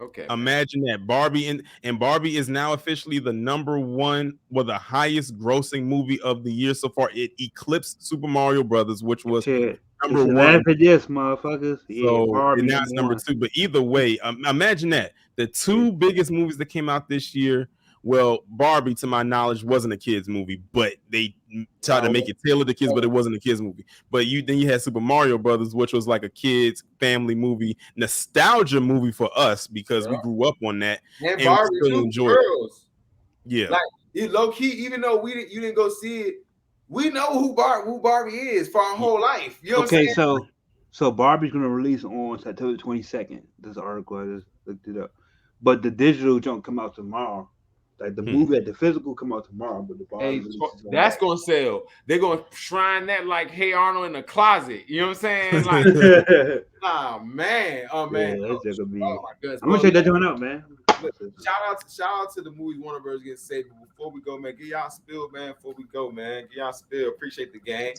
Speaker 1: Okay.
Speaker 3: Imagine that Barbie and Barbie is now officially the number one, the highest grossing movie of the year so far. It eclipsed Super Mario Brothers, which was number one.
Speaker 2: Yes, motherfuckers.
Speaker 3: So Barbie now it's number 2. But either way, imagine that the 2 biggest movies that came out this year. Well, Barbie, to my knowledge, wasn't a kids movie, but they tried to make it tailored to kids, but it wasn't a kids movie. But then you had Super Mario Brothers, which was like a kids family movie, nostalgia movie for us because we grew up on that
Speaker 1: and Barbie
Speaker 3: we still enjoyed it. Yeah,
Speaker 1: like low key, even though you didn't go see it, we know who Barbie is for our whole life. You know what I'm saying?
Speaker 2: So Barbie's gonna release on September 22nd. This article I just looked it up, but the digital junk come out tomorrow. Like the movie at the physical come out tomorrow, but the Barbie
Speaker 1: that's gonna sell. They're gonna shrine that like Hey Arnold in the closet. You know what I'm saying? Like, oh man.
Speaker 2: Yeah, that's gonna be.
Speaker 1: Oh my goodness.
Speaker 2: I'm gonna check that one out, man.
Speaker 1: Shout out to the movies Warner Bros. Getting saved. But before we go, man, get y'all spill, man. Before we go, man, get y'all spill. Appreciate the game.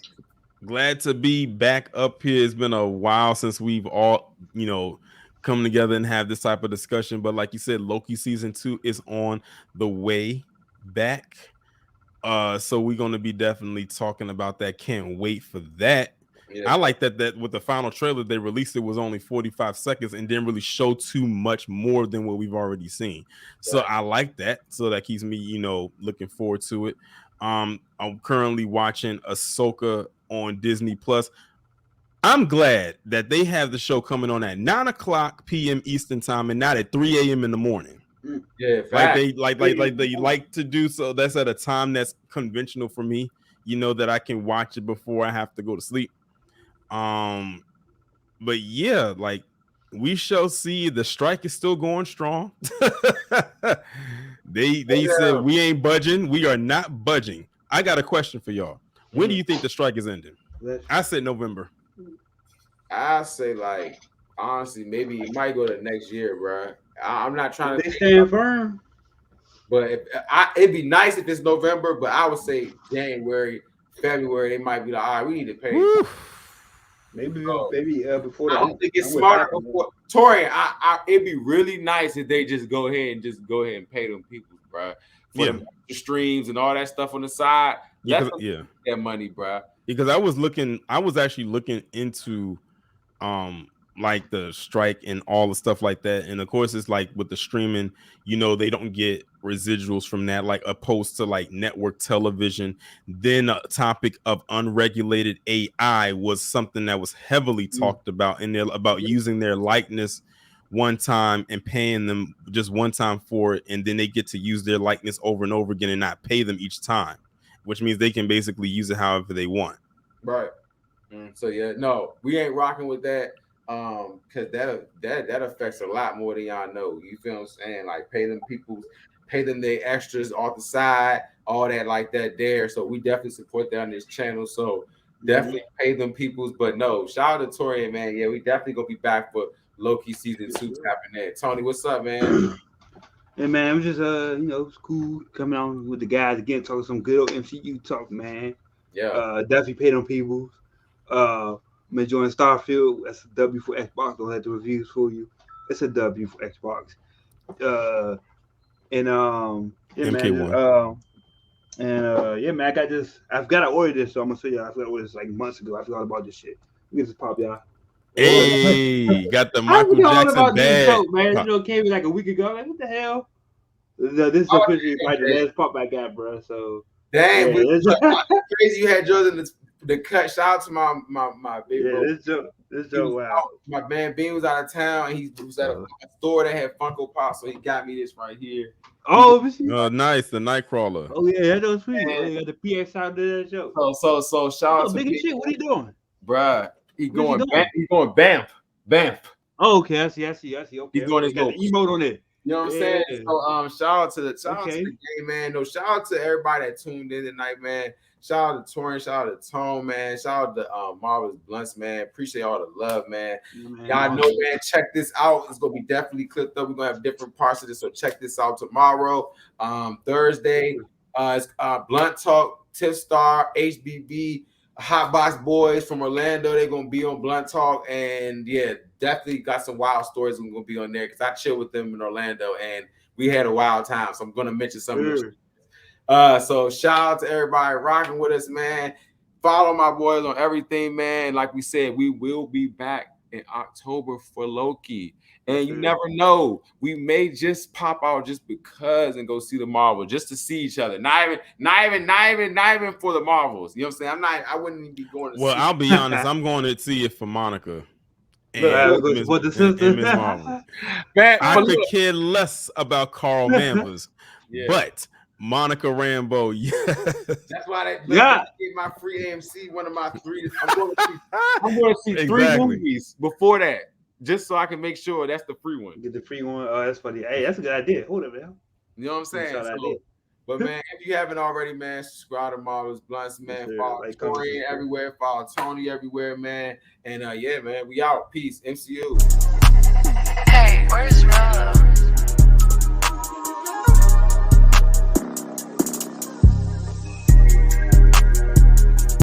Speaker 3: Glad to be back up here. It's been a while since we've all, come together and have this type of discussion. But like you said, Loki season 2 is on the way back. So we're going to be definitely talking about that. Can't wait for that. Yeah. I like that with the final trailer they released, it was only 45 seconds and didn't really show too much more than what we've already seen. So I like that. So that keeps me, looking forward to it. I'm currently watching Ahsoka on Disney Plus. I'm glad that they have the show coming on at 9:00 p.m. Eastern time and not at 3 a.m. in the morning.
Speaker 1: Yeah,
Speaker 3: like they like to do. So that's at a time that's conventional for me. That I can watch it before I have to go to sleep. But yeah, like we shall see. The strike is still going strong. They said we ain't budging. We are not budging. I got a question for y'all. When do you think the strike is ending? I said November.
Speaker 1: I say like honestly, maybe it might go to next year, bro. I'm not trying to.
Speaker 2: They stand firm.
Speaker 1: But it'd be nice if it's November. But I would say January, February. They might be like, all right, we need to pay.
Speaker 2: Woo. Maybe before that.
Speaker 1: I don't think it's smart. Tori, it'd be really nice if they just go ahead and pay them people, bro. For the streams and all that stuff on the side. That money, bro.
Speaker 3: Because I was actually looking into like the strike and all the stuff like that. And of course it's like with the streaming, they don't get residuals from that, like opposed to like network television. Then a topic of unregulated AI was something that was heavily talked about in there, about using their likeness one time and paying them just one time for it, and then they get to use their likeness over and over again and not pay them each time, which means they can basically use it however they want.
Speaker 1: Right. So yeah, no, we ain't rocking with that. Because that affects a lot more than y'all know. You feel what I'm saying? Like pay them pay them their extras off the side, all that like that there. So we definitely support that on this channel. So definitely pay them peoples. But no, shout out to Torian, man. Yeah, we definitely gonna be back for Loki season 2 tapping there. Tony, what's up, man?
Speaker 2: Yeah, man, I'm just it's cool coming on with the guys again, talking some good old MCU talk, man.
Speaker 1: Yeah.
Speaker 2: Definitely pay them people. I'm enjoying Starfield. That's a W for Xbox. Don't have the reviews for you. It's a W for Xbox. And yeah, man.
Speaker 3: MK1.
Speaker 2: Yeah, man. I got this. I've got to order this, so I'm gonna show you. I forgot what it's like months ago. I forgot about this shit. Let me just pop y'all.
Speaker 3: Hey, got the
Speaker 2: I
Speaker 3: Michael
Speaker 2: forgot all
Speaker 3: Jackson
Speaker 2: about this
Speaker 3: bad.
Speaker 2: joke, man. You know, it came like a week ago. Like, what the hell? This is officially like the last pop I got, bro. So
Speaker 1: dang,
Speaker 2: yeah,
Speaker 1: crazy you had yours in the cut. Shout out to my big bro.
Speaker 2: This joke, wow.
Speaker 1: My man Bean was out of town and he was at a store that had Funko Pop, so he got me this right here.
Speaker 2: Oh,
Speaker 3: nice, the Nightcrawler.
Speaker 2: Oh yeah, that was sweet. Oh, you got the PX out there, that joke.
Speaker 1: So shout out to
Speaker 2: big shit. What are you doing,
Speaker 1: bruh? He's going Bamf.
Speaker 2: Oh, okay, I see. Okay,
Speaker 1: he's going his
Speaker 2: got the emote on it.
Speaker 1: You know what I'm saying? So shout out to the game, man. No, shout out to everybody that tuned in tonight, man. Shout out to Torian, shout out to Tone, man. Shout out to Marvel's Bluntz, man. Appreciate all the love, man. Y'all know, man. Check this out. It's gonna be definitely clipped up. We're gonna have different parts of this, so check this out tomorrow. Thursday, it's Blunt Talk, Tiff Star, HBB, Hotbox Boys from Orlando. They're gonna be on Blunt Talk, and yeah, definitely got some wild stories. I'm gonna be on there because I chill with them in Orlando, and we had a wild time. So I'm gonna mention some of those. So shout out to everybody rocking with us, man. Follow my boys on everything, man. Like we said, we will be back in October for Loki. And you never know, we may just pop out just because and go see the Marvel, just to see each other. Not even for the Marvels. You know what I'm saying? I wouldn't even be going to see.
Speaker 3: I'll be honest, I'm going to see it for Monica. And Ms. Marvel. I could care less about Carl Danvers, but Monica Rambeau,
Speaker 1: that's why get my free AMC, one of my 3. I'm going to see 3 movies before that, just so I can make sure that's the free one.
Speaker 2: Get the free one. Oh, that's funny. Hey, that's a good idea. Hold up, man.
Speaker 1: You know what I'm saying? But man, if you haven't already, man, subscribe to Marvel's Bluntz, man. Follow Torian everywhere. Follow Tony everywhere, man. And yeah, man, we out. Peace. MCU.